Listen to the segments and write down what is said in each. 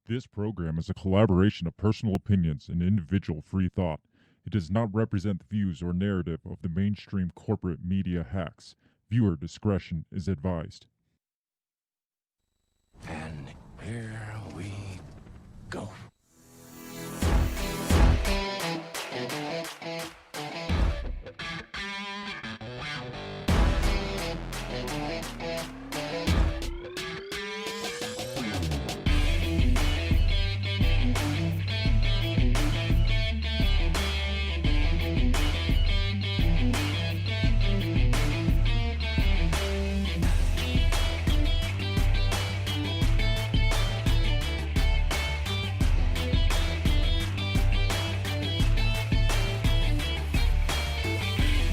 This program is a collaboration of personal opinions and individual free thought. It does not represent the views or narrative of the mainstream corporate media hacks. Viewer discretion is advised. And here we go.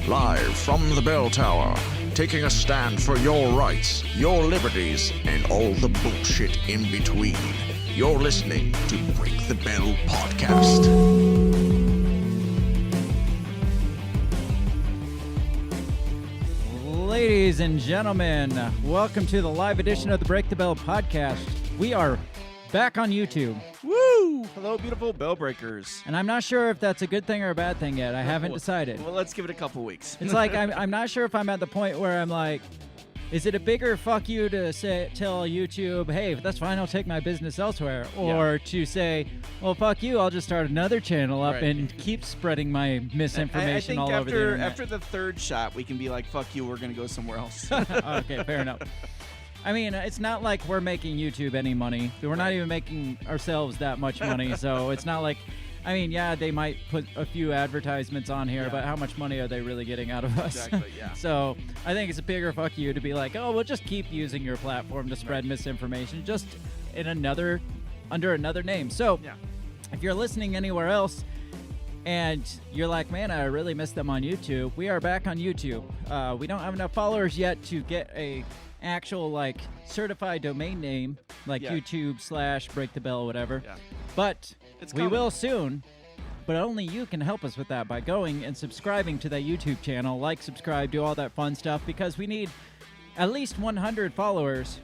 Live from the bell tower, taking a stand for your rights, your liberties, and all the bullshit in between. You're listening to Break the Bell Podcast. Ladies and gentlemen, welcome to the live edition of the Break the Bell Podcast. We are back on YouTube. Woo! Hello, beautiful bell breakers. And I'm not sure if that's a good thing or a bad thing yet. I haven't decided. Well, let's give it a couple weeks. It's like I'm not sure if I'm at the point where I'm like, is it a bigger fuck you to tell YouTube, hey, that's fine, I'll take my business elsewhere, or to say, well, fuck you, I'll just start another channel up and keep spreading my misinformation all over the internet. After the third shot, we can be like, fuck you, we're gonna go somewhere else. Okay, fair enough. I mean, it's not like we're making YouTube any money. We're not even making ourselves that much money, so it's not like, I mean, yeah, they might put a few advertisements on here, but how much money are they really getting out of us? Exactly, yeah. So I think it's a bigger fuck you to be like, oh, we'll just keep using your platform to spread misinformation, just in under another name. So if you're listening anywhere else and you're like, man, I really miss them on YouTube, we are back on YouTube. We don't have enough followers yet to get a actual like certified domain name like YouTube/breakthebell whatever, but we will soon. But only you can help us with that by going and subscribing to that YouTube channel. Like, subscribe, do all that fun stuff, because we need at least 100 followers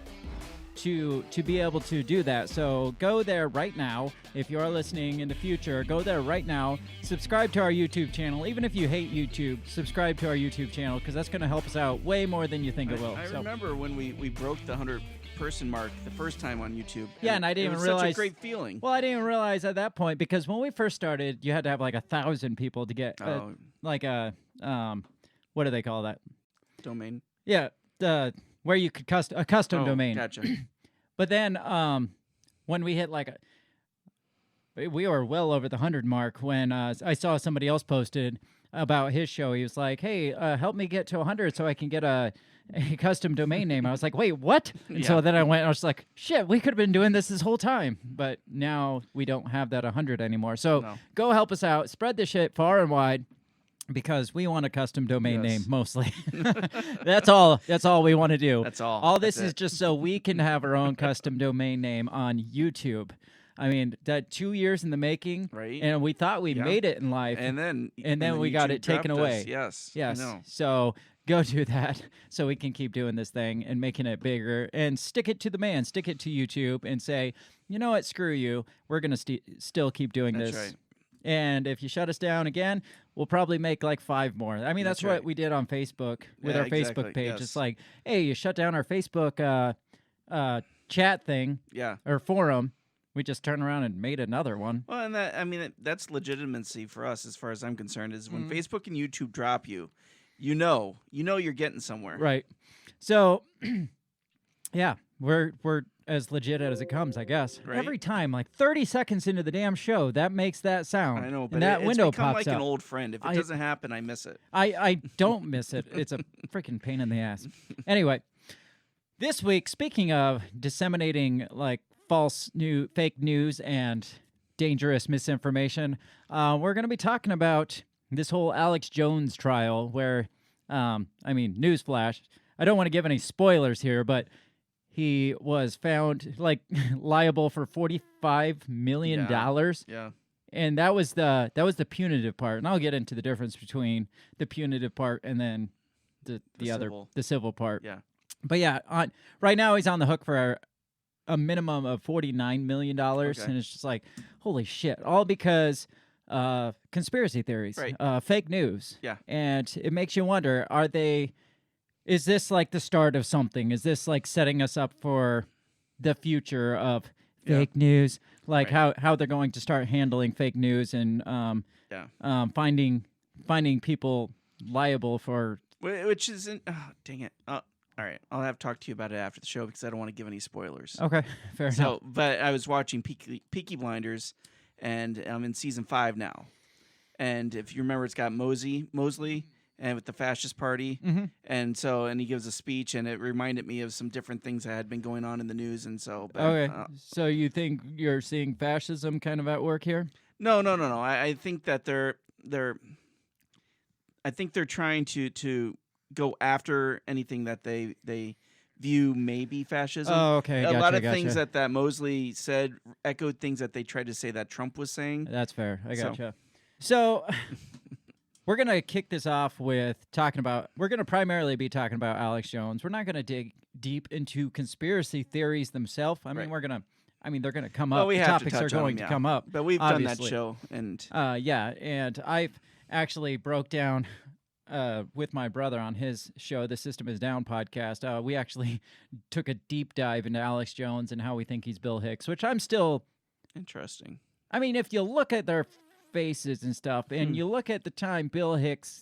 to be able to do that. So go there right now. If you are listening in the future, go there right now. Subscribe to our YouTube channel. Even if you hate YouTube, subscribe to our YouTube channel, because that's going to help us out way more than you think it will. I remember when we broke the 100-person mark the first time on YouTube. Yeah, and I didn't even realize. Such a great feeling. Well, I didn't even realize at that point, because when we first started, you had to have like 1,000 people to get like a what do they call that? Domain. Yeah, where you could a custom domain. Gotcha. But then when we hit we were well over the 100 mark when I saw somebody else posted about his show. He was like, hey, help me get to 100 so I can get a custom domain name. I was like, wait, what? And so then I went, I was like, shit, we could have been doing this whole time. But now we don't have that 100 anymore. So go help us out. Spread this shit far and wide, because we want a custom domain name mostly. That's all we want to do. That's all. All this is just so we can have our own custom domain name on YouTube. I mean, that 2 years in the making, right? And we thought we made it in life, and then we got it taken away. Yes. So go do that so we can keep doing this thing and making it bigger, and stick it to the man, stick it to YouTube, and say, you know what, screw you, we're gonna still keep doing this. Right. And if you shut us down again, we'll probably make like 5 more. I mean, that's what we did on Facebook with our Facebook page. Yes. It's like, hey, you shut down our Facebook chat thing, or forum. We just turned around and made another one. Well, and that's legitimacy for us, as far as I'm concerned, is when Facebook and YouTube drop you, you know you're getting somewhere. Right. So, yeah, we're as legit as it comes, I guess. Right? Every time, like 30 seconds into the damn show, that makes that sound. I know, but and that window it's become pops like up. an old friend. If it doesn't happen, I miss it. I don't miss it. It's a freaking pain in the ass. Anyway, this week, speaking of disseminating like fake news and dangerous misinformation, we're going to be talking about this whole Alex Jones trial where, newsflash, I don't want to give any spoilers here, but he was found like liable for $45 million. Yeah. And that was the punitive part. And I'll get into the difference between the punitive part and then the civil part. Yeah. But yeah, right now he's on the hook for a minimum of $49 million, Okay. and it's just like, holy shit! All because conspiracy theories, Right. fake news. Yeah. And it makes you wonder: is this like the start of something? Is this like setting us up for the future of fake news? Like how they're going to start handling fake news and finding people liable for. Which isn't. Oh, dang it. All right. I'll have to talk to you about it after the show because I don't want to give any spoilers. Okay, fair enough. So, but I was watching Peaky Blinders, and I'm in season 5 now. And if you remember, it's got Mosley, and with the fascist party, and he gives a speech, and it reminded me of some different things that had been going on in the news, and so. But, Okay, so you think you're seeing fascism kind of at work here? No. I think that they're trying to go after anything that they view maybe fascism. Oh, okay. A Gotcha, lot of gotcha. things that Mosley said echoed things that they tried to say that Trump was saying. That's fair. I gotcha. So we're going to kick this off with we're going to primarily be talking about Alex Jones. We're not going to dig deep into conspiracy theories themselves. I mean, they're going to come up. Well, we the have topics to are touch on going them, to come up. But we've obviously. done that show. And and I've actually broke down with my brother on his show, The System Is Down podcast. We actually took a deep dive into Alex Jones and how we think he's Bill Hicks, which I'm still... Interesting. I mean, if you look at their faces and stuff, and you look at the time Bill Hicks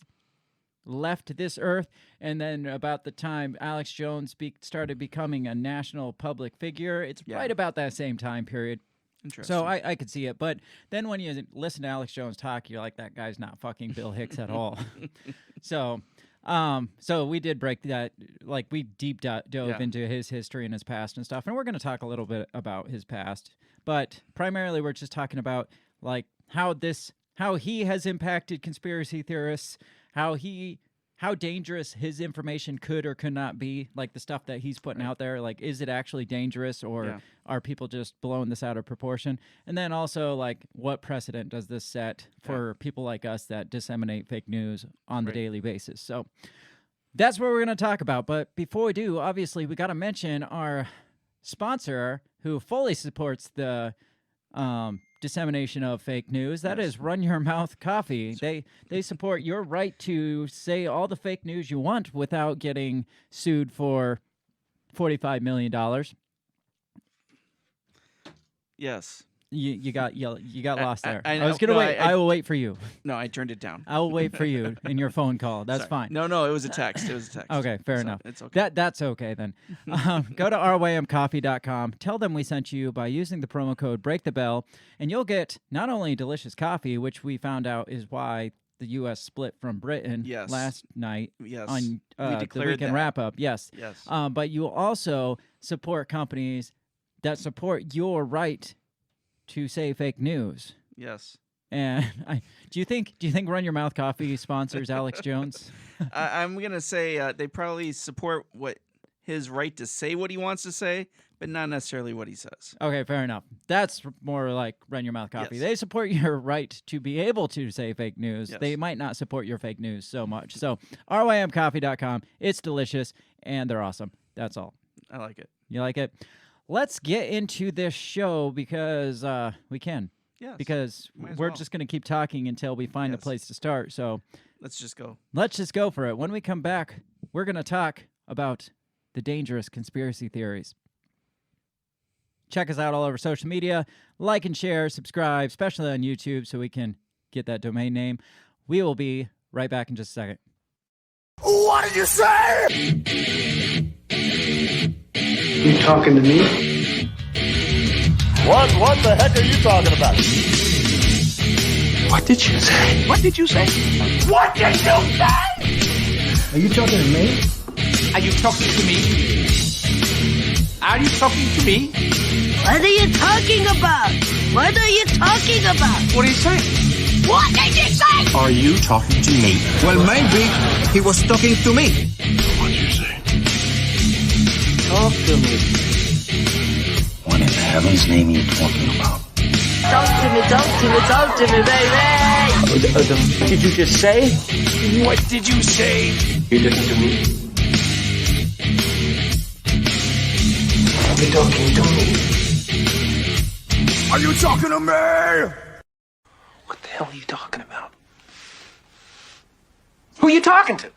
left this earth, and then about the time Alex Jones started becoming a national public figure, it's right about that same time period. Interesting. So I could see it. But then when you listen to Alex Jones talk, you're like, that guy's not fucking Bill Hicks at all. So we did break that, like we deep dove into his history and his past and stuff. And we're going to talk a little bit about his past. But primarily we're just talking about like how he has impacted conspiracy theorists, how dangerous his information could or could not be, like the stuff that he's putting out there. Like, is it actually dangerous, or are people just blowing this out of proportion? And then also, like, what precedent does this set for people like us that disseminate fake news on the daily basis? So that's what we're going to talk about. But before we do, obviously, we got to mention our sponsor who fully supports the dissemination of fake news. That is Run Your Mouth Coffee. They support your right to say all the fake news you want without getting sued for $45 million. Yes. You got lost there. I was gonna wait. I will wait for you. No, I turned it down. I will wait for you in your phone call. That's fine. No, it was a text. Okay, fair enough. It's okay. That's okay then. Go to rymcoffee.com. Tell them we sent you by using the promo code BreakTheBell, and you'll get not only delicious coffee, which we found out is why the U.S. split from Britain last night on the weekend wrap-up. Yes. But you will also support companies that support your right to say fake news. Yes. And do you think Run Your Mouth Coffee sponsors Alex Jones? I'm gonna say they probably support his right to say what he wants to say, but not necessarily what he says. Okay, fair enough. That's more like Run Your Mouth Coffee. Yes. They support your right to be able to say fake news. Yes. They might not support your fake news so much. So rymcoffee.com. It's delicious and they're awesome. That's all. I like it. You like it? Let's get into this show because we can. Yes. Because we're just going to keep talking until we find a place to start. So let's just go. Let's just go for it. When we come back, we're going to talk about the dangerous conspiracy theories. Check us out all over social media. Like and share, subscribe, especially on YouTube so we can get that domain name. We will be right back in just a second. What did you say? You talking to me? What the heck are you talking about? What did you say? What did you say? What did you say? Are you talking to me? Are you talking to me? Are you talking to me? What are you talking about? What are you talking about? What are you saying? What did you say? Are you talking to me? Well, maybe he was talking to me. What did you say? Talk to me. What in heaven's name are you talking about? Talk to me, baby. What did you just say? What did you say? You listen to me. you talking to me? Are you talking to me? What the hell are you talking about? Who are you talking to?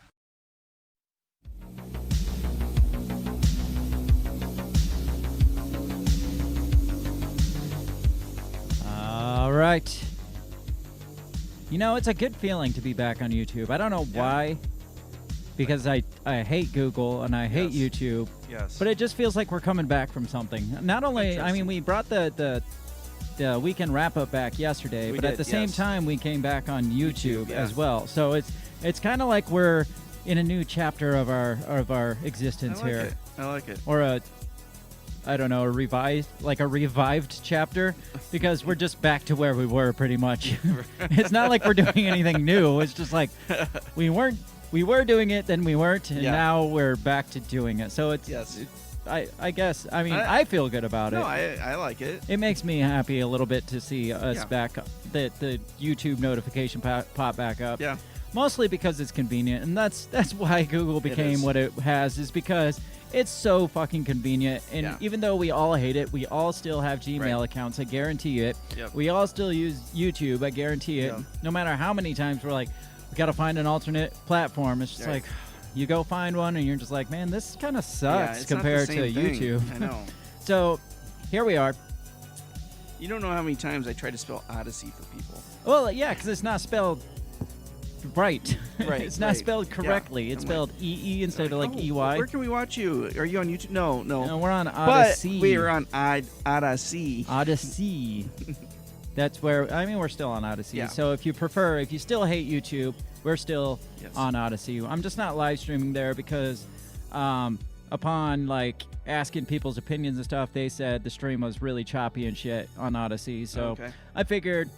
All right. You know, it's a good feeling to be back on YouTube. I don't know why, because I hate Google and I hate YouTube. Yes. But it just feels like we're coming back from something. Not only, I mean, we brought the weekend wrap up back yesterday, but at the same time we came back on YouTube as well. So it's kind of like we're in a new chapter of our existence here. I like it. Or a revived chapter, because we're just back to where we were pretty much. It's not like we're doing anything new. It's just like we were doing it, then we weren't, and now we're back to doing it. So it's I guess, I mean, I feel good about it. No, I like it. It makes me happy a little bit to see us back, the YouTube notification pop back up. Yeah. Mostly because it's convenient, and that's why Google became what it has, is because it's so fucking convenient. And even though we all hate it, we all still have Gmail accounts, I guarantee it. Yep. We all still use YouTube, I guarantee it. No matter how many times we're like, we got to find an alternate platform. It's just like, you go find one, and you're just like, man, this kind of sucks compared to YouTube. I know. So here we are. You don't know how many times I try to spell Odyssey for people. Well, yeah, because it's not spelled right. It's not spelled correctly. Yeah. It's spelled EE instead of like EY. Where can we watch you? Are you on YouTube? No. No, we're on Odyssey. But we're on Odyssey. Odyssey. That's where, I mean, we're still on Odyssey. Yeah. So if you still hate YouTube, we're still on Odyssey. I'm just not live streaming there because upon like asking people's opinions and stuff, they said the stream was really choppy and shit on Odyssey. So I figured,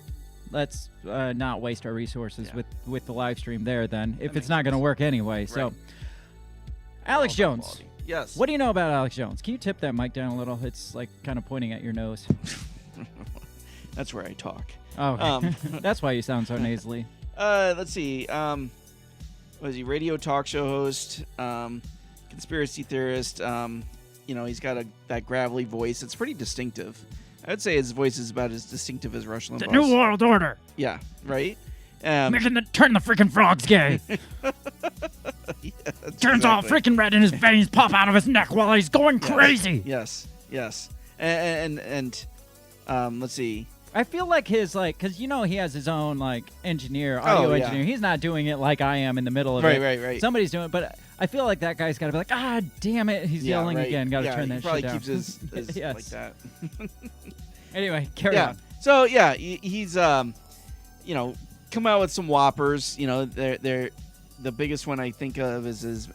let's not waste our resources with the live stream there then, if it's not going to work anyway. Right. So, Alex Jones. Quality. Yes. What do you know about Alex Jones? Can you tip that mic down a little? It's like kind of pointing at your nose. That's where I talk. Oh, okay. That's why you sound so nasally. Let's see. What is he? Radio talk show host, conspiracy theorist. He's got that gravelly voice. It's pretty distinctive. I would say his voice is about as distinctive as Rush Limbaugh's. The New World Order. Yeah, right? Turn the freaking frogs gay. Turns all freaking red and his veins pop out of his neck while he's going crazy. Yes. And let's see. I feel like because he has his own like audio engineer. He's not doing it like I am in the middle of it. Right. Somebody's doing it, but I feel like that guy's got to be like, damn it, he's yelling again. Got to turn that shit down. He probably keeps his like that. Anyway, carry on. So he's come out with some whoppers. They're the biggest one I think of is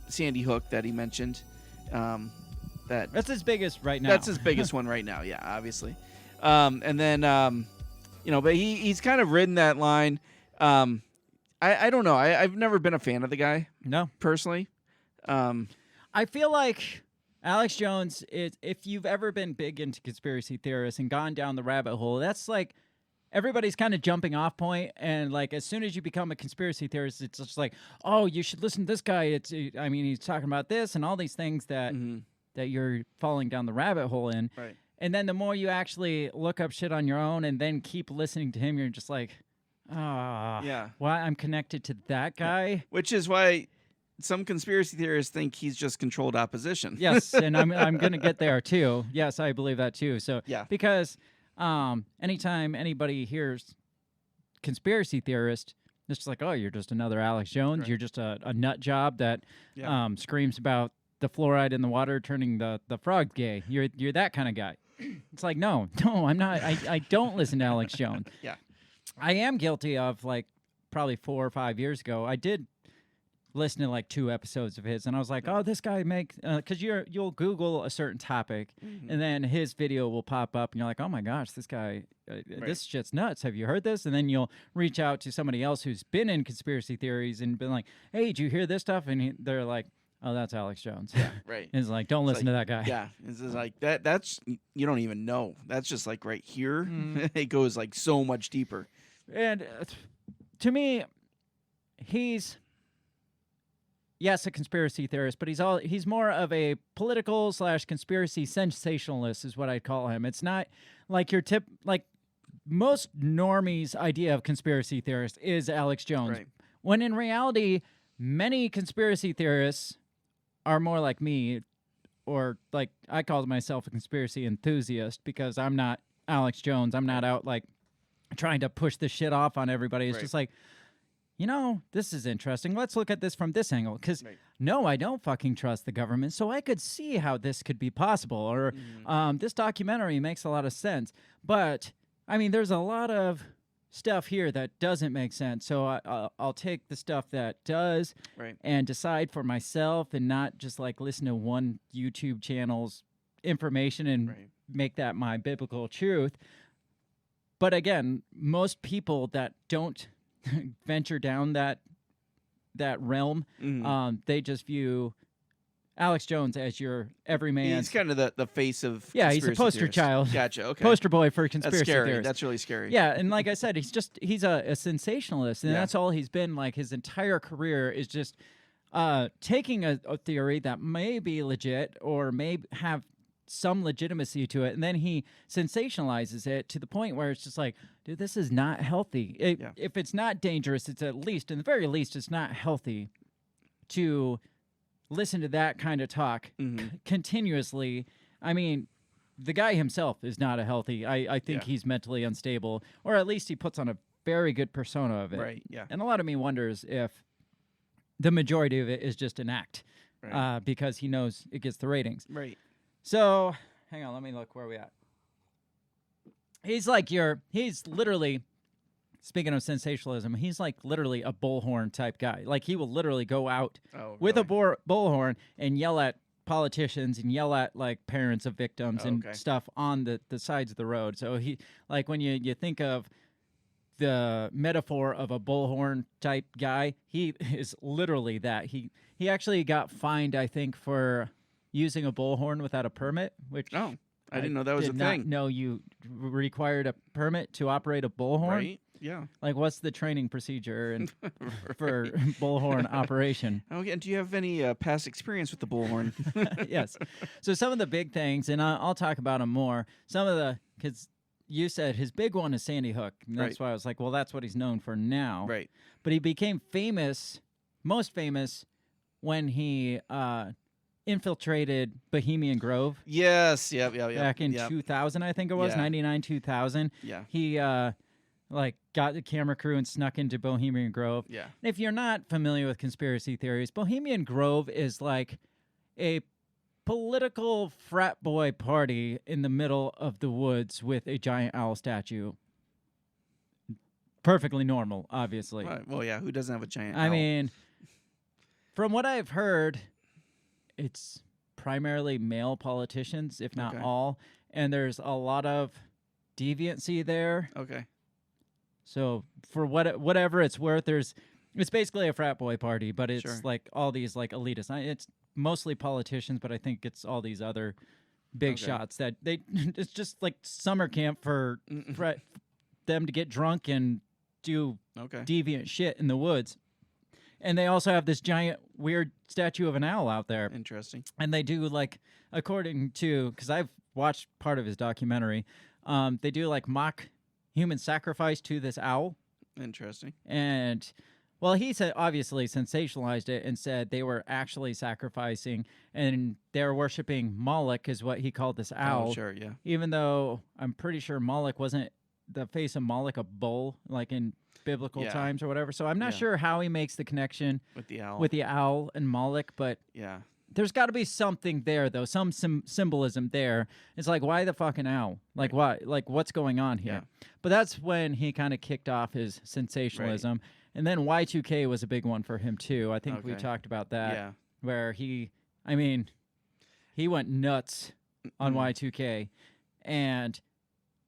Sandy Hook that he mentioned. That's his biggest right now. That's his biggest one right now. Yeah, obviously. And then but he's kind of ridden that line. I don't know. I've never been a fan of the guy. No, personally. I feel like Alex Jones is, if you've ever been big into conspiracy theorists and gone down the rabbit hole, that's like everybody's kind of jumping off point, and like as soon as you become a conspiracy theorist, it's just like, oh, you should listen to this guy. He's talking about this and all these things that that you're falling down the rabbit hole in. Right. And then the more you actually look up shit on your own and then keep listening to him, you're just like, why I'm connected to that guy? Which is why some conspiracy theorists think he's just controlled opposition. Yes, and I'm going to get there too. Yes, I believe that too. So because anytime anybody hears conspiracy theorist, it's just like, oh, you're just another Alex Jones. Right. You're just a nut job that screams about the fluoride in the water turning the frog gay. You're that kind of guy. It's like, no, I'm not. I don't listen to Alex Jones. Yeah. I am guilty of, like, probably 4 or 5 years ago, I did listen to like 2 episodes of his, and I was like, oh, this guy makes, because you'll Google a certain topic, and then his video will pop up, and you're like, oh my gosh, this guy, this shit's nuts. Have you heard this? And then you'll reach out to somebody else who's been in conspiracy theories and been like, hey, did you hear this stuff? And they're like, oh, that's Alex Jones. Yeah, right. And it's like, don't listen to that guy. Yeah, it's just like that's you don't even know. That's just like right here. It goes like so much deeper. And to me, he's yes, a conspiracy theorist, but he's more of a political / conspiracy sensationalist is what I'd call him. It's not like your most normies' idea of conspiracy theorist is Alex Jones, Right. when in reality, many conspiracy theorists are more like me, or like I call myself a conspiracy enthusiast because I'm not Alex Jones. I'm not out like trying to push this shit off on everybody. It's Right. just like, this is interesting. Let's look at this from this angle. Because, no, I don't fucking trust the government, so I could see how this could be possible. Or this documentary makes a lot of sense. But, I mean, there's a lot of stuff here that doesn't make sense. So I'll take the stuff that does Right. and decide for myself and not just, like, listen to one YouTube channel's information and Right. make that my biblical truth. But, again, most people that don't venture down that realm, they just view Alex Jones as your everyman. He's kind of the face of he's a conspiracy poster theorists. child. Gotcha. Okay. Poster boy for conspiracy That's scary. theorists. That's really scary. Yeah, and like I said, he's a sensationalist, and Yeah. that's all he's been. Like his entire career is just taking a theory that may be legit or may have some legitimacy to it, and then he sensationalizes it to the point where it's just like, dude, this is not healthy. If it's not dangerous, it's at least, in the very least, it's not healthy to listen to that kind of talk continuously. I mean, the guy himself is not a healthy. I think he's mentally unstable, or at least he puts on a very good persona of it. Right, yeah. And a lot of me wonders if the majority of it is just an act, Right. because he knows it gets the ratings. Right. So, hang on, let me look where we at. He's literally, speaking of sensationalism, he's like literally a bullhorn type guy. Like he will literally go out with a bullhorn and yell at politicians and yell at like parents of victims and stuff on the sides of the road. So he, like when you think of the metaphor of a bullhorn type guy, he is literally that. He actually got fined, I think, for using a bullhorn without a permit, which I didn't know that was a did thing. not know you required a permit to operate a bullhorn. Right? Yeah. Like, what's the training procedure and for bullhorn operation? Okay. And do you have any past experience with the bullhorn? Yes. So some of the big things, and I'll talk about them more. Because you said his big one is Sandy Hook. And that's why I was like, well, that's what he's known for now. Right. But he became most famous, when he infiltrated Bohemian Grove. Yes. Yep. Back in 2000, I think it was, 99, 2000. Yeah. He got the camera crew and snuck into Bohemian Grove. Yeah. And if you're not familiar with conspiracy theories, Bohemian Grove is like a political frat boy party in the middle of the woods with a giant owl statue. Perfectly normal, obviously. Right. Well, yeah. Who doesn't have a giant I owl? mean, from what I've heard, it's primarily male politicians, if not all, and there's a lot of deviancy there. Okay. So for whatever it's worth, it's basically a frat boy party, but it's like all these like elitists. It's mostly politicians, but I think it's all these other big shots that it's just like summer camp for them to get drunk and do deviant shit in the woods. And they also have this giant weird statue of an owl out there. Interesting. And they do like, according to, because I've watched part of his documentary, they do like mock human sacrifice to this owl. Interesting. And, well, he said, obviously sensationalized it and said they were actually sacrificing and they were worshiping Moloch, is what he called this owl. Oh, sure, yeah. Even though I'm pretty sure Moloch wasn't the face of Moloch, a bull, like in biblical times or whatever. So I'm not sure how he makes the connection with the owl and Moloch, but yeah, there's got to be something there, though, some symbolism there. It's like, why the fucking owl? Like, why? Like, what's going on here? Yeah. But that's when he kind of kicked off his sensationalism. Right. And then Y2K was a big one for him, too. I think we talked about that. Yeah. Where he went nuts on Y2K. And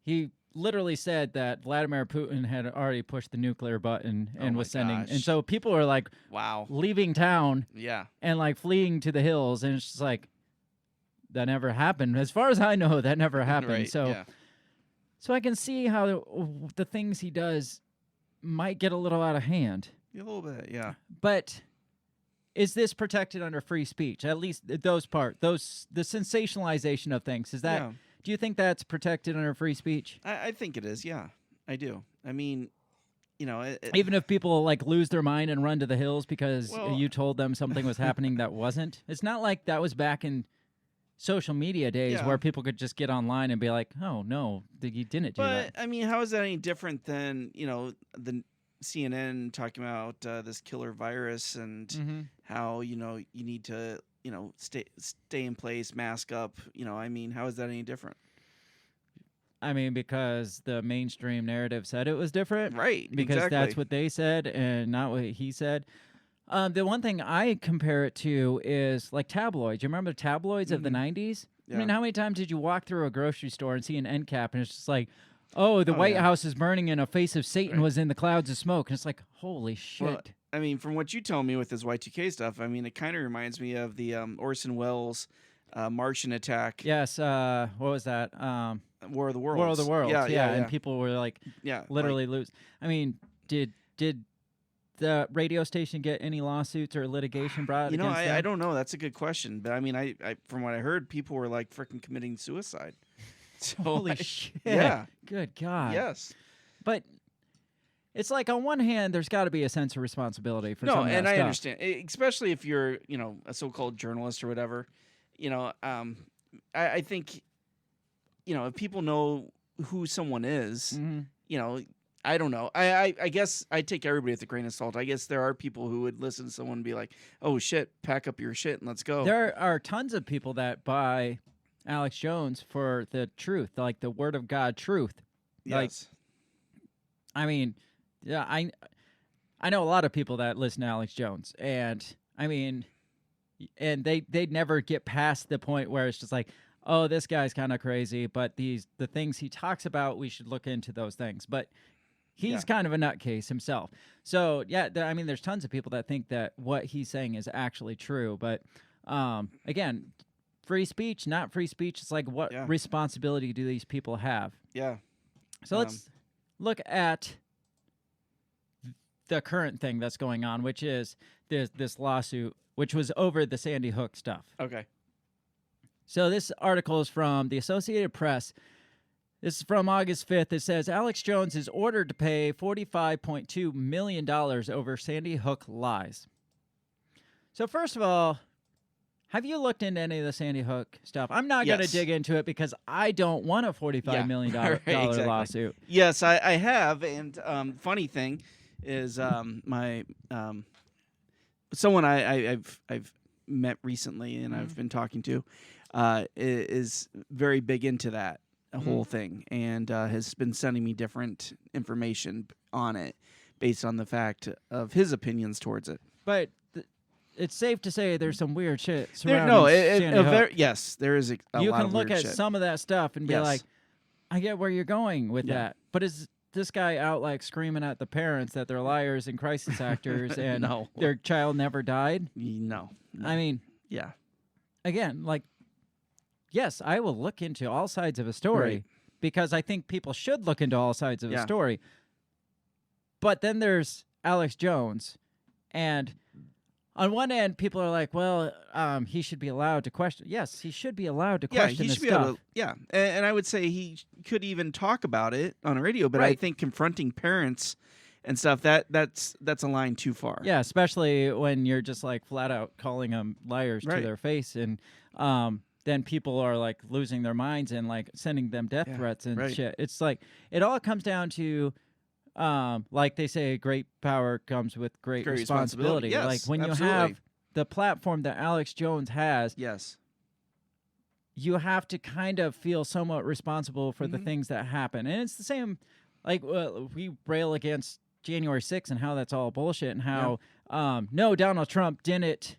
he literally said that Vladimir Putin had already pushed the nuclear button and was sending. Gosh. And so people were like, wow, leaving town. Yeah. And like fleeing to the hills. And it's just like, that never happened. As far as I know, that never happened. Right, so I can see how the things he does might get a little out of hand. A little bit, yeah. But is this protected under free speech? At least the sensationalization of things. Is that? Yeah. Do you think that's protected under free speech? I think it is. Yeah, I do. I mean, Even if people like lose their mind and run to the hills because Well- you told them something was happening that wasn't. It's not like that was back in social media days Yeah. where people could just get online and be like, "Oh no, you didn't do But that." I mean, how is that any different than the CNN talking about this killer virus and Mm-hmm. how you need to stay in place, mask up. I mean, how is that any different? I mean, because the mainstream narrative said it was different. Right. Because exactly. that's what they said and not what he said. The one thing I compare it to is like tabloids. You remember the tabloids of the 90s? I mean, Yeah. how many times did you walk through a grocery store and see an end cap and it's just like, oh, the White yeah. House is burning and a face of Satan was in the clouds of smoke. And it's like, holy shit. Well, I mean, from what you tell me with this Y2K stuff, I mean, it kind of reminds me of the Orson Welles Martian attack. Yes. What was that? War of the Worlds. War of the Worlds. Yeah. And people were like, Yeah, literally lose. I mean, did the radio station get any lawsuits or litigation brought against them? I don't know. That's a good question. But I mean, I from what I heard, people were like freaking committing suicide. So Holy shit. Yeah. Good God. Yes. But it's like on one hand, there's got to be a sense of responsibility for some No, of that and I stuff. understand, especially if you're, a so-called journalist or whatever. I think, if people know who someone is, I don't know. I guess I take everybody with a grain of salt. I guess there are people who would listen to someone and be like, "Oh shit, pack up your shit and let's go." There are tons of people that buy Alex Jones for the truth, like the Word of God truth. Like, Yes. I mean, yeah, I know a lot of people that listen to Alex Jones, and I mean, and they never get past the point where it's just like, oh, this guy's kind of crazy, but the things he talks about, we should look into those things. But he's kind of a nutcase himself. So yeah, I mean, there's tons of people that think that what he's saying is actually true. But again, free speech, not free speech. It's like, what responsibility do these people have? Yeah. So let's look at the current thing that's going on, which is this lawsuit, which was over the Sandy Hook stuff. Okay. So this article is from the Associated Press. This is from August 5th. It says Alex Jones is ordered to pay $45.2 million over Sandy Hook lies. So first of all, have you looked into any of the Sandy Hook stuff? I'm not going to Yes. dig into it because I don't want a $45 million Right, exactly. lawsuit. Yes, I have. And funny thing is, my someone I've met recently and I've been talking to is very big into that whole thing and has been sending me different information on it based on the fact of his opinions towards it. But it's safe to say there's some weird shit surrounding Sandy Hook. Yes, there is a You lot can of look weird at shit. some of that stuff and be Yes. like, I get where you're going with Yeah. that. But is this guy out like screaming at the parents that they're liars and crisis actors and No. their child never died? No. I mean, Yeah. again, like, yes, I will look into all sides of a story Right. because I think people should look into all sides of a Yeah. story. But then there's Alex Jones, and on one end, people are like, well, he should be allowed to question. Yes, he should be allowed to Yeah, question he this should be stuff. able to. Yeah, and I would say he could even talk about it on a radio. But I Right. think confronting parents and stuff that's a line too far. Yeah, especially when you're just like flat out calling them liars to Right. their face, and then people are like losing their minds and like sending them death threats and right. shit. It's like it all comes down to, like they say, great power comes with great responsibility. Yes, like when absolutely. you have the platform that Alex Jones has, Yes. you have to kind of feel somewhat responsible for Mm-hmm. the things that happen. And it's the same, like we rail against January 6th and how that's all bullshit and how, no, Donald Trump didn't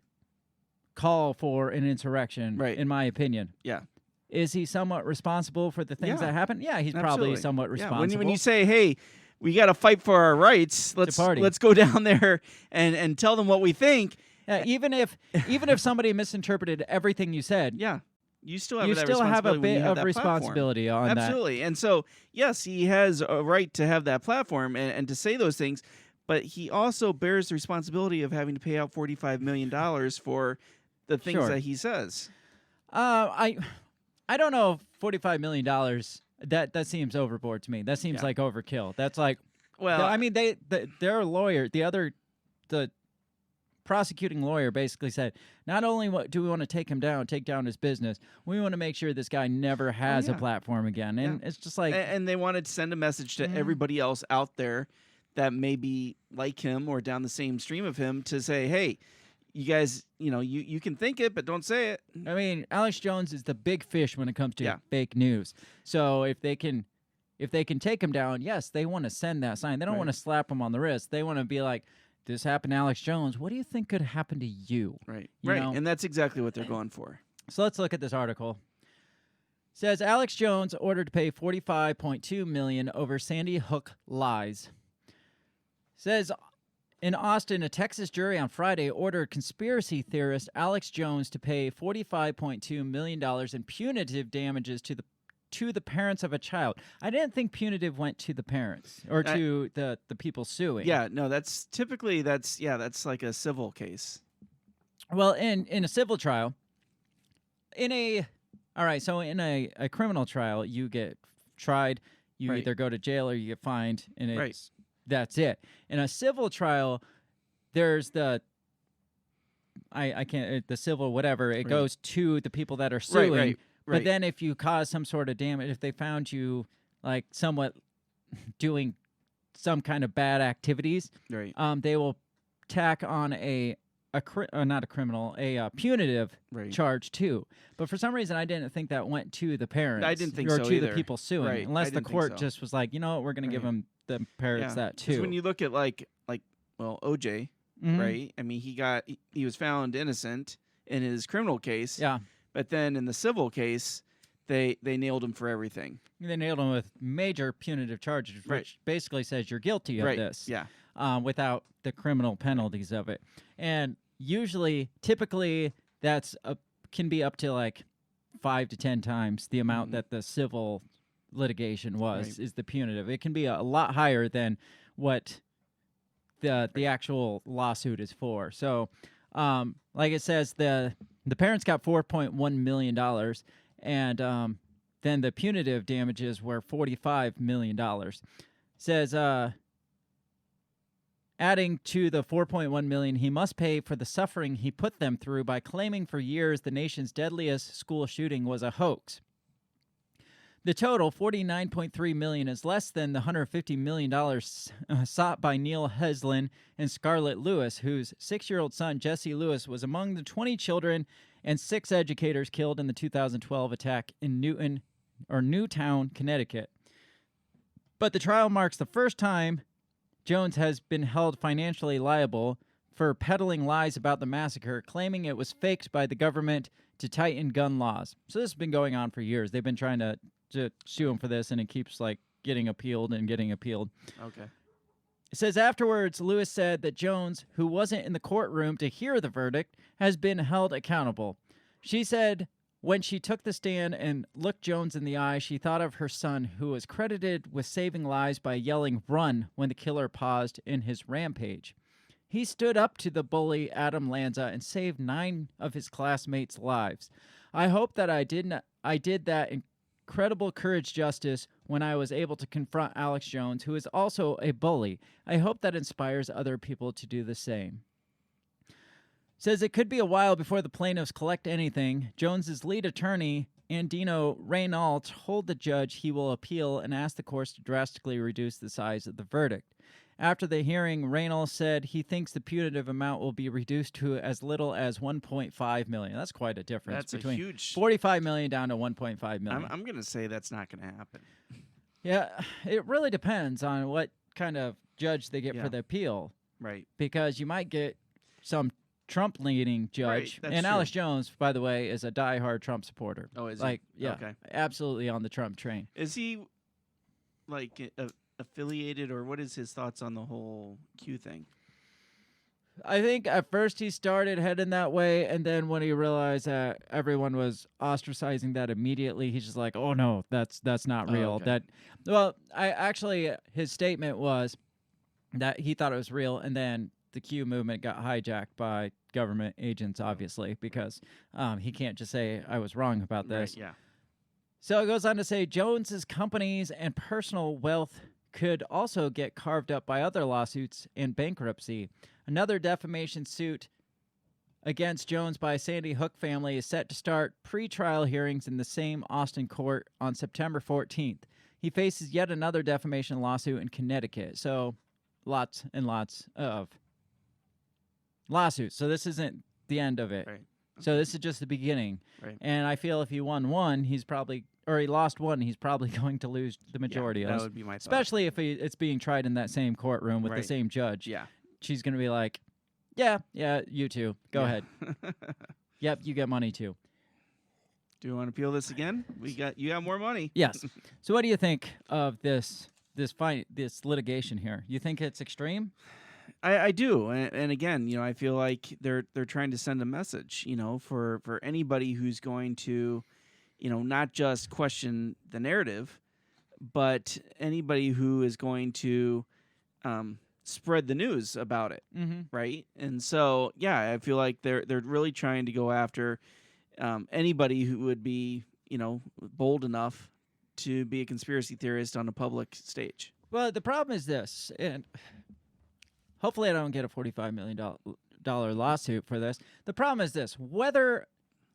call for an insurrection, Right. in my opinion. Yeah. Is he somewhat responsible for the things Yeah. that happen? Yeah, he's probably Absolutely. somewhat Yeah, responsible. when you say, hey, we got to fight for our rights, party. let's go down there and tell them what we think. Yeah, even if somebody misinterpreted everything you said, Yeah. You still have you that still have a responsibility when you bit have of that platform. responsibility on Absolutely. And so, yes, he has a right to have that platform and to say those things. but he also bears the responsibility of having to pay out $45 million for the things Sure. that he says. I don't know. $45 million. That seems overboard to me. That seems Yeah. like overkill. That's like. Well, I mean, their lawyer, the prosecuting lawyer, basically said, not only do we want to take down his business, we want to make sure this guy never has a yeah. platform again. And it's just like, and they wanted to send a message to everybody else out there that may be like him or down the same stream of him to say, hey, you guys, you can think it, but don't say it. I mean, Alex Jones is the big fish when it comes to Yeah. fake news. So if they can take him down, yes, they want to send that sign. They don't Right. want to slap him on the wrist. They want to be like, this happened to Alex Jones. What do you think could happen to you? Right. You right. know? And that's exactly what they're going for. So let's look at this article. It says Alex Jones ordered to pay $45.2 million over Sandy Hook lies. It says in Austin, a Texas jury on Friday ordered conspiracy theorist Alex Jones to pay $45.2 million in punitive damages to the parents of a child. I didn't think punitive went to the parents or to the people suing. Yeah, no, that's typically that's like a civil case. Well, in a civil trial, in a criminal trial, you get tried, you Right. either go to jail or you get fined, and Right. that's it. In a civil trial, there's the civil whatever, it Right. goes to the people that are suing. Right. But then if you cause some sort of damage, if they found you like somewhat doing some kind of bad activities, Right. they will tack on a punitive Right. charge too. But for some reason, I didn't think that went to the parents. I didn't think or so to either. the people suing, Right. unless I the didn't think court so. just was like, you know what, we're going to give Right. them the parents that 'Cause too. when you look at like OJ, Mhm. right? I mean, he was found innocent in his criminal case. Yeah, But then in the civil case, they nailed him for everything. they nailed him with major punitive charges, which Right. basically says you're guilty of Right. this. Yeah. Without the criminal penalties of it. And typically, that's can be up to like 5 to 10 times the amount that the civil litigation was, Right. is the punitive. It can be a lot higher than what the actual lawsuit is for. So, like it says, the parents got $4.1 million, and then the punitive damages were $45 million. It says, adding to the $4.1 million he must pay for the suffering he put them through by claiming for years the nation's deadliest school shooting was a hoax. The total, $49.3 million, is less than the $150 million sought by Neil Heslin and Scarlett Lewis, whose 6-year-old son, Jesse Lewis, was among the 20 children and 6 educators killed in the 2012 attack in Newtown, Connecticut. But the trial marks the first time Jones has been held financially liable for peddling lies about the massacre, claiming it was faked by the government to tighten gun laws. So this has been going on for years. They've been trying to sue him for this, and it keeps like getting appealed and getting appealed. Okay. It says afterwards, Lewis said that Jones, who wasn't in the courtroom to hear the verdict, has been held accountable. She said when she took the stand and looked Jones in the eye, she thought of her son, who was credited with saving lives by yelling "run" when the killer paused in his rampage. He stood up to the bully Adam Lanza and saved 9 of his classmates' lives. I hope that I did that incredible courage justice when I was able to confront Alex Jones, who is also a bully. I hope that inspires other people to do the same. Says it could be a while before the plaintiffs collect anything. Jones's lead attorney, Andino Reynal, told the judge he will appeal and ask the courts to drastically reduce the size of the verdict. After the hearing, Reynal said he thinks the punitive amount will be reduced to as little as $1.5 million. That's quite a difference. That's a between huge- $45 million down to $1.5 million. I'm going to say that's not going to happen. Yeah, it really depends on what kind of judge they get Yeah. for the appeal, Right. because you might get some Trump-leaning judge. Right, that's And true. Alex Jones, by the way, is a diehard Trump supporter. Oh, is he? like, yeah, Okay. absolutely on the Trump train. Is he like affiliated, or what is his thoughts on the whole Q thing? I think at first he started heading that way, and then when he realized that everyone was ostracizing that immediately, he's just like, "Oh no, that's not Oh, real." okay. His statement was, that he thought it was real, and then the Q movement got hijacked by government agents, obviously, because he can't just say I was wrong about this. Right, yeah. So it goes on to say Jones's companies and personal wealth could also get carved up by other lawsuits and bankruptcy. Another defamation suit against Jones by Sandy Hook family is set to start pre-trial hearings in the same Austin court on September 14th. He faces yet another defamation lawsuit in Connecticut. So lots and lots of lawsuits. So this isn't the end of it. Right. So this is just the beginning. Right. And I feel if he won one, he lost one, he's probably going to lose the majority of that those. would be my thought. Especially if it's being tried in that same courtroom with the Right. same judge. Yeah. She's going to be like, yeah, you too. Go ahead. Yep, you get money too. Do you want to appeal this again? You got more money. Yes. So what do you think of this litigation here? You think it's extreme? I do, and again, I feel like they're trying to send a message, for anybody who's going to, not just question the narrative, but anybody who is going to spread the news about it, right? And so, yeah, I feel like they're really trying to go after anybody who would be, bold enough to be a conspiracy theorist on a public stage. Well, the problem is this, and hopefully I don't get a $45 million lawsuit for this. The problem is this,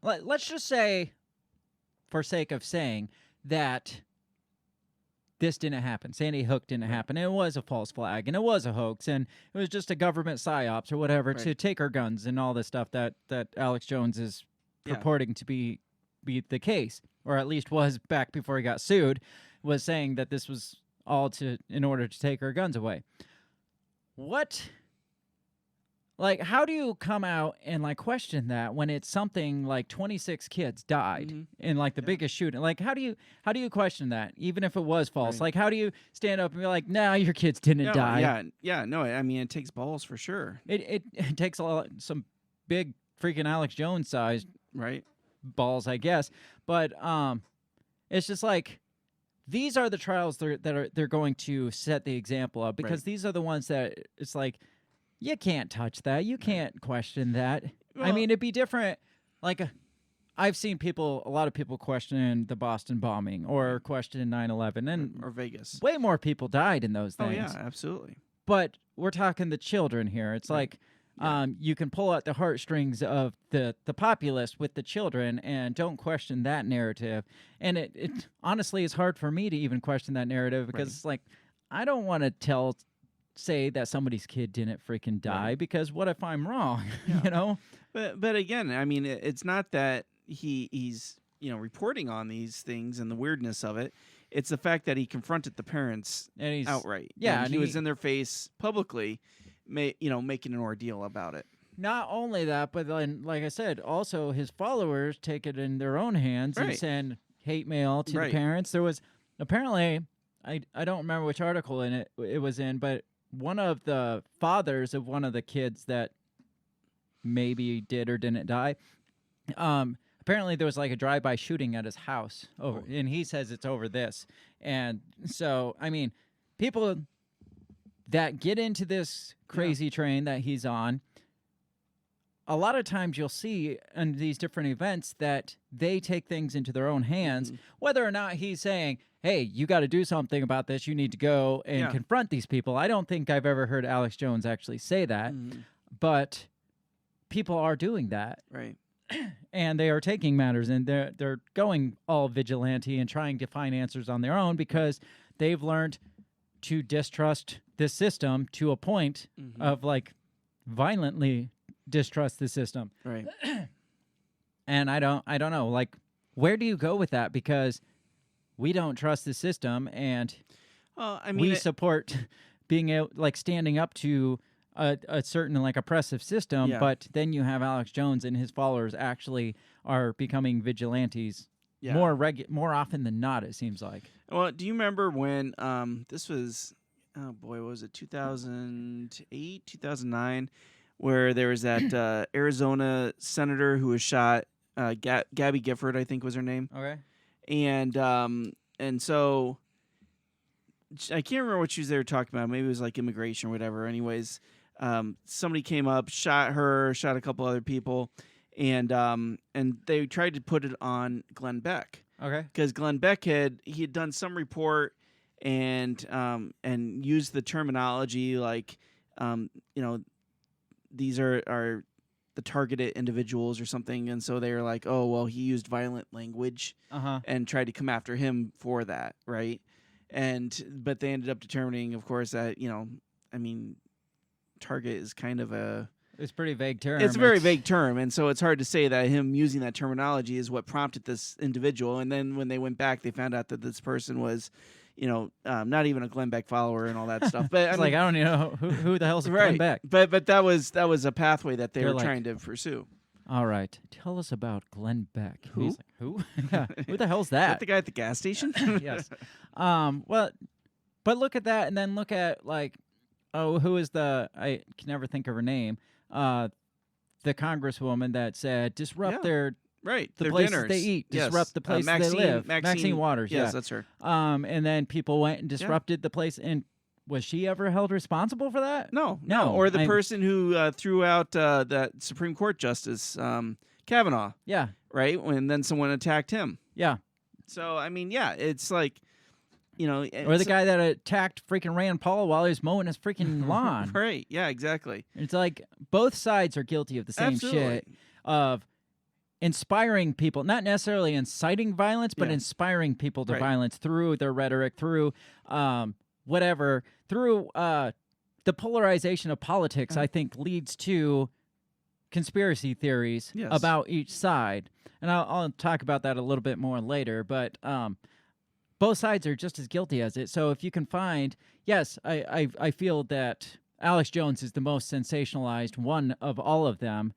let's just say, for sake of saying, that this didn't happen. Sandy Hook didn't happen. It was a false flag, and it was a hoax, and it was just a government psyops or whatever to take our guns and all this stuff that Alex Jones is purporting to be the case, or at least was back before he got sued, was saying that this was all in order to take our guns away. How do you come out and question that when it's something like 26 kids died in the biggest shooting? How do you question that even if it was false? Right. How do you stand up and be like, "No, your kids didn't die"? No. I mean, it takes balls for sure. It takes some big freaking Alex Jones sized balls, I guess. But it's just these are the trials they're going to set the example of, because these are the ones that it's you can't touch that. You can't question that. Well, I mean, it'd be different. I've seen a lot of people questioning the Boston bombing or questioning 9/11, or Vegas. way more people died in those things. Oh yeah, absolutely. But we're talking the children here. It's you can pull out the heartstrings of the populace with the children and don't question that narrative. And it honestly is hard for me to even question that narrative, because it's I don't want to say that somebody's kid didn't freaking die, because what if I'm wrong? But again, I mean, it's not that he's reporting on these things and the weirdness of it. It's the fact that he confronted the parents outright. Yeah, and he was in their face publicly, making an ordeal about it. Not only that, but then, like I said, also his followers take it in their own hands and send hate mail to the parents. There was apparently, I don't remember which article it was in, but one of the fathers of one of the kids that maybe did or didn't die, apparently there was a drive-by shooting at his house and he says it's over this. And so, I mean, people that get into this crazy train that he's on, a lot of times you'll see in these different events that they take things into their own hands, whether or not he's saying, hey, you got to do something about this. You need to go and confront these people. I don't think I've ever heard Alex Jones actually say that, but people are doing that. Right. And they are taking matters, and they're going all vigilante and trying to find answers on their own, because they've learned to distrust this system to a point of violently distrust the system. Right. And I don't know, where do you go with that? Because we don't trust the system, and we support being able, standing up to a certain oppressive system. But then you have Alex Jones and his followers actually are becoming vigilantes more often than not, it seems like. Well, do you remember when this was, what was it, 2008, 2009, where there was that Arizona senator who was shot, Gabby Gifford, I think was her name. Okay. And so I can't remember what she was there talking about. Maybe it was like immigration or whatever. Anyways, somebody came up, shot her, shot a couple other people, and they tried to put it on Glenn Beck. Okay. Because Glenn Beck had done some report and used the terminology like these are the targeted individuals or something, and so they were like, oh well, he used violent language and tried to come after him for that, right? But they ended up determining, of course, that target is kind of it's a pretty vague term. It's a very vague term, and so it's hard to say that him using that terminology is what prompted this individual. And then when they went back, they found out that this person was, not even a Glenn Beck follower and all that stuff. But I don't even know who the hell's Glenn Beck. But that was a pathway that they were like, trying to pursue. All right, tell us about Glenn Beck. Who? He's like, who? Yeah, who the hell's Is that? that the guy at the gas station? Yes. Well, but look at that, and then look at like, who is I can never think of her name. The congresswoman that said disrupt their the places dinners. they eat, Yes. disrupt the places they live. Maxine Waters, yes, that's her. And then people went and disrupted the place. And was she ever held responsible for that? No. No. Or the person who threw out that Supreme Court Justice Kavanaugh. Yeah. Right. When then someone attacked him. Yeah. So it's like. Or the guy that attacked freaking Rand Paul while he was mowing his freaking lawn. Right. Yeah, exactly. It's like both sides are guilty of the same shit of inspiring people, not necessarily inciting violence, but inspiring people to violence through their rhetoric, through whatever, through the polarization of politics, I think leads to conspiracy theories about each side. And I'll talk about that a little bit more later, but both sides are just as guilty as it. So if you can find, yes, I feel that Alex Jones is the most sensationalized one of all of them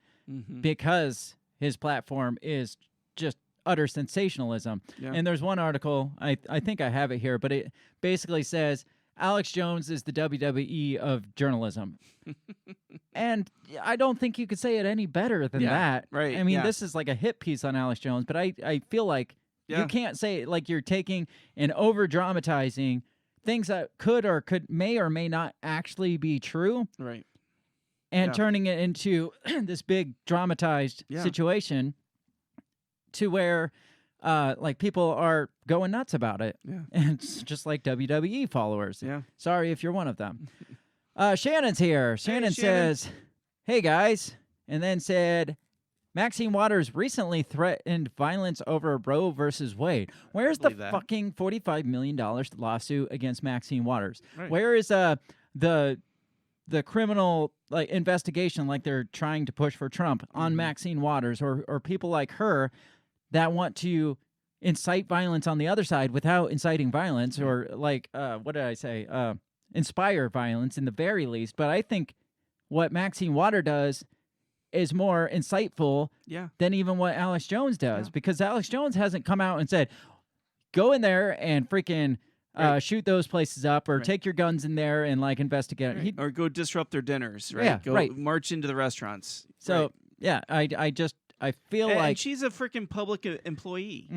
because his platform is just utter sensationalism. Yeah. And there's one article, I think I have it here, but it basically says Alex Jones is the WWE of journalism. And I don't think you could say it any better than that. Right. I mean, this is like a hit piece on Alex Jones, but I feel like you can't say it like you're taking and over-dramatizing things that may or may not actually be true. Right. And turning it into this big dramatized situation to where like people are going nuts about it. Yeah. And it's just like WWE followers. Yeah. Sorry if you're one of them. Shannon's here. Shannon says, hey guys, and then said, Maxine Waters recently threatened violence over Roe versus Wade. Where's the fucking $45 million lawsuit against Maxine Waters? Right. Where is the criminal investigation like they're trying to push for Trump on Maxine Waters or people like her that want to incite violence on the other side without inciting violence or what did I say? Inspire violence in the very least. But I think what Maxine Waters does is more insightful than even what Alex Jones does because Alex Jones hasn't come out and said, go in there and freaking shoot those places up or take your guns in there and investigate. Right. Or go disrupt their dinners, right? Go march into the restaurants. So, I feel like she's a freaking public employee,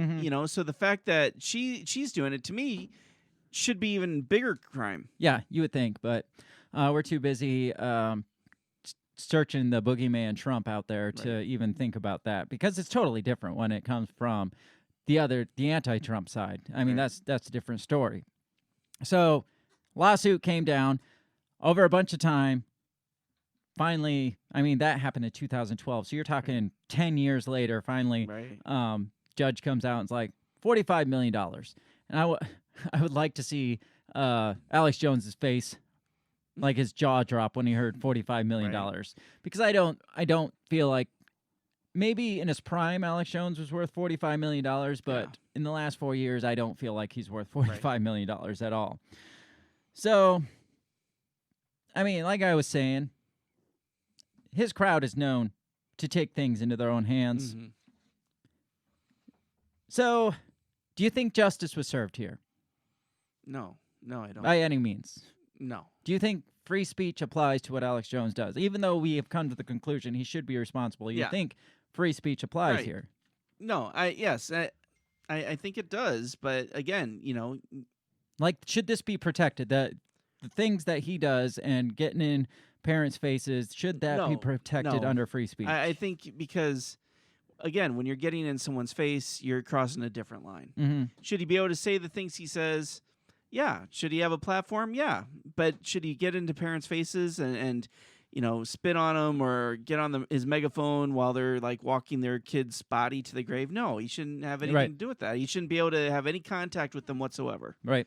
so the fact that she's doing it to me should be even bigger crime. Yeah, you would think, but we're too busy searching the boogeyman Trump out there to even think about that because it's totally different when it comes from the anti-Trump side. I mean, that's a different story. So, lawsuit came down over a bunch of time. Finally, I mean, that happened in 2012. So you're talking 10 years later, finally, judge comes out and it's like $45 million. And I would like to see Alex Jones's face, like his jaw drop when he heard $45 million. Because I don't feel like maybe in his prime, Alex Jones was worth $45 million, but in the last 4 years, I don't feel like he's worth $45 million at all. So, I mean, like I was saying, his crowd is known to take things into their own hands. So, do you think justice was served here? No, I don't. By any means? No. Do you think free speech applies to what Alex Jones does? Even though we have come to the conclusion he should be responsible, you think free speech applies here? No, I think it does. But again, Like, should this be protected? The things that he does and getting in parents' faces, should that be protected under free speech? I think because, again, when you're getting in someone's face, you're crossing a different line. Mm-hmm. Should he be able to say the things he says? Yeah. Should he have a platform? Yeah. But should he get into parents' faces and spit on them or get on his megaphone while they're like walking their kid's body to the grave? No, he shouldn't have anything to do with that. He shouldn't be able to have any contact with them whatsoever. Right.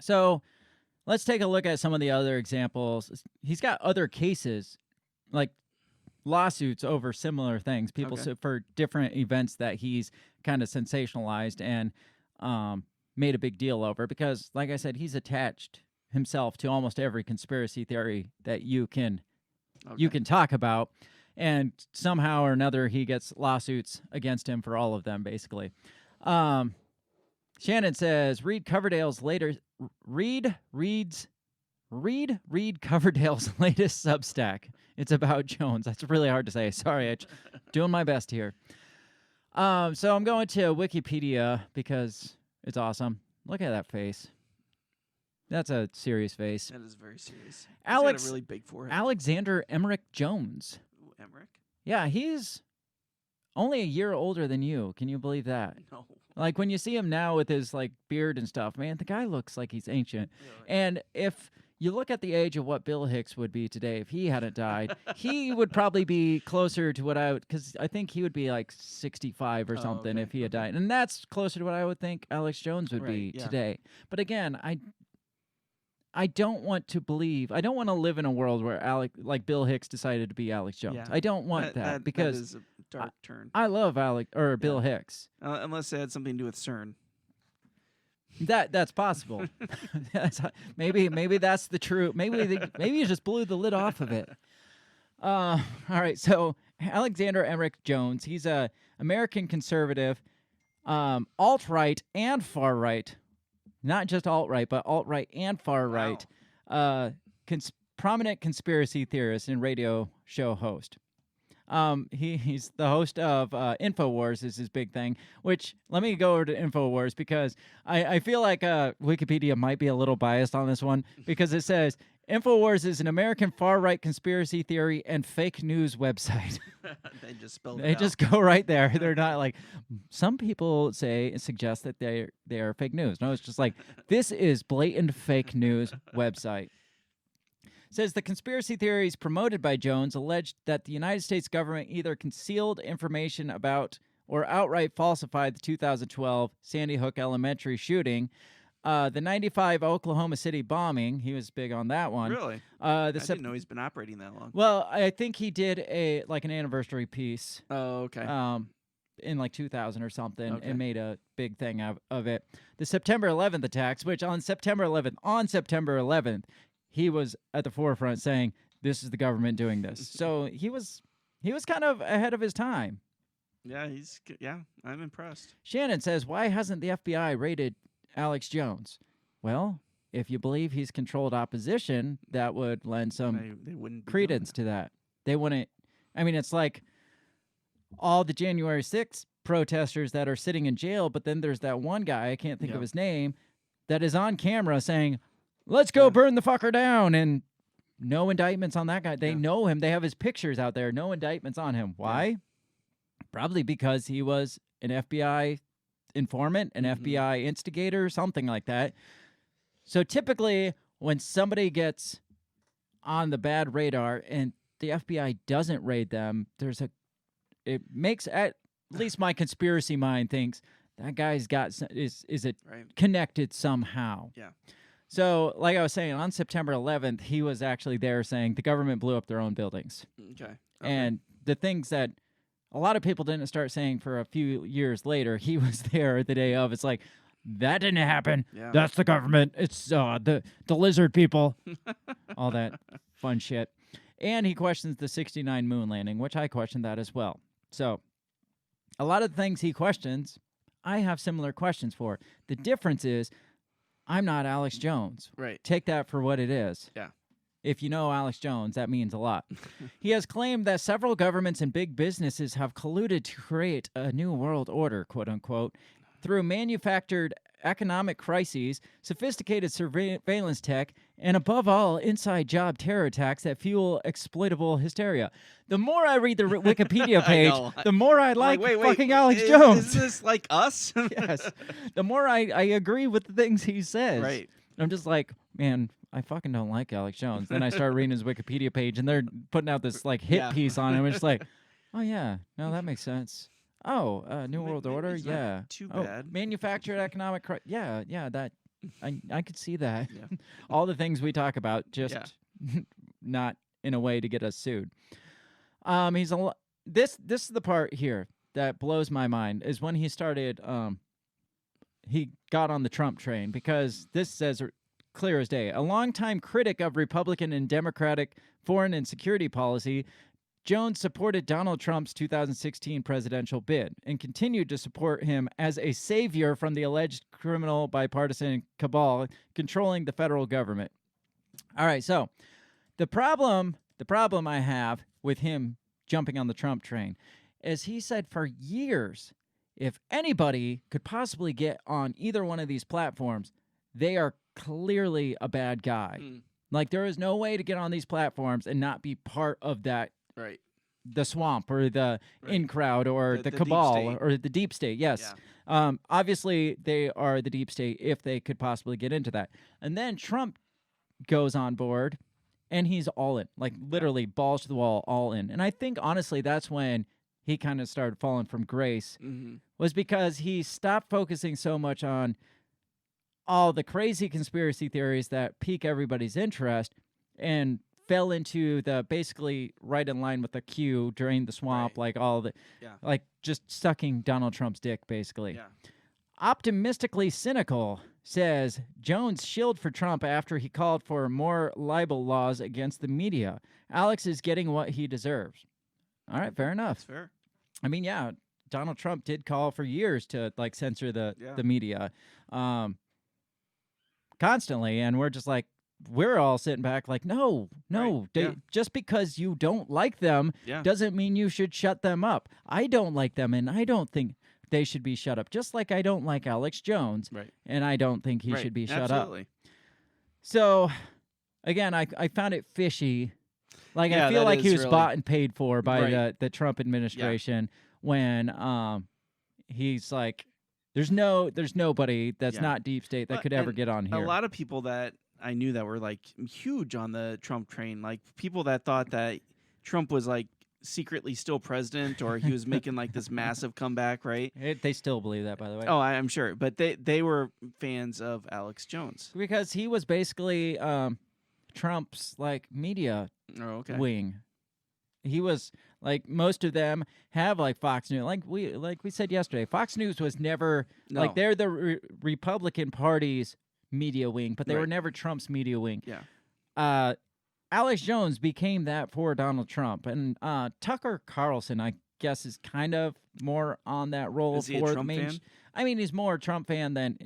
So let's take a look at some of the other examples. He's got other cases, like lawsuits over similar things, people for different events that he's kind of sensationalized and made a big deal over, because, like I said, he's attached himself to almost every conspiracy theory that you can talk about, and somehow or another he gets lawsuits against him for all of them, basically. Shannon says, read Coverdale's latest Substack. It's about Jones. That's really hard to say. Sorry, I'm doing my best here. So I'm going to Wikipedia because it's awesome. Look at that face. That's a serious face. That is very serious. He's got a really big forehead. Alexander Emmerich Jones. Ooh, Emmerich? Yeah, he's only a year older than you. Can you believe that? No. Like, when you see him now with his like beard and stuff, man, the guy looks like he's ancient. Really? And if you look at the age of what Bill Hicks would be today if he hadn't died, he would probably be closer to what because I think he would be like 65 or something if he had died. And that's closer to what I would think Alex Jones would be today. But again, I don't want to believe. I don't want to live in a world where Bill Hicks decided to be Alex Jones. Yeah. I don't want that because that is a dark turn. I love Bill Hicks. Unless it had something to do with CERN. That's possible. Maybe that's the truth. Maybe you just blew the lid off of it. All right. So Alexander Emmerich Jones. He's a American conservative, alt-right and far-right. Not just alt-right, but alt-right and far-right. Wow. Prominent conspiracy theorist and radio show host. He's the host of InfoWars is his big thing, which let me go over to InfoWars because I feel like Wikipedia might be a little biased on this one because it says InfoWars is an American far-right conspiracy theory and fake news website. They just spelled it They out. just go right there. They're not like, some people suggest that they are fake news. No, it's just like, this is blatant fake news website. Says the conspiracy theories promoted by Jones alleged that the United States government either concealed information about or outright falsified the 2012 Sandy Hook Elementary shooting, the 95 Oklahoma City bombing. He was big on that one. Really? I didn't know he's been operating that long. Well, I think he did an anniversary piece. Oh, okay. In like 2000 or something, and made a big thing of it. The September 11th attacks, which on September 11th, he was at the forefront saying, this is the government doing this. So he was kind of ahead of his time. Yeah, I'm impressed. Shannon says, why hasn't the FBI raided Alex Jones? Well, if you believe he's controlled opposition, that would lend some they wouldn't credence to that. They wouldn't. I mean, it's like all the January 6th protesters that are sitting in jail, but then there's that one guy, I can't think of his name, that is on camera saying, let's go burn the fucker down, and no indictments on that guy. They know him. They have his pictures out there. No indictments on him. Why? Yeah. Probably because he was an FBI informant, an FBI instigator, something like that. So typically when somebody gets on the bad radar and the FBI doesn't raid them, it makes at least my conspiracy mind thinks that guy's is connected somehow. Yeah. So, like I was saying, on September 11th, he was actually there saying the government blew up their own buildings. Okay. And the things that a lot of people didn't start saying for a few years later, he was there the day of. It's like, that didn't happen. Yeah. That's the government. It's the lizard people. All that fun shit. And he questions the 69 moon landing, which I question that as well. So, a lot of the things he questions, I have similar questions for. The difference is, I'm not Alex Jones. Right. Take that for what it is. Yeah. If you know Alex Jones, that means a lot. He has claimed that several governments and big businesses have colluded to create a new world order, quote unquote, through manufactured economic crises, sophisticated surveillance tech, and above all, inside job terror attacks that fuel exploitable hysteria. The more I read the Wikipedia page, know. the more I like wait, fucking Alex Jones. Is this like us? Yes. The more I agree with the things he says. Right. I'm just like, man, I fucking don't like Alex Jones. Then I start reading his Wikipedia page, and they're putting out this like hit Yeah. piece on him. It's just like, oh yeah, no, that makes sense. Oh, New World maybe Order, it's not yeah. too Oh, bad. manufactured economic, yeah. That I could see that. Yeah. All the things we talk about, just Yeah. not in a way to get us sued. This is the part here that blows my mind is when he started. He got on the Trump train because this says clear as day. A longtime critic of Republican and Democratic foreign and security policy, Jones supported Donald Trump's 2016 presidential bid and continued to support him as a savior from the alleged criminal bipartisan cabal controlling the federal government. All right, so the problem I have with him jumping on the Trump train is he said for years, if anybody could possibly get on either one of these platforms, they are clearly a bad guy. Like there is no way to get on these platforms and not be part of that Right. the swamp or the Right. in crowd or the The deep cabal state. or the deep state. Yes. Obviously, they are the deep state if they could possibly get into that. And then Trump goes on board and he's all in, like literally balls to the wall, all in. And I think, honestly, that's when he kind of started falling from grace, was because he stopped focusing so much on all the crazy conspiracy theories that pique everybody's interest and fell into the basically right in line with the Q during the swamp, Right. like all the, Yeah. like just sucking Donald Trump's dick, basically. Yeah. Optimistically cynical says Jones shielded for Trump after he called for more libel laws against the media. Alex is getting what he deserves. All right, fair enough. That's fair. I mean, yeah, Donald Trump did call for years to like censor the media constantly, and we're just like, we're all sitting back like, no, Right. Yeah. just because you don't like them Yeah. doesn't mean you should shut them up. I don't like them, and I don't think they should be shut up. Just like I don't like Alex Jones, Right. and I don't think he Right. should be shut Absolutely. up. So, again, I found it fishy. Like Yeah, I feel that like he is was really- bought and paid for by Right. the Trump administration when he's like, there's nobody that's Yeah. not deep state that But- could ever and get on here. A lot of people that I knew that were like huge on the Trump train, like people that thought that Trump was like secretly still president or he was making like this massive comeback, right? They still believe that, by the way. Oh, I'm sure, but they were fans of Alex Jones. Because he was basically Trump's like media Oh, okay. wing. He was like, most of them have like Fox News. Like we said yesterday, Fox News was never like No. they're the Republican Party's media wing, but they were Right. never Trump's media wing. Yeah. Alex Jones became that for Donald Trump, and Tucker Carlson, I guess, is kind of more on that role Is he a for Trump the main. fan? I mean, he's more a Trump fan than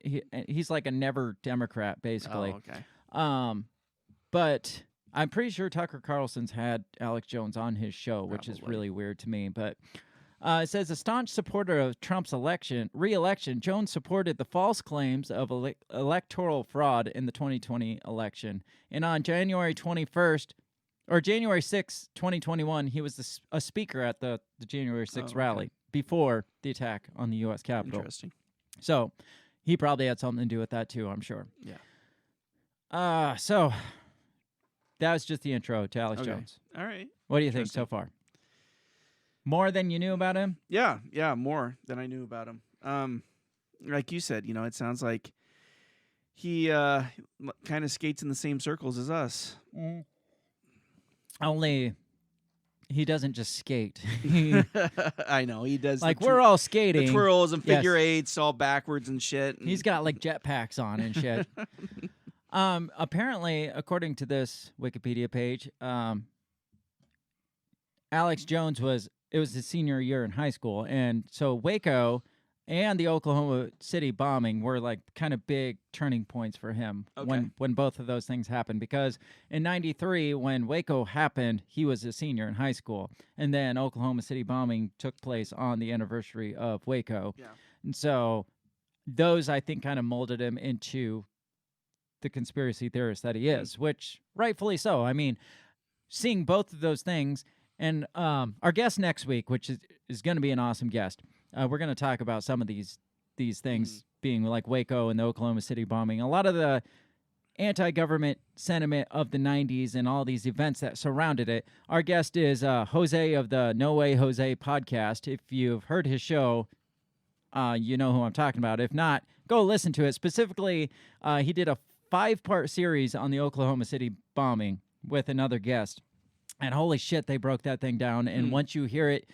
he's like a never Democrat, basically. Oh, okay. But I'm pretty sure Tucker Carlson's had Alex Jones on his show, which is Probably. really weird to me. But it says a staunch supporter of Trump's re-election, Jones supported the false claims of electoral fraud in the 2020 election. And on January 21st, or January 6, 2021, he was a speaker at the January 6th rally before the attack on the U.S. Capitol. Interesting. So he probably had something to do with that too, I'm sure. Yeah. So that was just the intro to Alex Okay. Jones. All right. What do you think so far? More than you knew about him? Yeah, more than I knew about him. Like you said, it sounds like he kind of skates in the same circles as us. Only he doesn't just skate. I know he does. Like the we're all skating. the twirls and Yes. figure eights, all backwards and shit. And He's got like jetpacks on and shit. Apparently, according to this Wikipedia page, Alex Jones was his senior year in high school, and so Waco and the Oklahoma City bombing were like kind of big turning points for him when both of those things happened. Because in '93, when Waco happened, he was a senior in high school, and then Oklahoma City bombing took place on the anniversary of Waco. Yeah. And so those, I think, kind of molded him into the conspiracy theorist that he is, which rightfully so. I mean, seeing both of those things, and our guest next week, which is going to be an awesome guest, we're going to talk about some of these things being like Waco and the Oklahoma City bombing, a lot of the anti-government sentiment of the 90s and all these events that surrounded it. Our guest is Jose of the No Way Jose podcast. If you've heard his show, you know who I'm talking about. If not, go listen to it. Specifically, he did a 5-part series on the Oklahoma City bombing with another guest. And holy shit, they broke that thing down. And once you hear it,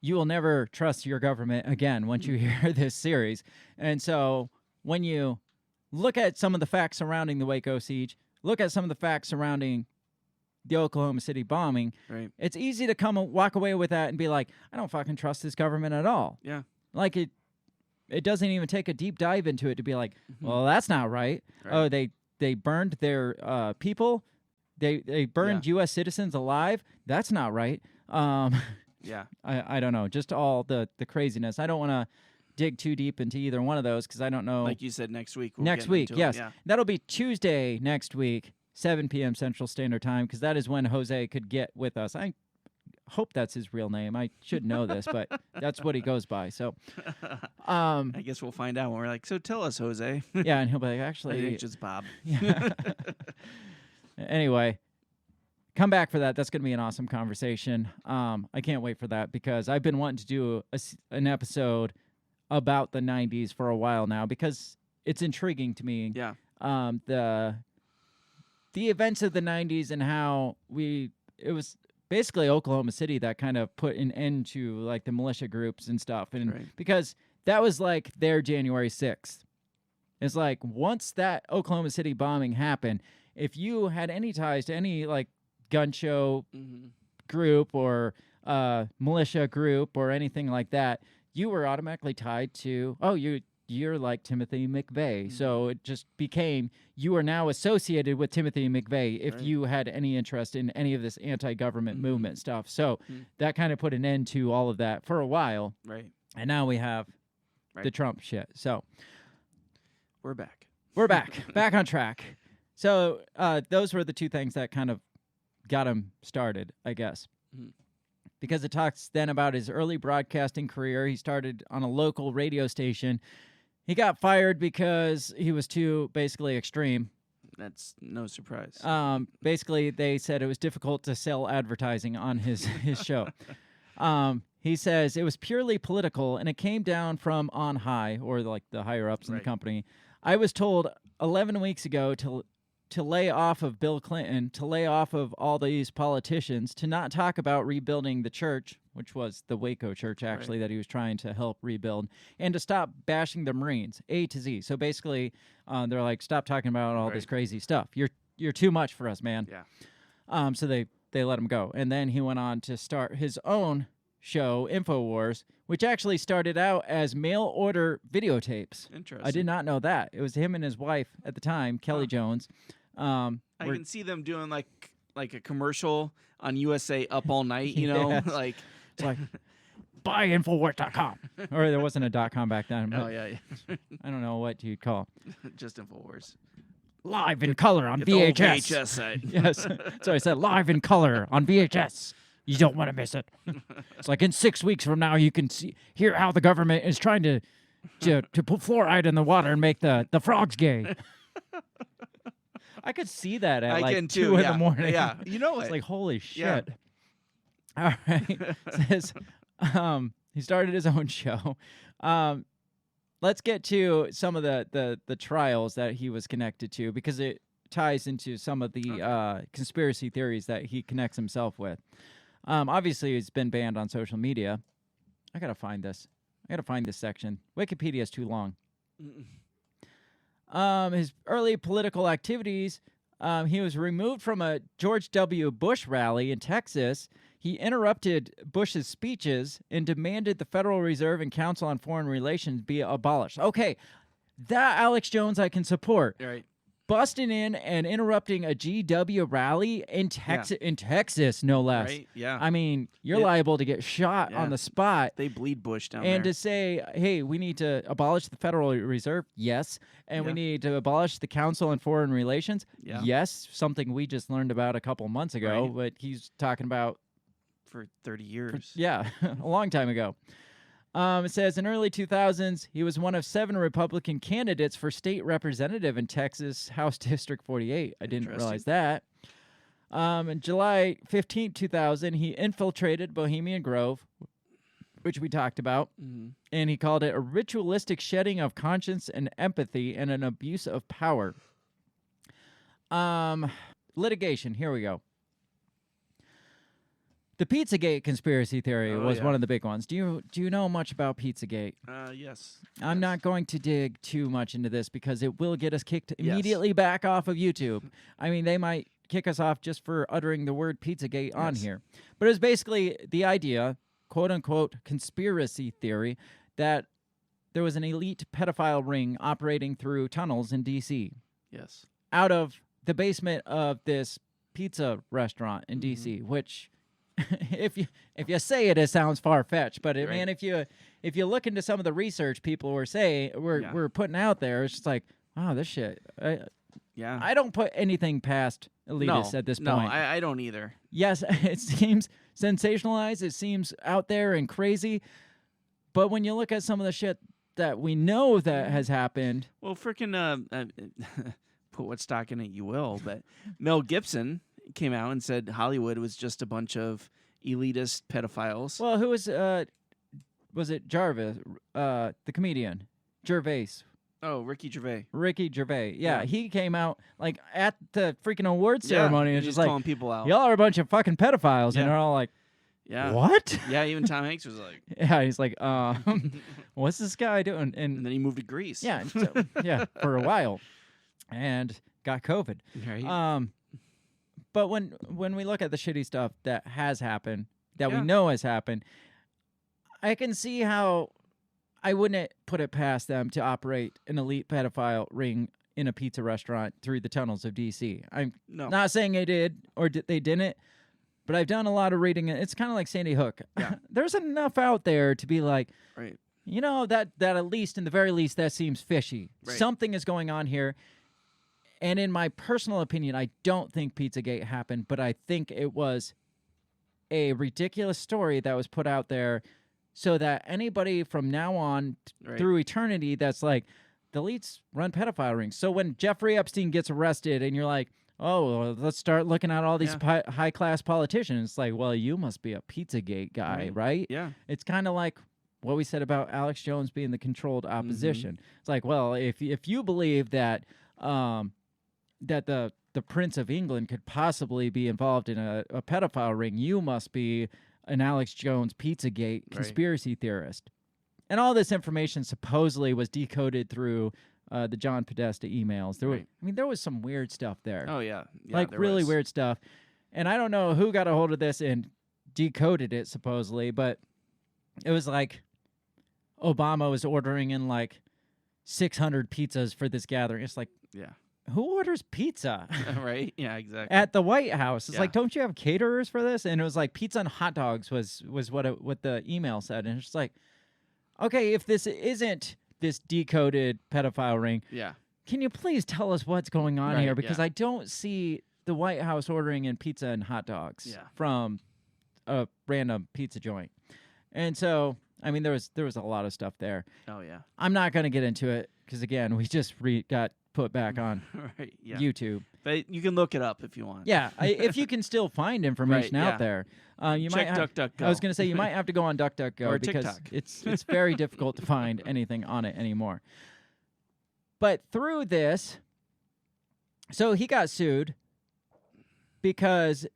you will never trust your government again once you hear this series. And so when you look at some of the facts surrounding the Waco siege, look at some of the facts surrounding the Oklahoma City bombing, Right. it's easy to walk away with that and be like, I don't fucking trust this government at all. Yeah. Like it doesn't even take a deep dive into it to be like, well, that's not right. Oh, they burned their people. They burned U.S. citizens alive. That's not right. Yeah. I don't know. Just all the craziness. I don't want to dig too deep into either one of those because I don't know. Like you said, next week. Next week, yes. That'll be Tuesday next week, 7 p.m. Central Standard Time, because that is when Jose could get with us. I hope that's his real name. I should know this, but that's what he goes by. So, I guess we'll find out when we're like, so tell us, Jose. Yeah, and he'll be like, I actually, think it's just Bob. Yeah. Anyway, come back for that. That's going to be an awesome conversation. I can't wait for that because I've been wanting to do an episode about the 90s for a while now because it's intriguing to me. Yeah. The events of the 90s and how it was basically Oklahoma City that kind of put an end to like the militia groups and stuff. And because that was like their January 6th. It's like once that Oklahoma City bombing happened, if you had any ties to any like gun show group or militia group or anything like that, you were automatically tied to, you're like Timothy McVeigh. So it just became, you are now associated with Timothy McVeigh if you had any interest in any of this anti-government movement stuff. So that kind of put an end to all of that for a while. Right. And now we have the Trump shit. So we're back. We're back. Back on track. So those were the two things that kind of got him started, I guess. Because it talks then about his early broadcasting career. He started on a local radio station. He got fired because he was too basically extreme. That's no surprise. Basically, they said it was difficult to sell advertising on his show. He says it was purely political, and it came down from on high, or like the higher-ups in the company. I was told 11 weeks ago to lay off of Bill Clinton, to lay off of all these politicians, to not talk about rebuilding the church, which was the Waco church, actually, that he was trying to help rebuild, and to stop bashing the Marines, A to Z. So basically, they're like, stop talking about all this crazy stuff. You're too much for us, man. Yeah. So they let him go. And then he went on to start his own show, InfoWars, which actually started out as mail order videotapes. Interesting. I did not know that. It was him and his wife at the time, Kelly Jones. I can see them doing like a commercial on USA Up All Night, you know, like it's like buy Infowars.com. Or there wasn't a .com back then. Oh yeah. I don't know what you'd call Just Infowars. Live in color on Get the old VHS. VHS set. Yes. So I said live in color on VHS. You don't want to miss it. It's like in 6 weeks from now, you can hear how the government is trying to put fluoride in the water and make the frogs gay. I could see that at like 2 in the morning. Yeah, you know it's it. like, holy shit. All right. Says, he started his own show. Let's get to some of the trials that he was connected to because it ties into some of the conspiracy theories that he connects himself with. Obviously, he's been banned on social media. I got to find this. I got to find this section. Wikipedia is too long. His early political activities, he was removed from a George W. Bush rally in Texas. He interrupted Bush's speeches and demanded the Federal Reserve and Council on Foreign Relations be abolished. Okay, that Alex Jones I can support. Right. busting in and interrupting a GW rally in Texas, no less. Right? Yeah. I mean, you're liable to get shot on the spot. They bleed Bush down and there. to say, hey, we need to abolish the Federal Reserve, yes. And we need to abolish the Council on Foreign Relations, yes. Something we just learned about a couple months ago, but he's talking about for 30 years. a long time ago. It says in early 2000s, he was one of 7 Republican candidates for state representative in Texas House District 48. I didn't realize that. In July 15, 2000, he infiltrated Bohemian Grove, which we talked about, and he called it a ritualistic shedding of conscience and empathy and an abuse of power. Litigation. Here we go. The Pizzagate conspiracy theory was one of the big ones. Do you know much about Pizzagate? Yes. I'm not going to dig too much into this because it will get us kicked immediately back off of YouTube. I mean, they might kick us off just for uttering the word Pizzagate on here. But it's basically the idea, quote-unquote, conspiracy theory, that there was an elite pedophile ring operating through tunnels in D.C. Yes. Out of the basement of this pizza restaurant in D.C., which... if you say it, it sounds far fetched. But man, if you look into some of the research people were saying we're putting out there, it's just like, wow, this shit. I don't put anything past elitists at this point. No, I don't either. Yes, it seems sensationalized. It seems out there and crazy. But when you look at some of the shit that we know that has happened, well, freaking put what stock in it you will, but Mel Gibson came out and said Hollywood was just a bunch of elitist pedophiles. Well, who was it Jarvis, the comedian? Gervais. Oh, Ricky Gervais. Ricky Gervais. Yeah, he came out like at the freaking awards ceremony and just like calling people out. Y'all are a bunch of fucking pedophiles, and they're all like, what? Yeah, even Tom Hanks was like, he's like, what's this guy doing? And then he moved to Greece. Yeah, for a while, and got COVID. Right. But when we look at the shitty stuff that has happened, that we know has happened, I can see how I wouldn't put it past them to operate an elite pedophile ring in a pizza restaurant through the tunnels of D.C. I'm not saying they did or they didn't, but I've done a lot of reading. It's kind of like Sandy Hook. Yeah. There's enough out there to be like, right. You know, that at least, in the very least, that seems fishy. Right. Something is going on here. And in my personal opinion, I don't think Pizzagate happened, but I think it was a ridiculous story that was put out there so that anybody from now on through eternity that's like, the elites run pedophile rings. So when Jeffrey Epstein gets arrested and you're like, oh, well, let's start looking at all these high-class politicians, it's like, well, you must be a Pizzagate guy, right? Yeah. It's kind of like what we said about Alex Jones being the controlled opposition. It's like, well, if you believe that... that the Prince of England could possibly be involved in a pedophile ring, you must be an Alex Jones Pizzagate conspiracy theorist. And all this information supposedly was decoded through the John Podesta emails. I mean, there was some weird stuff there. Oh, yeah. Like, really weird stuff. And I don't know who got a hold of this and decoded it, supposedly, but it was like Obama was ordering in, like, 600 pizzas for this gathering. It's like... Yeah. Who orders pizza? Right? Yeah, exactly. At the White House. It's like, don't you have caterers for this? And it was like pizza and hot dogs was what the email said. And it's just like, okay, if this isn't this decoded pedophile ring, can you please tell us what's going on here? Because I don't see the White House ordering in pizza and hot dogs from a random pizza joint. And so, I mean, there was a lot of stuff there. Oh, yeah. I'm not going to get into it because, again, we just got put back on YouTube. But you can look it up if you want. Yeah, if you can still find information out there. You Check might DuckDuckGo. I was going to say you might have to go on DuckDuckGo or because TikTok. it's very difficult to find anything on it anymore. But through this, so he got sued because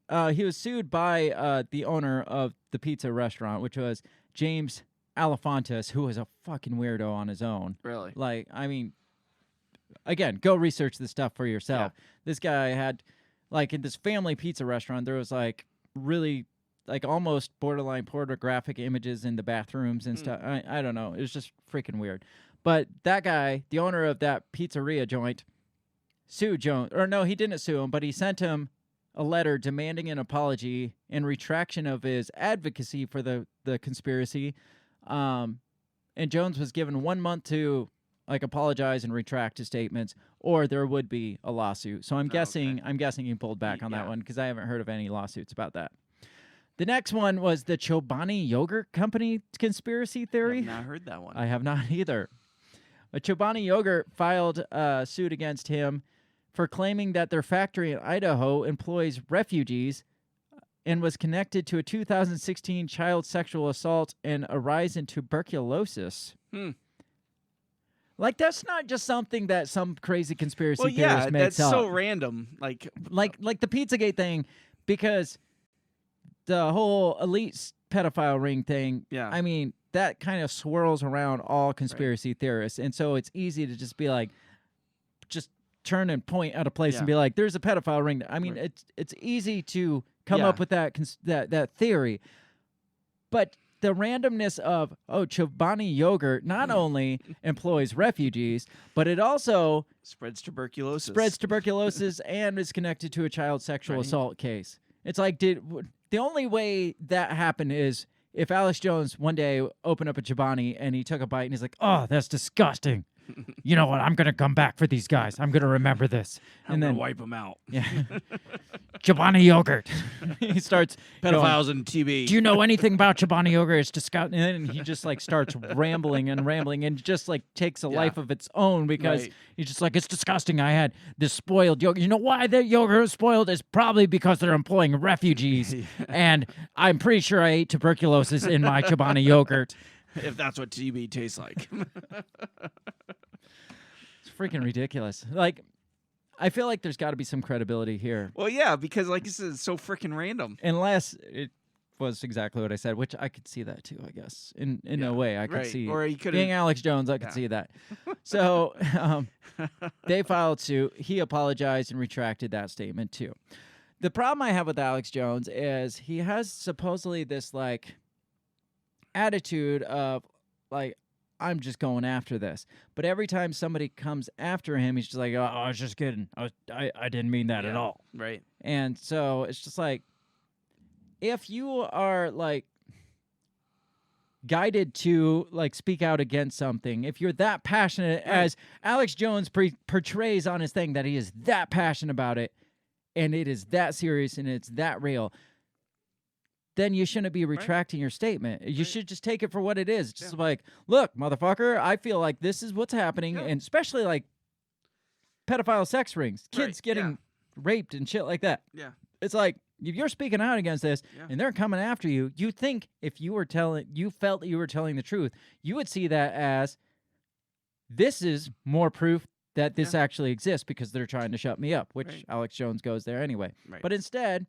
he was sued by the owner of the pizza restaurant, which was James Alefantis, who was a fucking weirdo on his own. Really? Like, I mean... Again, go research this stuff for yourself. Yeah. This guy had, like, in this family pizza restaurant, there was, like, really, like, almost borderline pornographic images in the bathrooms and stuff. I don't know. It was just freaking weird. But that guy, the owner of that pizzeria joint, sue Jones. Or no, he didn't sue him, but he sent him a letter demanding an apology and retraction of his advocacy for the conspiracy. And Jones was given 1 month to apologize and retract his statements, or there would be a lawsuit. So I'm guessing he pulled back on that one because I haven't heard of any lawsuits about that. The next one was the Chobani Yogurt Company conspiracy theory. I have not heard that one. I have not either. A Chobani Yogurt filed a suit against him for claiming that their factory in Idaho employs refugees and was connected to a 2016 child sexual assault and a rise in tuberculosis. That's not just something that some crazy conspiracy theorist makes that's up. so random. Like the Pizzagate thing, because the whole elite pedophile ring thing, I mean, that kind of swirls around all conspiracy theorists. And so it's easy to just be just turn and point at a place and be like, there's a pedophile ring. I mean, it's easy to come up with that theory. But the randomness of, Chobani Yogurt not only employs refugees, but it also spreads tuberculosis and is connected to a child sexual assault case. It's like, the only way that happened is if Alex Jones one day opened up a Chobani and he took a bite and he's like, oh, that's disgusting. You know what? I'm going to come back for these guys. I'm going to remember this. And then wipe them out. Yeah. Chobani Yogurt. He starts pedophiles and TB. Do you know anything about Chobani Yogurt? It's disgusting. And he just starts rambling and just takes a life of its own because he's just it's disgusting. I had this spoiled yogurt. You know why the yogurt was spoiled? It's probably because they're employing refugees. And I'm pretty sure I ate tuberculosis in my Chobani Yogurt. If that's what TB tastes like. It's freaking ridiculous. I feel like there's got to be some credibility here. Well, yeah, because this is so freaking random. Unless it was exactly what I said, which I could see that too, I guess. In a way, I could see. Or he could being Alex Jones, I could see that. So they filed suit. He apologized and retracted that statement too. The problem I have with Alex Jones is he has supposedly this attitude of I'm just going after this, but every time somebody comes after him, he's just like, oh, I was just kidding. I didn't mean that at all. Right. And so it's just if you are guided to speak out against something, if you're that passionate as Alex Jones portrays on his thing, that he is that passionate about it and it is that serious and it's that real, then you shouldn't be retracting your statement. You should just take it for what it is. Just look, motherfucker, I feel like this is what's happening. And especially pedophile sex rings, kids getting raped and shit like that. Yeah. It's if you're speaking out against this and they're coming after you, you think if you felt that you were telling the truth, you would see that as this is more proof that this actually exists because they're trying to shut me up, which Alex Jones goes there anyway. Right. But instead,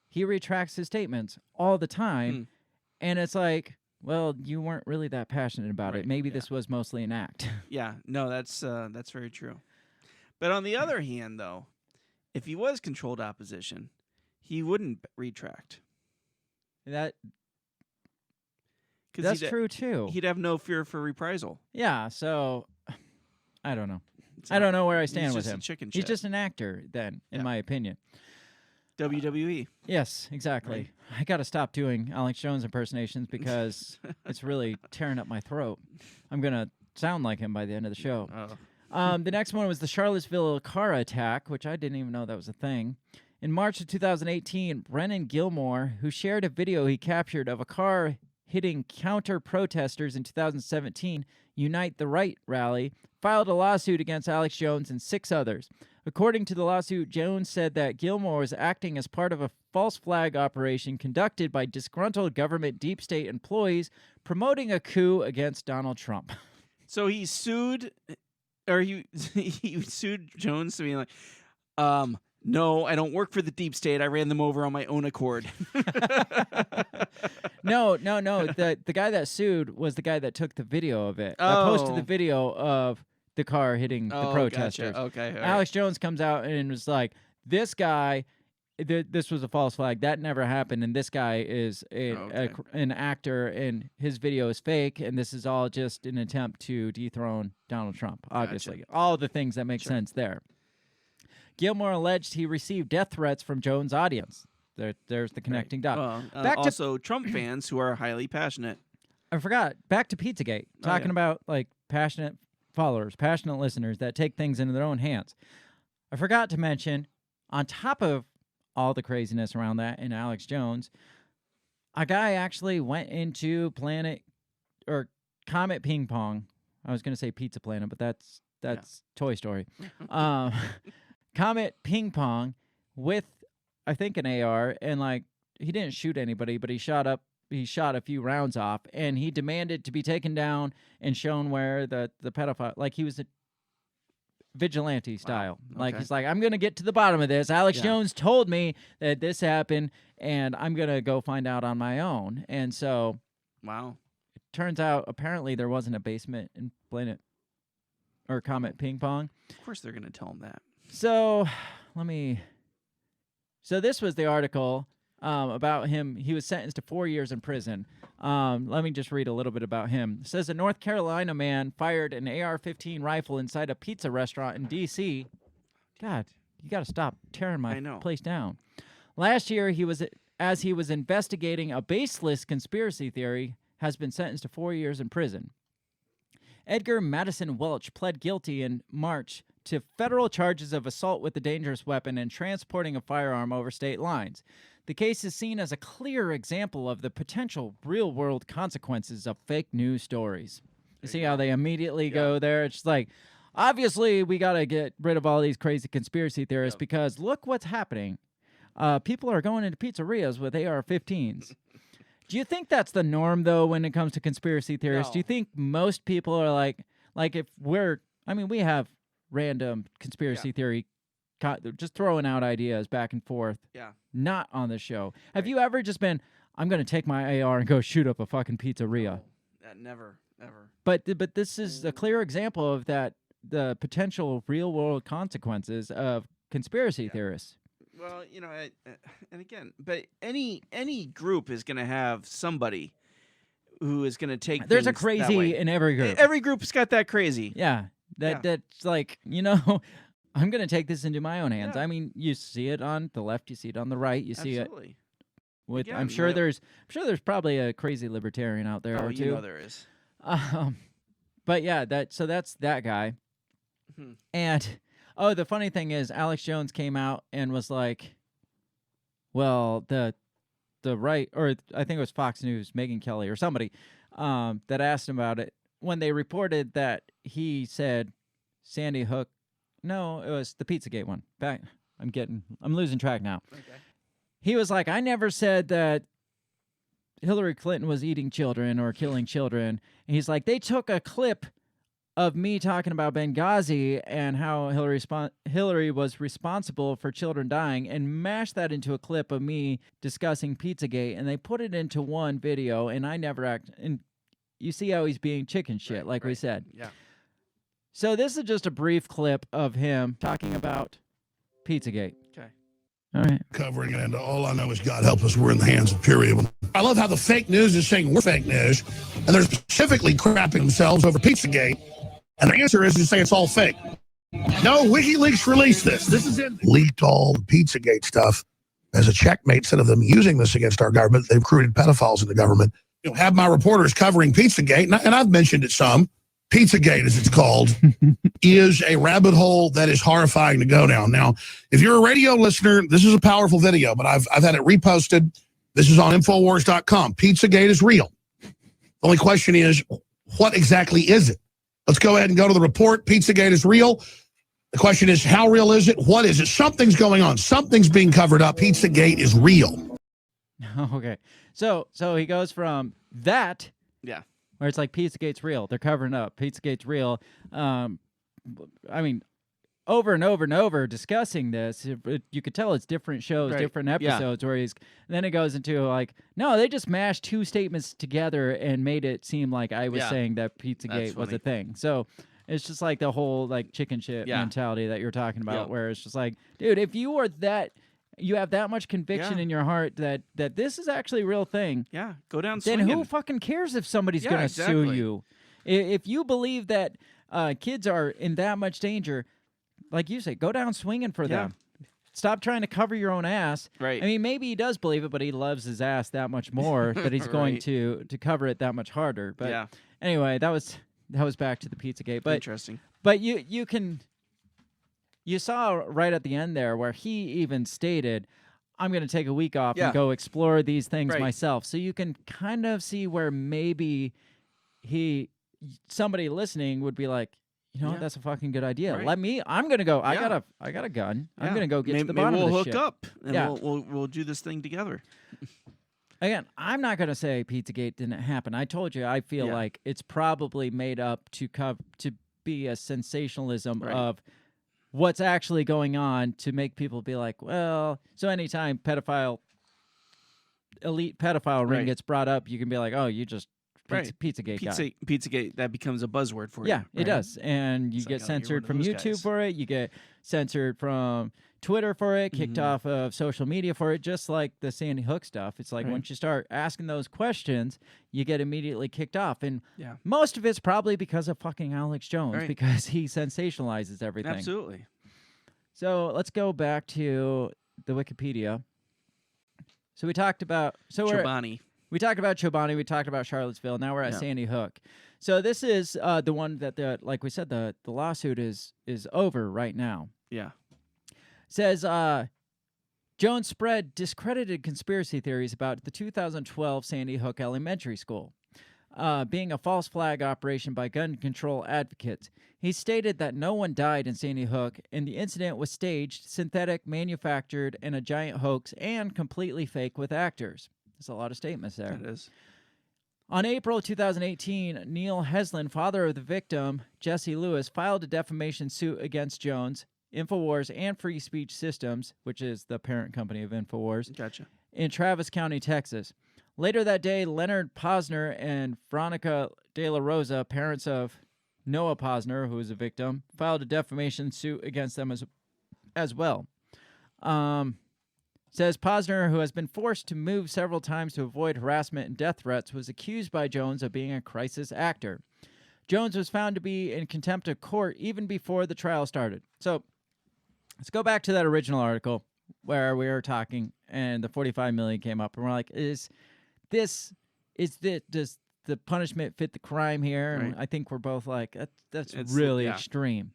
he retracts his statements all the time, and it's well, you weren't really that passionate about it. Maybe this was mostly an act. Yeah, no, that's very true. But on the other hand, though, if he was controlled opposition, he wouldn't retract. That's true too. He'd have no fear for reprisal. Yeah, so I don't know. I don't know where I stand with him. He's just an actor, then, in my opinion. WWE. Yes, exactly. Right. I got to stop doing Alex Jones impersonations because it's really tearing up my throat. I'm going to sound like him by the end of the show. The next one was the Charlottesville car attack, which I didn't even know that was a thing. In March of 2018, Brennan Gilmore, who shared a video he captured of a car hitting counter-protesters in 2017 Unite the Right rally, filed a lawsuit against Alex Jones and 6 others. According to the lawsuit, Jones said that Gilmore was acting as part of a false flag operation conducted by disgruntled government deep state employees promoting a coup against Donald Trump. So he sued, or he sued Jones to be no, I don't work for the deep state. I ran them over on my own accord. No. The guy that sued was the guy that took the video of it. That posted the video of the car hitting the protesters. Gotcha. Okay. Alex Jones comes out and was like, this guy, this was a false flag. That never happened. And this guy is an actor and his video is fake. And this is all just an attempt to dethrone Donald Trump. Obviously. All the things that make sense there. Gilmore alleged he received death threats from Jones' audience. There's the connecting dot. Well, also Trump fans who are highly passionate. I forgot. Back to Pizzagate. Talking about like passionate followers, passionate listeners that take things into their own hands. I forgot to mention, on top of all the craziness around that and Alex Jones, a guy actually went into Comet Ping Pong. I was going to say Pizza Planet, but that's Toy Story. Comet Ping Pong with, I think, an AR, and like he didn't shoot anybody, but he shot a few rounds off, and he demanded to be taken down and shown where the pedophile, like he was a vigilante style. Wow. Like Okay. he's like, I'm gonna get to the bottom of this. Alex Jones told me that this happened, and I'm gonna go find out on my own. And so, Wow. it turns out apparently there wasn't a basement in Planet or Comet Ping Pong. Of course they're gonna tell him that. So So this was the article about him. He was sentenced to 4 years in prison. Let me just read a little bit about him. It says a North Carolina man fired an AR-15 rifle inside a pizza restaurant in D.C. God, you got to stop tearing my place down. Last year, he was investigating a baseless conspiracy theory, has been sentenced to 4 years in prison. Edgar Madison Welch pled guilty in March to federal charges of assault with a dangerous weapon and transporting a firearm over state lines. The case is seen as a clear example of the potential real-world consequences of fake news stories. You see how they immediately go there? It's like, obviously, we got to get rid of all these crazy conspiracy theorists because look what's happening. People are going into pizzerias with AR-15s. Do you think that's the norm, though, when it comes to conspiracy theorists? No. Do you think most people are like if we have random conspiracy theory, just throwing out ideas back and forth. Yeah. Not on the show. Have you ever just been, I'm going to take my AR and go shoot up a fucking pizzeria? Never, ever. But this is a clear example of that, the potential real-world consequences of conspiracy theorists. Well, and again, but any group is going to have somebody who is going to take. There's a things that way. crazy in every group. Every group's got that crazy. Yeah, that's like, I'm going to take this into my own hands. Yeah. I mean, you see it on the left, you see it on the right, you see Absolutely. it with. Again, I'm sure right- there's probably probably a crazy libertarian out there Oh, or you two. know there is. But yeah, that's that guy. Hmm. And the funny thing is, Alex Jones came out and was like, "Well, the right, or I think it was Fox News, Megyn Kelly or somebody, that asked him about it when they reported that he said Sandy Hook. No, it was the Pizzagate one. I'm losing track now. Okay. He was like, I never said that Hillary Clinton was eating children or killing children. And he's like, they took a clip of me talking about Benghazi and how Hillary was responsible for children dying and mashed that into a clip of me discussing Pizzagate, and they put it into one video, and I never act. And you see how he's being chicken shit, like we said. Yeah. So this is just a brief clip of him talking about Pizzagate. Okay. All right. Covering it, and all I know is God help us, we're in the hands of pure evil. I love how the fake news is saying we're fake news, and they're specifically crapping themselves over Pizzagate, and the answer is to say it's all fake. No, WikiLeaks released this. This is it. Leaked all the Pizzagate stuff as a checkmate. Instead of them using this against our government, they've recruited pedophiles in the government. Have my reporters covering Pizzagate, and I've mentioned it some. Pizzagate, as it's called, is a rabbit hole that is horrifying to go down. Now, if you're a radio listener, this is a powerful video, but I've had it reposted. This is on Infowars.com. Pizzagate is real. The only question is, what exactly is it? Let's go ahead and go to the report. Pizzagate is real. The question is, how real is it? What is it? Something's going on. Something's being covered up. Pizzagate is real. Okay. So he goes from that. Yeah. Where it's like Pizzagate's real. They're covering up. Pizzagate's real. I mean, over and over and over discussing this. You could tell it's different shows, Right. different episodes where then it goes into like, no, they just mashed two statements together and made it seem like I was saying that Pizzagate was a thing. So it's just like the whole like chicken shit mentality that you're talking about where it's just like, dude, if you are that, you have that much conviction in your heart that this is actually a real thing. Yeah. Go down Then swinging. who fucking cares if somebody's Yeah, going to exactly. sue you? If you believe that kids are in that much danger, like you say, go down swinging for Yeah. them. Stop trying to cover your own ass. Right. I mean, maybe he does believe it, but he loves his ass that much more that he's going Right. to cover it that much harder. But Yeah. anyway, that was back to the Pizzagate. But Interesting. But you saw right at the end there where he even stated, I'm going to take a week off Yeah. and go explore these things Right. myself. So you can kind of see where maybe somebody listening would be like, you know what, Yeah. that's a fucking good idea. Right. I'm going to go. Yeah. I got a gun. I'm Yeah. going to go get maybe, to the bottom maybe of we'll this hook shit. up and Yeah. we'll do this thing together. Again, I'm not going to say Pizzagate didn't happen. I told you I feel Yeah. like it's probably made up to be a sensationalism Right. of what's actually going on to make people be like, well, so anytime elite pedophile ring Right. gets brought up, you can be like, oh, you just Right. Pizzagate guy. Pizzagate, that becomes a buzzword for you. Yeah, it right? does. And you It's get like, oh, you're censored one from of those YouTube guys. for it. You get censored from Twitter for it, kicked Mhm. off of social media for it, just like the Sandy Hook stuff. It's like Right. once you start asking those questions, you get immediately kicked off. And Yeah. most of it's probably because of fucking Alex Jones, Right. because he sensationalizes everything. Absolutely. So let's go back to the Wikipedia. So we talked about Chobani. we talked about Chobani, we talked about Charlottesville. Now we're at Yeah. Sandy Hook. So this is the one that like we said, the lawsuit is over right now. Yeah. Says Jones spread discredited conspiracy theories about the 2012 Sandy Hook Elementary School being a false flag operation by gun control advocates. He stated that no one died in Sandy Hook, and the incident was staged, synthetic, manufactured, and a giant hoax, and completely fake with actors. There's a lot of statements there. That is. On April 2018, Neil Heslin, father of the victim, Jesse Lewis, filed a defamation suit against Jones, InfoWars, and Free Speech Systems, which is the parent company of InfoWars, Gotcha. in Travis County, Texas. Later that day, Leonard Posner and Veronica De La Rosa, parents of Noah Posner, who was a victim, filed a defamation suit against them as well. Says Posner, who has been forced to move several times to avoid harassment and death threats, was accused by Jones of being a crisis actor. Jones was found to be in contempt of court even before the trial started. So let's go back to that original article where we were talking and the 45 million came up, and we're like, does the punishment fit the crime here? And Right. I think we're both like, that's It's- really yeah. extreme.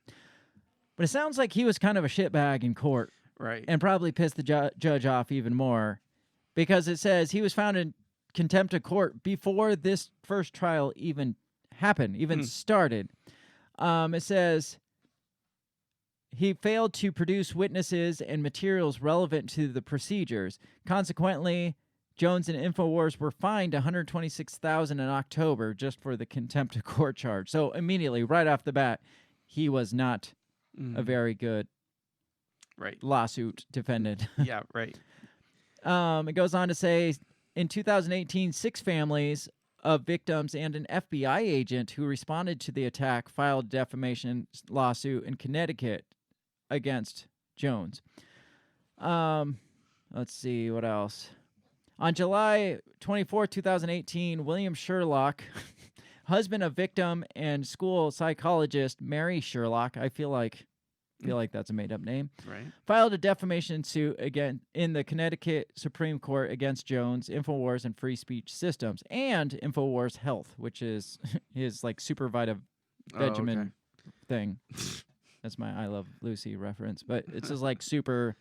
But it sounds like he was kind of a shitbag in court Right. and probably pissed the judge off even more, because it says he was found in contempt of court before this first trial even happened, even started. It says he failed to produce witnesses and materials relevant to the procedures. Consequently, Jones and InfoWars were fined $126,000 in October just for the contempt of court charge. So immediately, right off the bat, he was not a very good Right. lawsuit defendant. Yeah. Right. It goes on to say, in 2018, 6 families of victims and an FBI agent who responded to the attack filed a defamation lawsuit in Connecticut against Jones. Let's see, what else? On July 24, 2018, William Sherlock, husband of victim and school psychologist Mary Sherlock, I feel like that's a made-up name, Right. filed a defamation suit again in the Connecticut Supreme Court against Jones, InfoWars, and Free Speech Systems, and InfoWars Health, which is his like super vitamin thing. That's my I Love Lucy reference, but it's his like super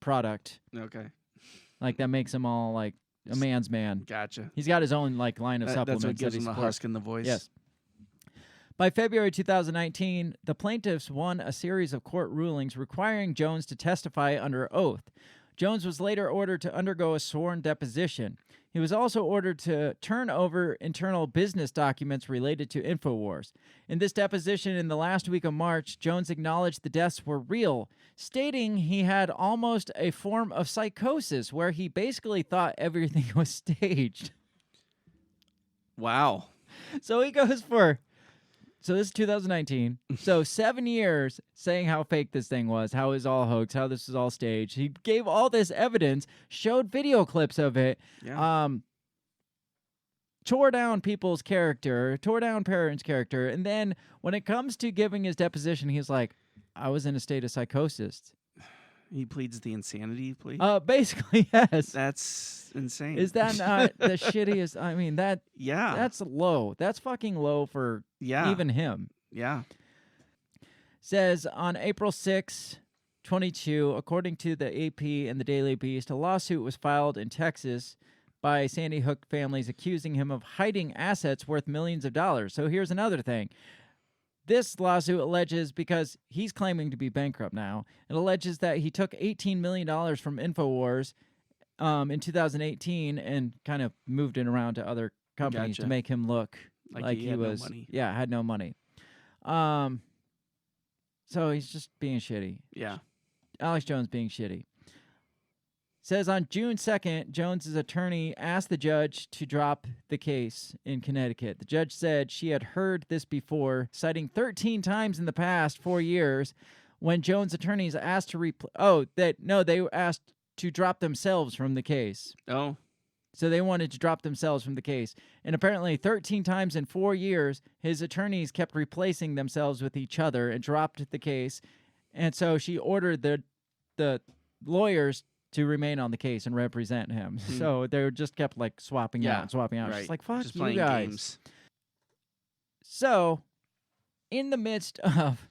product, Okay. like that makes him all like a man's man. Gotcha. He's got his own like line of That's supplements what gives that him he the supports. husk in the voice. Yes. By February 2019, the plaintiffs won a series of court rulings requiring Jones to testify under oath. Jones was later ordered to undergo a sworn deposition. He was also ordered to turn over internal business documents related to InfoWars. In this deposition in the last week of March, Jones acknowledged the deaths were real, stating he had almost a form of psychosis where he basically thought everything was staged. Wow. So he goes for... So this is 2019. So 7 years saying how fake this thing was, how it was all hoax, how this was all staged. He gave all this evidence, showed video clips of it, Yeah. tore down people's character, tore down parents' character, and then when it comes to giving his deposition, he's like, I was in a state of psychosis. He pleads the insanity plea. Basically, yes. That's insane. Is that not the shittiest? I mean, Yeah. that's low. That's fucking low for even him. Yeah. Says on April 6, 22, according to the AP and the Daily Beast, a lawsuit was filed in Texas by Sandy Hook families accusing him of hiding assets worth millions of dollars. So here's another thing. This lawsuit alleges, because he's claiming to be bankrupt now, it alleges that he took $18 million from InfoWars in 2018 and kind of moved it around to other companies to make him look like he was, no money. Yeah, had no money. So he's just being shitty. Yeah. Alex Jones being shitty. Says on June 2nd, Jones's attorney asked the judge to drop the case in Connecticut. The judge said she had heard this before, citing 13 times in the past 4 years when Jones' attorneys asked to they were asked to drop themselves from the case. Oh. So they wanted to drop themselves from the case. And apparently 13 times in 4 years, his attorneys kept replacing themselves with each other and dropped the case. And so she ordered the lawyers to remain on the case and represent him. So they just kept like swapping out and swapping out. Right. She's like, fuck just you playing guys. Games. So in the midst of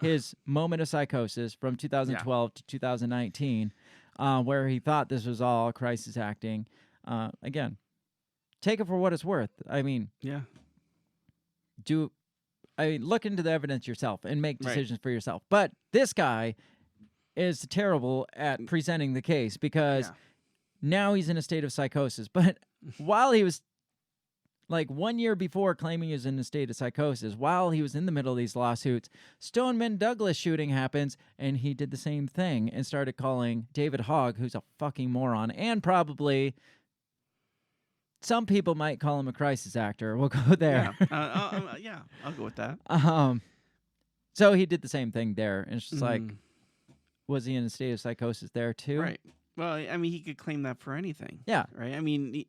his moment of psychosis from 2012 to 2019, where he thought this was all crisis acting, again, take it for what it's worth. I mean, look into the evidence yourself and make decisions for yourself. But this guy is terrible at presenting the case because now he's in a state of psychosis. But while he was, like 1 year before claiming he was in a state of psychosis, while he was in the middle of these lawsuits, Stoneman Douglas shooting happens, and he did the same thing and started calling David Hogg, who's a fucking moron, and probably some people might call him a crisis actor. We'll go there. I'll go with that. So he did the same thing there, and it's just like, was he in a state of psychosis there too? Right. Well, I mean, he could claim that for anything. Yeah. Right. I mean,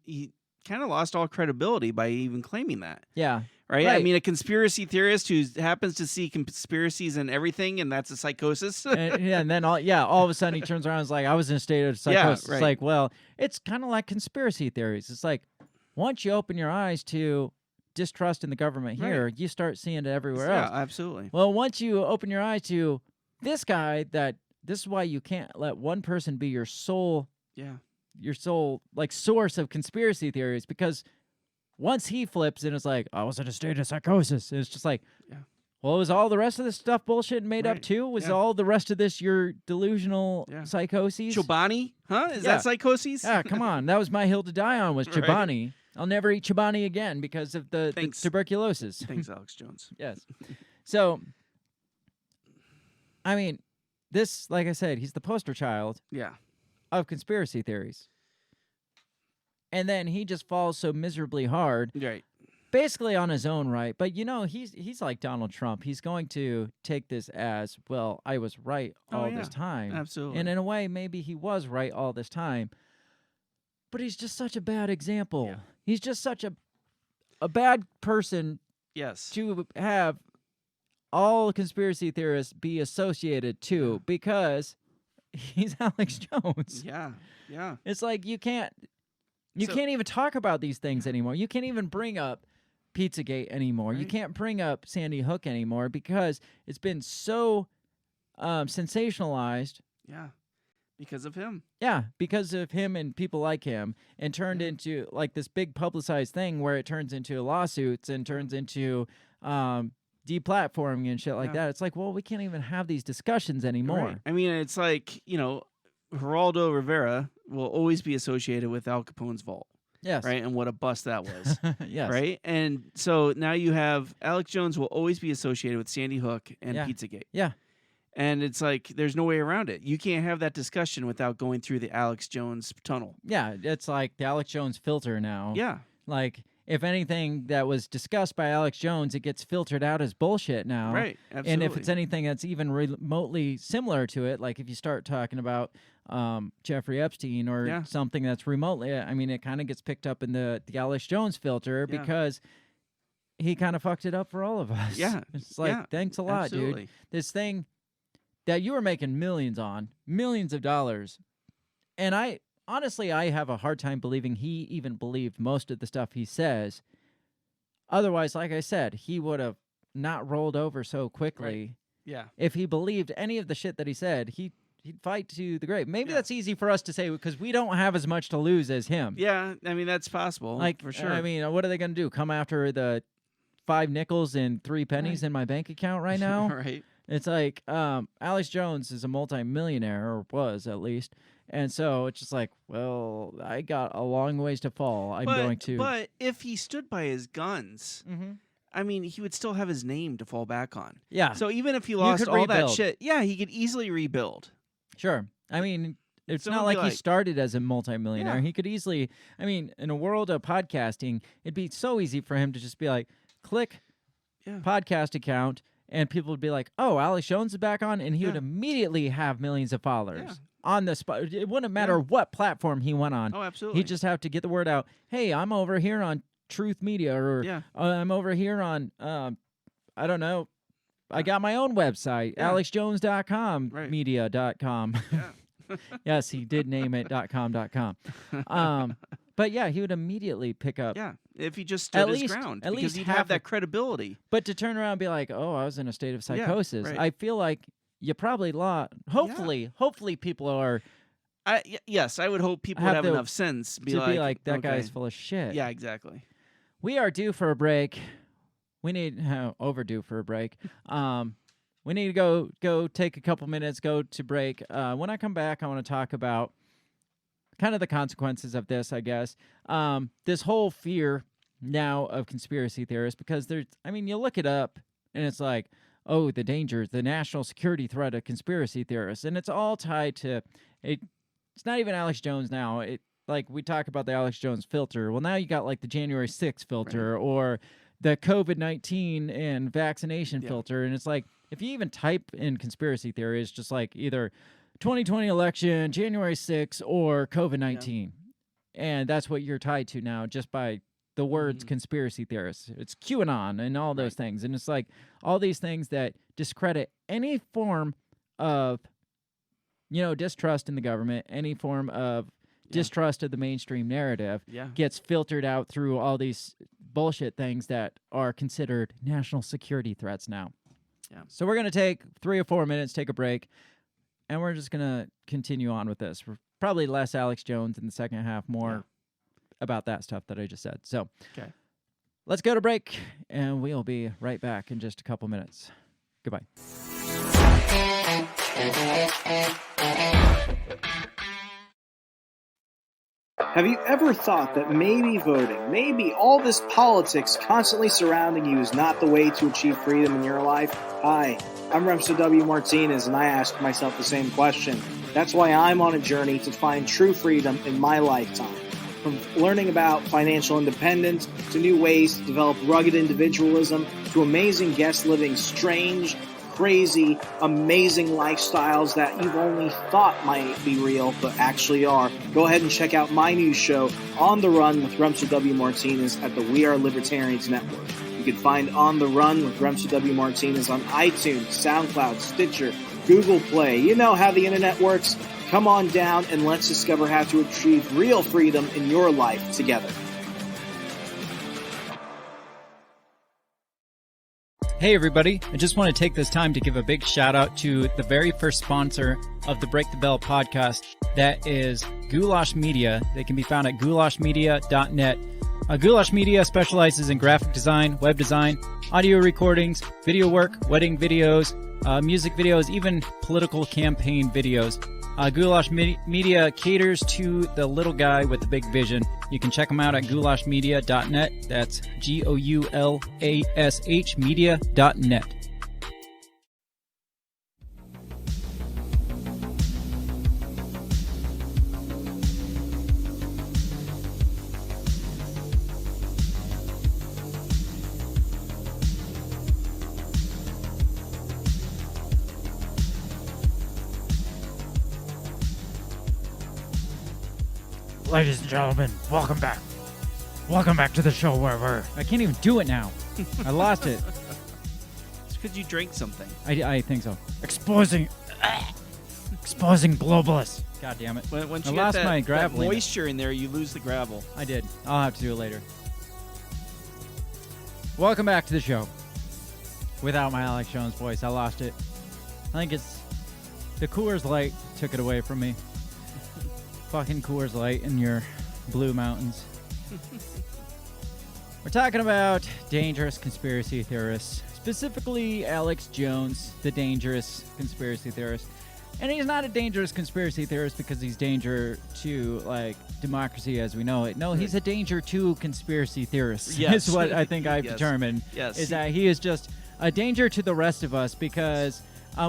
he kind of lost all credibility by even claiming that. Yeah. Right? I mean, a conspiracy theorist who happens to see conspiracies in everything, and that's a psychosis. and then all of a sudden he turns around and is like, I was in a state of psychosis. Yeah, right. It's like, well, it's kind of like conspiracy theories. It's like, once you open your eyes to distrust in the government here, you start seeing it everywhere else. Yeah, absolutely. Well, once you open your eyes to this guy, this is why you can't let one person be your sole like source of conspiracy theories, because once he flips and it's like, I was in a state of psychosis, and it's just like, well, was all the rest of this stuff bullshit made up too? Was all the rest of this your delusional psychoses? Chobani? Huh? Is that psychoses? Yeah, come on. That was my hill to die on, was Chobani. I'll never eat Chobani again because of the tuberculosis. Thanks, Alex Jones. Yes. So, I mean, this, like I said, he's the poster child of conspiracy theories. And then he just falls so miserably hard. Right. Basically on his own right. But, you know, he's like Donald Trump. He's going to take this as, well, I was right all this time. Absolutely. And in a way, maybe he was right all this time. But he's just such a bad example. Yeah. He's just such a bad person to have all conspiracy theorists be associated to, because he's Alex Jones. Yeah, yeah. It's like you can't even talk about these things anymore. You can't even bring up Pizzagate anymore. Right. You can't bring up Sandy Hook anymore because it's been so sensationalized. Yeah, because of him. Yeah, because of him and people like him, and turned into like this big publicized thing where it turns into lawsuits and turns into deplatforming and shit like that. It's like, well, we can't even have these discussions anymore. Right. I mean, it's like, you know, Geraldo Rivera will always be associated with Al Capone's vault. Yes. Right? And what a bust that was. Yes. Right? And so now you have Alex Jones will always be associated with Sandy Hook and Pizzagate. Yeah. And it's like, there's no way around it. You can't have that discussion without going through the Alex Jones tunnel. Yeah. It's like the Alex Jones filter now. Yeah. Like, if anything that was discussed by Alex Jones, it gets filtered out as bullshit now. Right, absolutely. And if it's anything that's even remotely similar to it, like if you start talking about Jeffrey Epstein or something that's remotely, I mean, it kind of gets picked up in the Alex Jones filter because he kind of fucked it up for all of us. Yeah. It's like, Yeah, thanks a lot, absolutely. dude. This thing that you were making millions on, millions of dollars. And I have a hard time believing he even believed most of the stuff he says. Otherwise, like I said, he would have not rolled over so quickly. Right. Yeah. If he believed any of the shit that he said, he'd fight to the grave. Maybe that's easy for us to say because we don't have as much to lose as him. Yeah, I mean, that's possible, Like, for sure. I mean, what are they going to do? Come after the 5 nickels and 3 pennies in my bank account right now? Right. It's like Alex Jones is a multimillionaire, or was at least. And so it's just like, well, I got a long ways to fall. I'm going to. But if he stood by his guns, I mean, he would still have his name to fall back on. Yeah. So even if he lost could all that rebuild. shit, yeah, he could easily rebuild. Sure. I mean, it's So not it'd be like he like- started as a multimillionaire. Yeah. He could easily, I mean, in a world of podcasting, it'd be so easy for him to just be like, click podcast account, and people would be like, oh, Alex Jones is back on, and he would immediately have millions of followers on the spot. It wouldn't matter what platform he went on. Oh, absolutely. He'd just have to get the word out. Hey, I'm over here on Truth Media, or I'm over here on, I don't know, I got my own website, alexjones.com, media.com. Yes, he did name it .com. But yeah, he would immediately pick up. Yeah, if he just stood his ground, at because least he'd half have that of- credibility. But to turn around and be like, oh, I was in a state of psychosis. right. I feel like you probably lost. Hopefully people are Yes, I would hope people would have enough sense to be like, that okay. guy's full of shit. Yeah, exactly. We are due for a break. We need overdue for a break. We need to go take a couple minutes, go to break. When I come back, I want to talk about kind of the consequences of this, I guess. This whole fear now of conspiracy theorists, because you look it up and it's like, oh, the dangers, the national security threat of conspiracy theorists. And it's all tied to it. It's not even Alex Jones now. Like we talk about the Alex Jones filter. Well, now you got like the January 6th filter or the COVID-19 and vaccination filter. And it's like, if you even type in conspiracy theory, it's just like either 2020 election, January 6th, or COVID-19. And that's what you're tied to now just by the words conspiracy theorists. It's QAnon and all those things. And it's like all these things that discredit any form of, distrust in the government, any form of distrust of the mainstream narrative gets filtered out through all these bullshit things that are considered national security threats now. Yeah. So we're going to take 3 or 4 minutes, take a break, and we're just going to continue on with this. We're probably less Alex Jones in the second half, more about that stuff that I just said. So let's go to break, and we'll be right back in just a couple minutes. Goodbye. Have you ever thought that maybe voting, maybe all this politics constantly surrounding you is not the way to achieve freedom in your life? Hi, I'm Remso W. Martinez, and I ask myself the same question. That's why I'm on a journey to find true freedom in my lifetime. From learning about financial independence, to new ways to develop rugged individualism, to amazing guests living strange, crazy, amazing lifestyles that you've only thought might be real, but actually are. Go ahead and check out my new show, On the Run with Remso W. Martinez at the We Are Libertarians Network. You can find On the Run with Remso W. Martinez on iTunes, SoundCloud, Stitcher, Google Play. You know how the internet works. Come on down and let's discover how to achieve real freedom in your life together. Hey everybody, I just want to take this time to give a big shout out to the very first sponsor of the Break the Bell podcast. That is Goulash Media. They can be found at goulashmedia.net. Goulash Media specializes in graphic design, web design, audio recordings, video work, wedding videos, music videos, even political campaign videos. Goulash Media caters to the little guy with the big vision. You can check them out at goulashmedia.net. That's GOULASH media.net. Ladies and gentlemen, welcome back. Welcome back to the show where I can't even do it now. I lost it. It's because you drank something. I think so. Exposing globalists. God damn it. Once I you lost get my that gravel. moisture in there, you lose the gravel. I did. I'll have to do it later. Welcome back to the show. Without my Alex Jones voice, I lost it. I think it's the Coors Light took it away from me. Fucking Coors Light in your Blue Mountains. We're talking about dangerous conspiracy theorists, specifically Alex Jones, the dangerous conspiracy theorist. And he's not a dangerous conspiracy theorist because he's danger to, like, democracy as we know it. No, he's a danger to conspiracy theorists. Yes. Is what I think I've Yes. determined. Yes. Is that he is just a danger to the rest of us because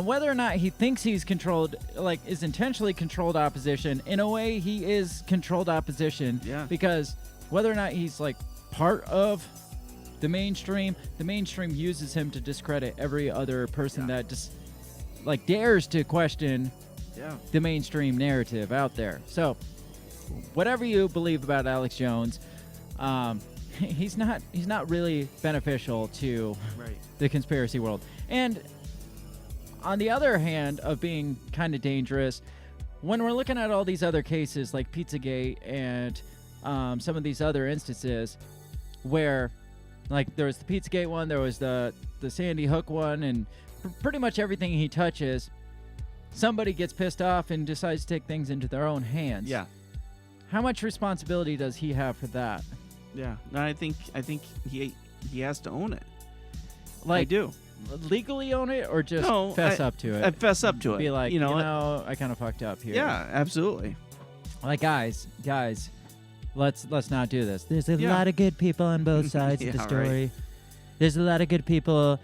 whether or not he thinks he's controlled, like, is intentionally controlled opposition, in a way he is controlled opposition. Yeah. Because whether or not he's, like, part of the mainstream uses him to discredit every other person that just, like, dares to question the mainstream narrative out there. So, whatever you believe about Alex Jones, he's not really beneficial to the conspiracy world. And on the other hand of being kind of dangerous, when we're looking at all these other cases like Pizzagate and some of these other instances where, like, there was the Pizzagate one, there was the Sandy Hook one, and pretty much everything he touches, somebody gets pissed off and decides to take things into their own hands. Yeah. How much responsibility does he have for that? Yeah. No, I think he has to own it. Like, I do. Legally own it or just No, fess up to it? I fess up to it. Be like, you know, I kind of fucked up here. Yeah, absolutely. Like, guys, let's not do this. There's a lot of good people on both sides of the story. Right. There's a lot of good people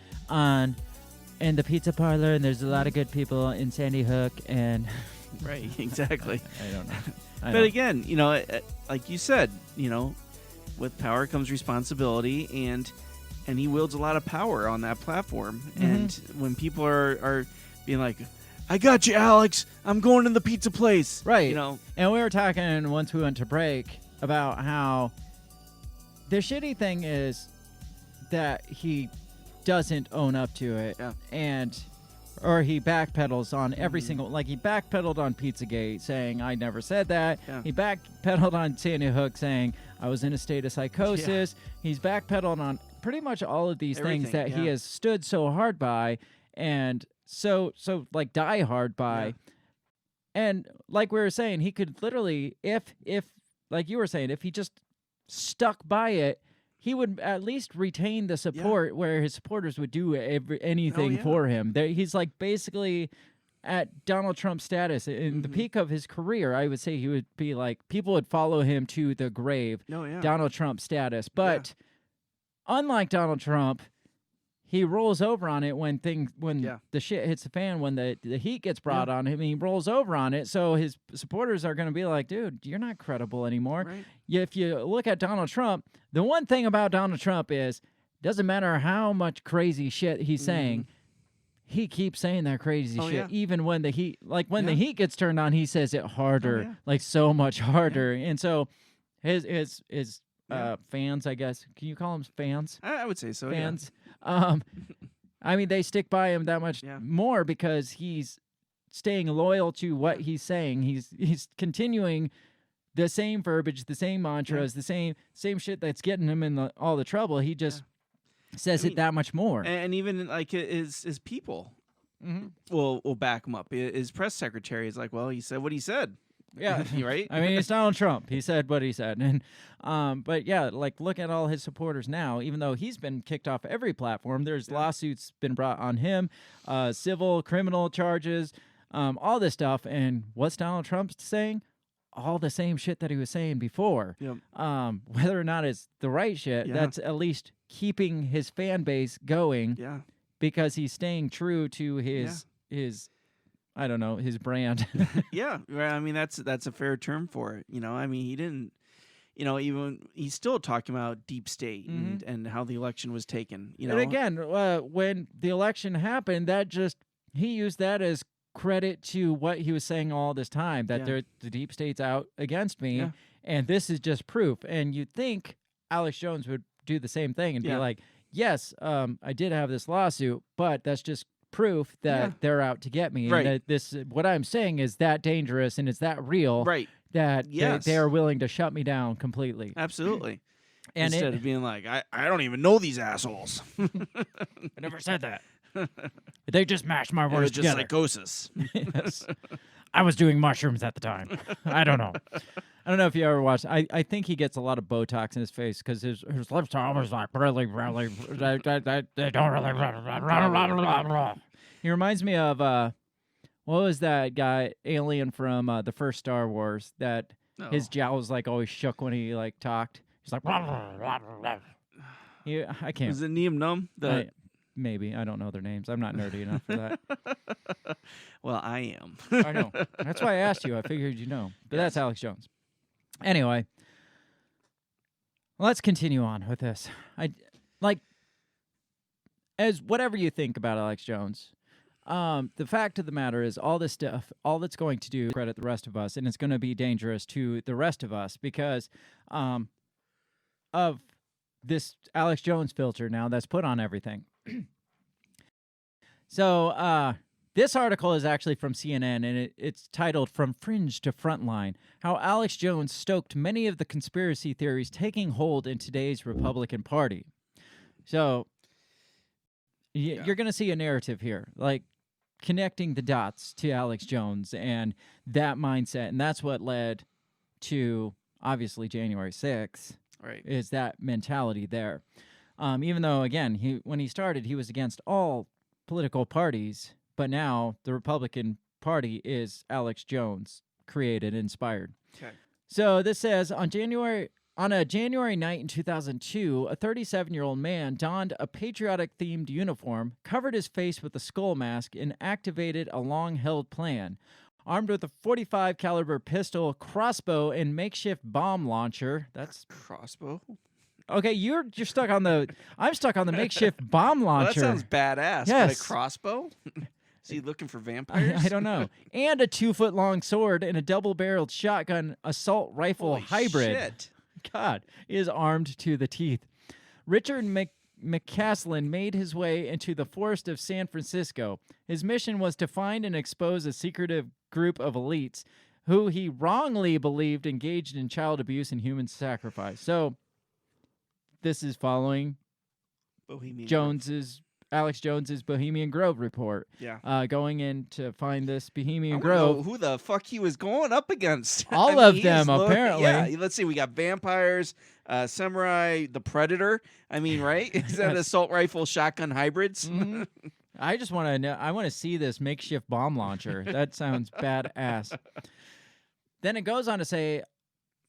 in the pizza parlor, and there's a lot of good people in Sandy Hook, and Right, exactly. I don't know. But again, you know, like you said, you know, with power comes responsibility, and he wields a lot of power on that platform. And when people are being like, I got you, Alex, I'm going to the pizza place. Right. You know. And we were talking once we went to break about how the shitty thing is that he doesn't own up to it. Yeah. Or he backpedals on every single, like, he backpedaled on Pizzagate saying, I never said that. Yeah. He backpedaled on Sandy Hook saying, I was in a state of psychosis. Yeah. He's backpedaled on pretty much all of these things that he has stood so hard by and so like die hard by. Yeah. And like we were saying, he could literally, if like you were saying, if he just stuck by it, he would at least retain the support where his supporters would do anything for him. He's like basically at Donald Trump status. In the peak of his career, I would say he would be like, people would follow him to the grave, Donald Trump status. But unlike Donald Trump, he rolls over on it when the shit hits the fan, when the heat gets brought on him, he rolls over on it. So his supporters are going to be like, dude, you're not credible anymore. Right. If you look at Donald Trump, the one thing about Donald Trump is, doesn't matter how much crazy shit he's saying, he keeps saying that crazy shit, even when the heat, like when the heat gets turned on, he says it harder, like so much harder. And so his fans, I guess, can you call them fans? I would say so. Fans. I mean, they stick by him that much more because he's staying loyal to what he's saying. He's continuing the same verbiage, the same mantras, the same shit that's getting him in all the trouble. He just says it that much more. And even like his people will back him up. His press secretary is like, well, he said what he said. Yeah, right. I mean, it's Donald Trump. He said what he said, and but yeah, like look at all his supporters now. Even though he's been kicked off every platform, there's lawsuits been brought on him, civil, criminal charges, all this stuff. And what's Donald Trump saying? All the same shit that he was saying before. Yep. Whether or not it's the right shit, that's at least keeping his fan base going. Yeah. Because he's staying true to his. I don't know, his brand. Yeah, I mean that's a fair term for it. You know, I mean he didn't, you know, even he's still talking about deep state and how the election was taken. You know, and again, when the election happened, he used that as credit to what he was saying all this time, that the deep state's out against me, and this is just proof. And you'd think Alex Jones would do the same thing and be like, yes, I did have this lawsuit, but that's just proof that they're out to get me. Right. And that what I'm saying is that dangerous and it's that real Right. that Yes. they are willing to shut me down completely. Absolutely. And Instead of being like, I don't even know these assholes. I never said that. They just mashed my It words was just together. psychosis. Yes. I was doing mushrooms at the time. I don't know. I don't know if you ever watched. I think he gets a lot of Botox in his face because his lifestyle was like really, they don't really. He reminds me of what was that guy alien from the first Star Wars that his jowls like always shook when he like talked. He's like, yeah, I can't. Was it Neem Num? Maybe. I don't know their names. I'm not nerdy enough for that. Well, I am. I know. That's why I asked you. I figured you know. But that's Alex Jones. Anyway, let's continue on with this. As whatever you think about Alex Jones, the fact of the matter is all this stuff, all that's going to do is credit the rest of us, and it's going to be dangerous to the rest of us because of this Alex Jones filter now that's put on everything. So this article is actually from CNN, and it's titled From Fringe to Frontline, How Alex Jones Stoked Many of the Conspiracy Theories Taking Hold in Today's Republican Party. So you're going to see a narrative here, like connecting the dots to Alex Jones and that mindset, and that's what led to, obviously, January 6th, right? Is that mentality there. Even though, again, when he started, he was against all political parties, but now the Republican Party is Alex Jones created, inspired. Okay. So this says, on a January night in 2002, a 37-year-old man donned a patriotic-themed uniform, covered his face with a skull mask, and activated a long-held plan. Armed with a .45 caliber pistol, crossbow, and makeshift bomb launcher. That's crossbow. Okay, you're stuck on the. I'm stuck on the makeshift bomb launcher. Well, that sounds badass. Yes. But a crossbow? Is he looking for vampires? I don't know. And a 2-foot-long sword and a double-barreled shotgun assault rifle Holy hybrid. Shit. God, he is armed to the teeth. Richard McCaslin made his way into the forest of San Francisco. His mission was to find and expose a secretive group of elites who he wrongly believed engaged in child abuse and human sacrifice. So this is following Alex Jones's Bohemian Grove report. Yeah. Going in to find this Bohemian I Grove. know who the fuck he was going up against. All of them, apparently. Yeah, let's see. We got vampires, samurai, the Predator. I mean, right? Is that assault rifle shotgun hybrids? Mm-hmm. I just want to know. I want to see this makeshift bomb launcher. That sounds badass. Then it goes on to say,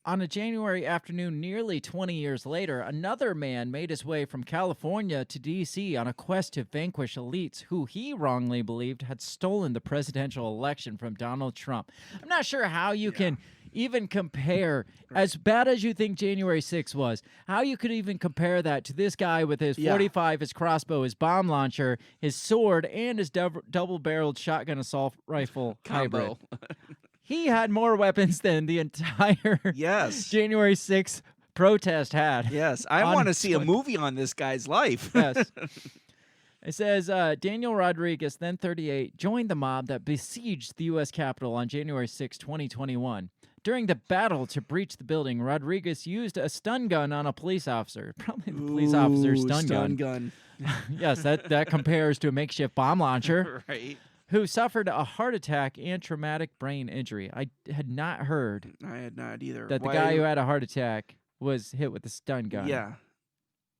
on a January afternoon nearly 20 years later, another man made his way from California to D.C. on a quest to vanquish elites who he wrongly believed had stolen the presidential election from Donald Trump. I'm not sure how you can even compare, as bad as you think January 6th was, how you could even compare that to this guy with his .45, his crossbow, his bomb launcher, his sword, and his double-barreled shotgun assault rifle hybrid. He had more weapons than the entire January 6th protest had. Yes, I want to see a movie on this guy's life. Yes. It says, Daniel Rodriguez, then 38, joined the mob that besieged the U.S. Capitol on January 6, 2021. During the battle to breach the building, Rodriguez used a stun gun on a police officer. Probably the police officer's stun gun. Yes, that compares to a makeshift bomb launcher. Right. Who suffered a heart attack and traumatic brain injury. I had not heard. I had not either. That the guy who had a heart attack was hit with a stun gun. Yeah.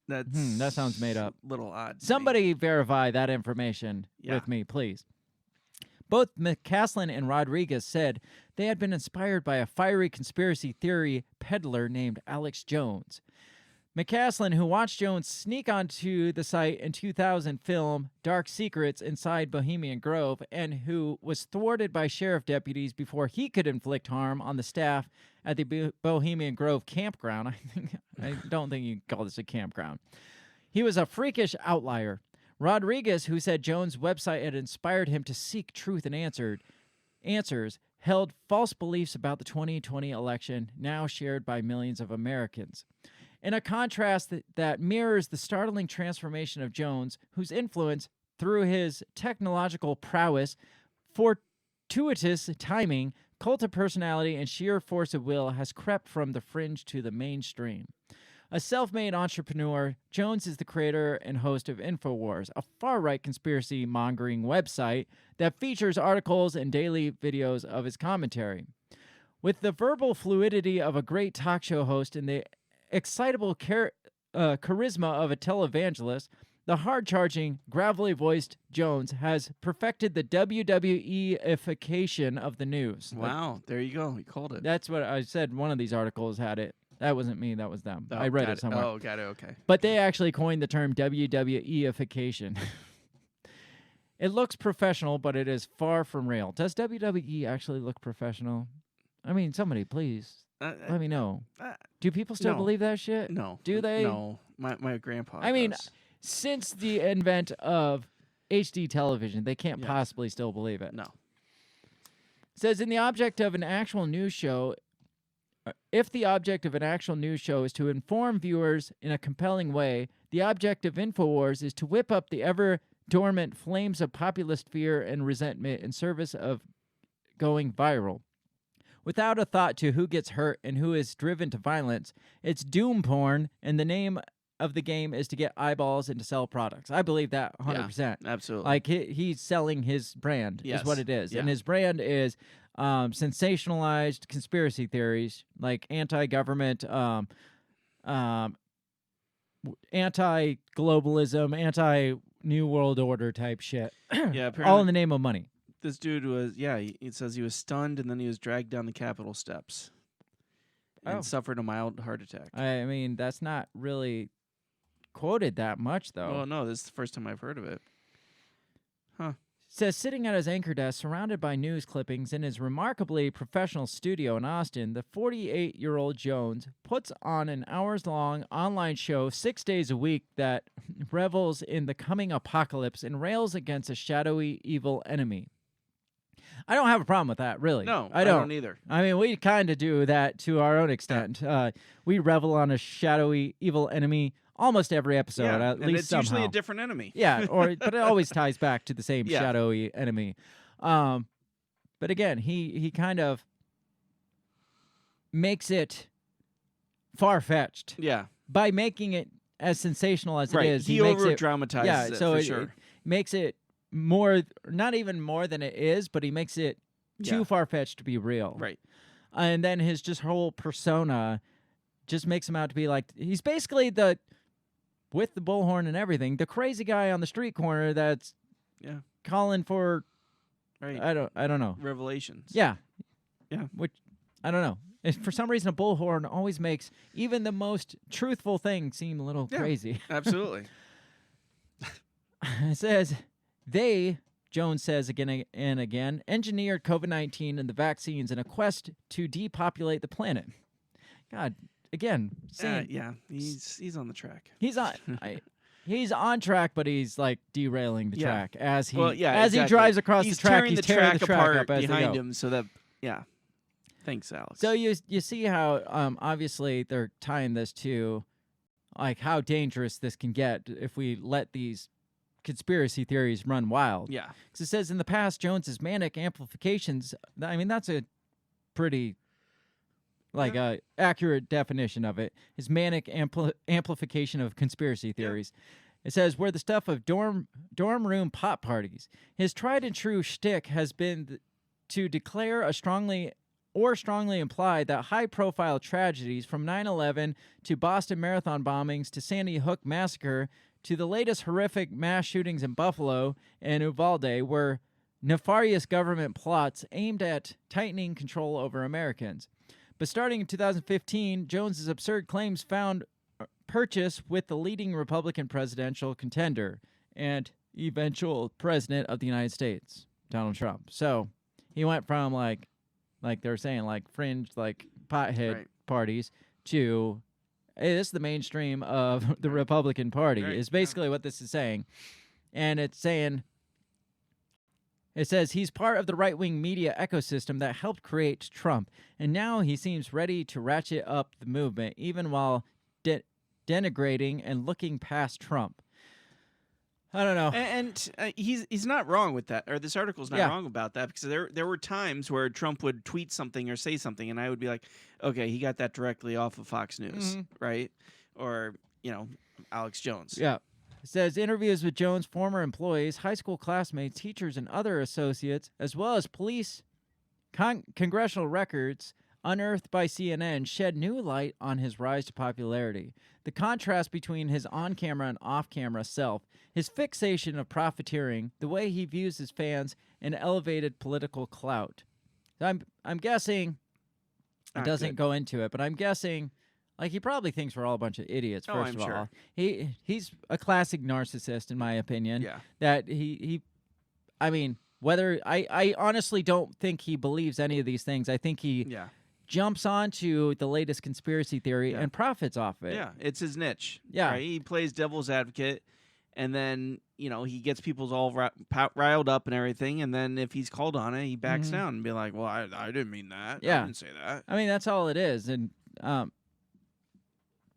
That sounds made up. A little odd. Somebody verify that information with me, please. Both McCaslin and Rodriguez said they had been inspired by a fiery conspiracy theory peddler named Alex Jones. McCaslin, who watched Jones sneak onto the site in 2000 film Dark Secrets inside Bohemian Grove, and who was thwarted by sheriff deputies before he could inflict harm on the staff at the Bohemian Grove campground. I don't think you can call this a campground. He was a freakish outlier. Rodriguez, who said Jones' website had inspired him to seek truth and answers, held false beliefs about the 2020 election, now shared by millions of Americans. in a contrast that mirrors the startling transformation of Jones, whose influence, through his technological prowess, fortuitous timing, cult of personality, and sheer force of will, has crept from the fringe to the mainstream. A self-made entrepreneur, Jones is the creator and host of InfoWars, a far-right conspiracy-mongering website that features articles and daily videos of his commentary. With the verbal fluidity of a great talk show host and the excitable charisma of a televangelist, the hard-charging, gravelly-voiced Jones has perfected the WWE-ification of the news. Wow, there you go. You called it. That's what I said. One of these articles had it. That wasn't me. That was them. I read it somewhere. Oh, got it. Okay. But they actually coined the term WWE-ification. It looks professional, but it is far from real. Does WWE actually look professional? I mean, somebody, please, let me know. Do people still believe that shit? No. Do they? No. My grandpa I mean, does. since the invent of HD television, they can't possibly still believe it. No. It says, in the object of an actual news show, if the object of an actual news show is to inform viewers in a compelling way, the object of InfoWars is to whip up the ever-dormant flames of populist fear and resentment in service of going viral. Without a thought to who gets hurt and who is driven to violence, it's doom porn, and the name of the game is to get eyeballs and to sell products. I believe that 100%. Yeah, absolutely. Like, he's selling his brand is what it is. Yeah. And his brand is sensationalized conspiracy theories, like anti-government, anti-globalism, anti-New World Order type shit. Yeah, all in the name of money. This dude was, it says he was stunned and then he was dragged down the Capitol steps and suffered a mild heart attack. I mean, that's not really quoted that much, though. Well, no, this is the first time I've heard of it. Huh. Says, sitting at his anchor desk, surrounded by news clippings in his remarkably professional studio in Austin, the 48-year-old Jones puts on an hours-long online show 6 days a week that revels in the coming apocalypse and rails against a shadowy, evil enemy. I don't have a problem with that, really. No, I don't either. I mean, we kind of do that to our own extent. We revel on a shadowy, evil enemy almost every episode, at and least it's somehow. usually a different enemy. Yeah, but it always ties back to the same shadowy enemy. But again, he kind of makes it far-fetched. Yeah. By making it as sensational as it is. He makes over-dramatizes it, for sure. It makes it more, not even more than it is, but he makes it too far-fetched to be real. Right. And then his just whole persona just makes him out to be like, he's basically with the bullhorn and everything, the crazy guy on the street corner that's calling for, I don't know. Revelations. Yeah. Yeah. Which, I don't know. For some reason, a bullhorn always makes even the most truthful thing seem a little crazy. Absolutely. It says, Jones says again and again, engineered COVID-19 and the vaccines in a quest to depopulate the planet. God, again, he's on the track. He's on. He's on track, but he's like derailing the track as he exactly. he drives across he's the track. Tearing He's the tearing track the track apart up as behind they go. him, so that Thanks, Alex. So you see how obviously they're tying this to like how dangerous this can get if we let these conspiracy theories run wild. Yeah. Because it says in the past, Jones's manic amplifications, I mean, that's a pretty accurate definition of it, is manic amplification of conspiracy theories. It says, where the stuff of dorm room pop parties. His tried and true shtick has been to declare strongly imply that high-profile tragedies from 9/11 to Boston Marathon bombings to Sandy Hook massacre to the latest horrific mass shootings in Buffalo and Uvalde were nefarious government plots aimed at tightening control over Americans. But starting in 2015, Jones's absurd claims found purchase with the leading Republican presidential contender and eventual president of the United States, Donald Trump. So he went from like they're saying, like fringe, like pothead parties to, hey, this is the mainstream of the Republican Party, is basically what this is saying. And it's saying, it says he's part of the right-wing media ecosystem that helped create Trump, and now he seems ready to ratchet up the movement, even while denigrating, and looking past Trump. I don't know. And he's not wrong with that, or this article's not wrong about that, because there were times where Trump would tweet something or say something, and I would be like, okay, he got that directly off of Fox News, right? Or, Alex Jones. Yeah. It says interviews with Jones' former employees, high school classmates, teachers, and other associates, as well as police congressional records unearthed by CNN, shed new light on his rise to popularity. The contrast between his on-camera and off-camera self, his fixation of profiteering, the way he views his fans, and elevated political clout. I'm guessing it doesn't go into it, but I'm guessing he probably thinks we're all a bunch of idiots. First of all, he's a classic narcissist, in my opinion. Yeah, that I mean, whether I honestly don't think he believes any of these things. I think he jumps onto the latest conspiracy theory and profits off it. Yeah, it's his niche. Yeah. Right? He plays devil's advocate, and then, he gets people all riled up and everything, and then if he's called on it, he backs down and be like, well, I didn't mean that. Yeah. I didn't say that. I mean, that's all it is. And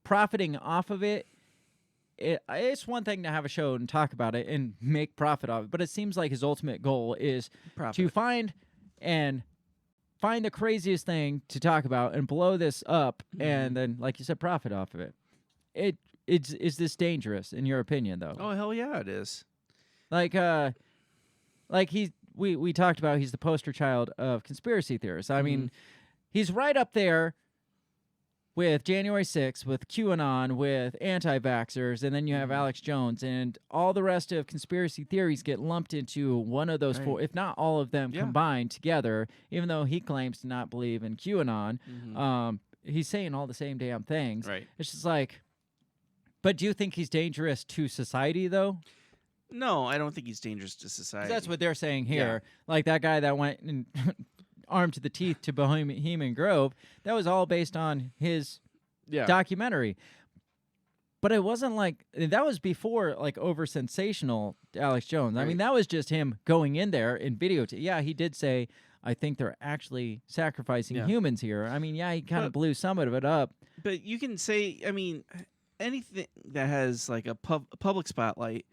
profiting off of it, it's one thing to have a show and talk about it and make profit off it, but it seems like his ultimate goal is to find the craziest thing to talk about and blow this up, and then, like you said, profit off of it. Is this dangerous in your opinion, though? Oh, hell yeah, it is. We talked about he's the poster child of conspiracy theorists. I mean, he's right up there with January 6th, with QAnon, with anti-vaxxers, and then you have Alex Jones, and all the rest of conspiracy theories get lumped into one of those four, if not all of them combined together, even though he claims to not believe in QAnon. He's saying all the same damn things. Right. It's just like, but do you think he's dangerous to society, though? No, I don't think he's dangerous to society. That's what they're saying here. Like that guy that went and armed to the teeth to Bohemian Grove, that was all based on his documentary. But it wasn't that was before over sensational Alex Jones. I mean, that was just him going in there in video. He did say, I think they're actually sacrificing humans here. I mean, he kind of blew some of it up. But you can say, I mean, anything that has a public spotlight,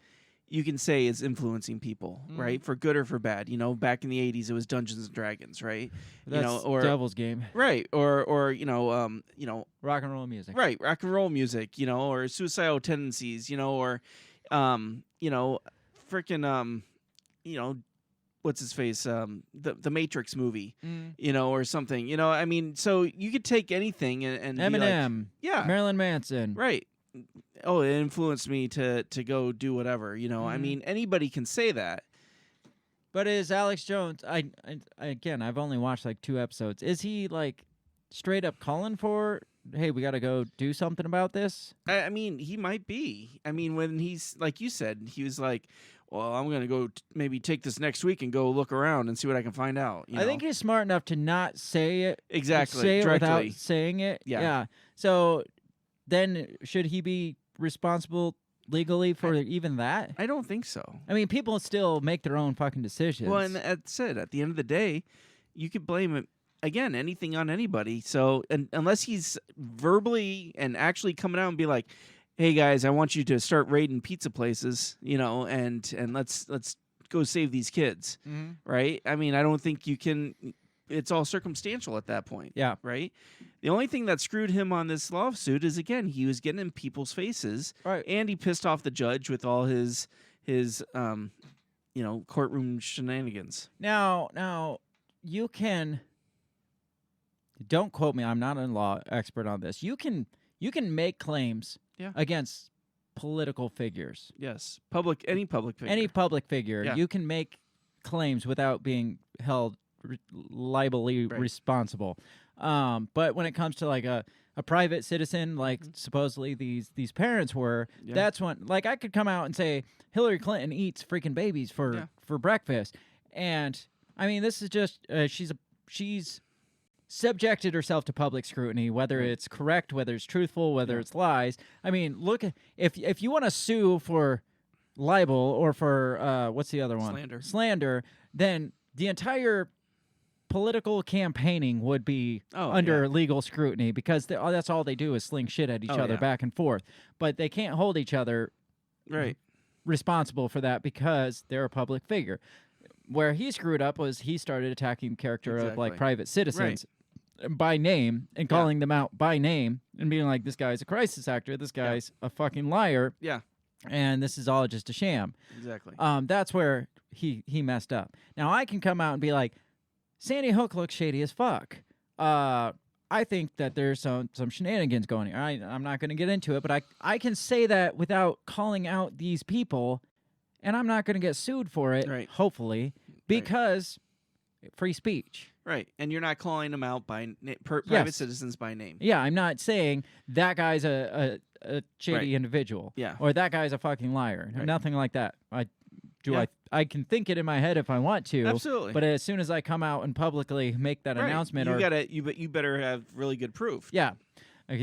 you can say is influencing people, right? For good or for bad. Back in the 80s, it was Dungeons and Dragons, right? That's or Devil's Game. Right. Or rock and roll music. Right. Rock and roll music, or suicidal tendencies, or, freaking, what's his face? The Matrix movie, or something, I mean, so you could take anything and Eminem. Be like, Marilyn Manson. Right. Oh, it influenced me to go do whatever, I mean, anybody can say that. But is Alex Jones, again, I've only watched 2 episodes. Is he straight up calling for, hey, we got to go do something about this? I mean, he might be. I mean, when he's, like you said, he was like, well, I'm going to go maybe take this next week and go look around and see what I can find out. I think he's smart enough to not say it. Exactly. Say it directly. without saying it. Yeah. So then should he be responsible legally for even that? I don't think so. I mean, people still make their own fucking decisions. Well, and that's it. At the end of the day, you could blame it, again, anything on anybody. So unless he's verbally and actually coming out and be like, hey guys, I want you to start raiding pizza places, and let's go save these kids, right? I mean, I don't think you can. It's all circumstantial at that point. Yeah. Right? The only thing that screwed him on this lawsuit is, again, he was getting in people's faces. Right. And he pissed off the judge with all his courtroom shenanigans. Now, you can, don't quote me, I'm not a law expert on this. You can make claims against political figures. Yes. Any public figure. Any public figure. Yeah. You can make claims without being held liably responsible. But when it comes to a private citizen, supposedly these parents were, that's when I could come out and say Hillary Clinton eats freaking babies for breakfast, and I mean this is just she's subjected herself to public scrutiny, whether it's correct, whether it's truthful, whether it's lies. I mean, look, if you want to sue for libel or for what's the other one? Slander. Then the entire political campaigning would be under legal scrutiny because that's all they do is sling shit at each other back and forth. But they can't hold each other responsible for that because they're a public figure. Where he screwed up was he started attacking the character of like private citizens by name and calling them out by name and being like, this guy's a crisis actor, this guy's a fucking liar. Yeah. And this is all just a sham. Exactly. That's where he messed up. Now I can come out and be like, Sandy Hook looks shady as fuck. I think that there's some shenanigans going here. I'm not going to get into it, but I can say that without calling out these people, and I'm not going to get sued for it, hopefully, because free speech. Right, and you're not calling them out by private citizens by name. Yeah, I'm not saying that guy's a shady individual. Yeah. Or that guy's a fucking liar. Nothing like that. I can think it in my head if I want to. Absolutely. But as soon as I come out and publicly make that announcement, you better have really good proof. Yeah,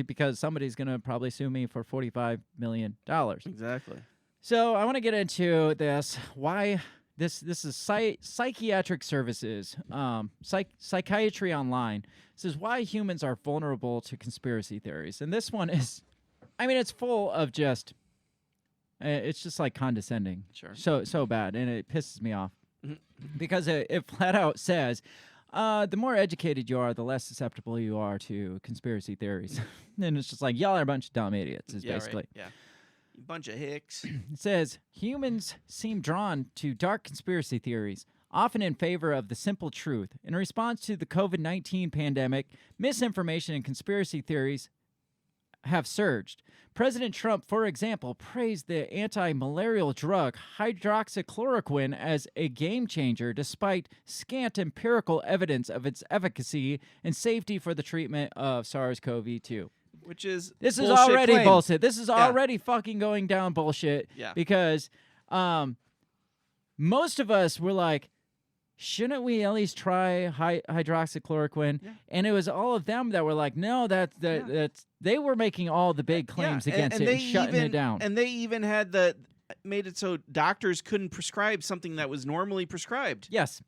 because somebody's gonna probably sue me for $45 million. Exactly. So I want to get into this. Why this is psychiatric services, psychiatry online. This is why humans are vulnerable to conspiracy theories, and this one is, I mean, it's full of just. It's just like condescending. Sure. So bad, and it pisses me off because it flat out says, the more educated you are, the less susceptible you are to conspiracy theories. And it's just like, y'all are a bunch of dumb idiots, is basically. Right. Yeah. You bunch of hicks. It says, humans seem drawn to dark conspiracy theories, often in favor of the simple truth. In response to the COVID-19 pandemic, misinformation and conspiracy theories have surged. President Trump, for example, praised the anti-malarial drug hydroxychloroquine as a game changer despite scant empirical evidence of its efficacy and safety for the treatment of SARS-CoV-2. This is already bullshit. This is already fucking going down bullshit. Yeah. Because most of us were like, shouldn't we at least try hydroxychloroquine? Yeah. And it was all of them that were like, no, that's they were making all the big claims against it and shutting it down. And they even had made it so doctors couldn't prescribe something that was normally prescribed. Yes.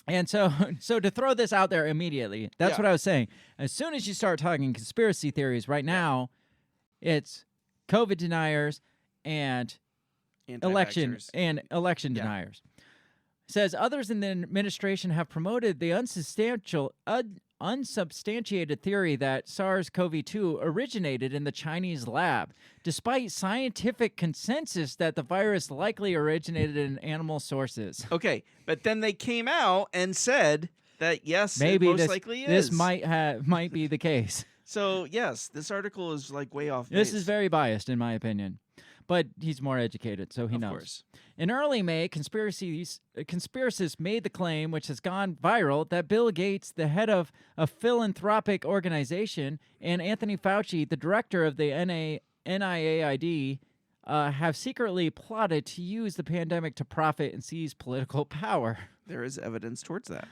And so to throw this out there immediately, that's what I was saying. As soon as you start talking conspiracy theories right now, it's COVID deniers and election deniers. Says others in the administration have promoted the unsubstantiated theory that SARS-CoV-2 originated in the Chinese lab, despite scientific consensus that the virus likely originated in animal sources. Okay, but then they came out and said that yes, maybe it most likely is. This might be the case. So yes, this article is like way off base. This is very biased in my opinion. But he's more educated, so he knows. Course. In early May, conspiracists made the claim, which has gone viral, that Bill Gates, the head of a philanthropic organization, and Anthony Fauci, the director of the NIAID, have secretly plotted to use the pandemic to profit and seize political power. There is evidence towards that.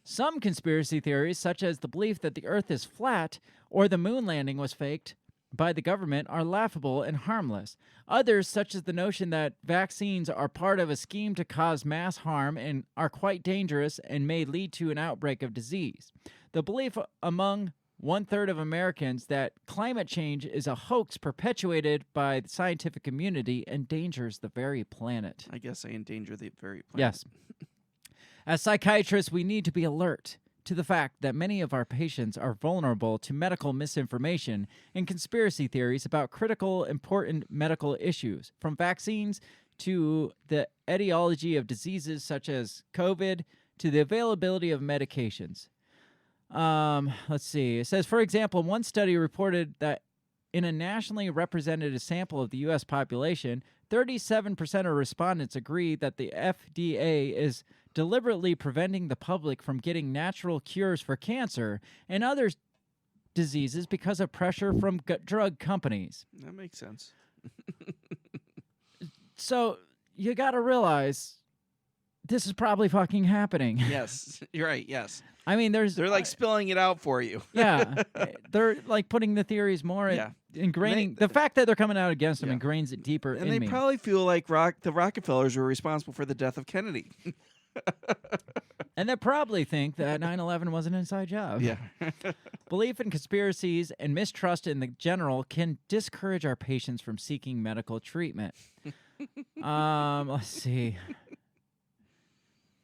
Some conspiracy theories, such as the belief that the Earth is flat or the moon landing was faked by the government, are laughable and harmless. Others, such as the notion that vaccines are part of a scheme to cause mass harm and are quite dangerous and may lead to an outbreak of disease. The belief among 1/3 of Americans that climate change is a hoax perpetuated by the scientific community endangers the very planet. I guess I endanger the very planet. Yes. As psychiatrists, we need to be alert to the fact that many of our patients are vulnerable to medical misinformation and conspiracy theories about critical, important medical issues, from vaccines to the etiology of diseases such as COVID to the availability of medications. Let's see. It says, for example, one study reported that in a nationally representative sample of the U.S. population, 37% of respondents agree that the FDA is deliberately preventing the public from getting natural cures for cancer and other diseases because of pressure from drug companies. That makes sense. So you got to realize this is probably fucking happening. Yes, you're right. Yes. I mean, they're like spilling it out for you. Yeah, they're like putting the theories more ingraining. The fact that they're coming out against them ingrains it deeper in me. And they probably feel like the Rockefellers were responsible for the death of Kennedy. And they probably think that 9/11 was an inside job. Yeah. Belief in conspiracies and mistrust in the general can discourage our patients from seeking medical treatment. Let's see.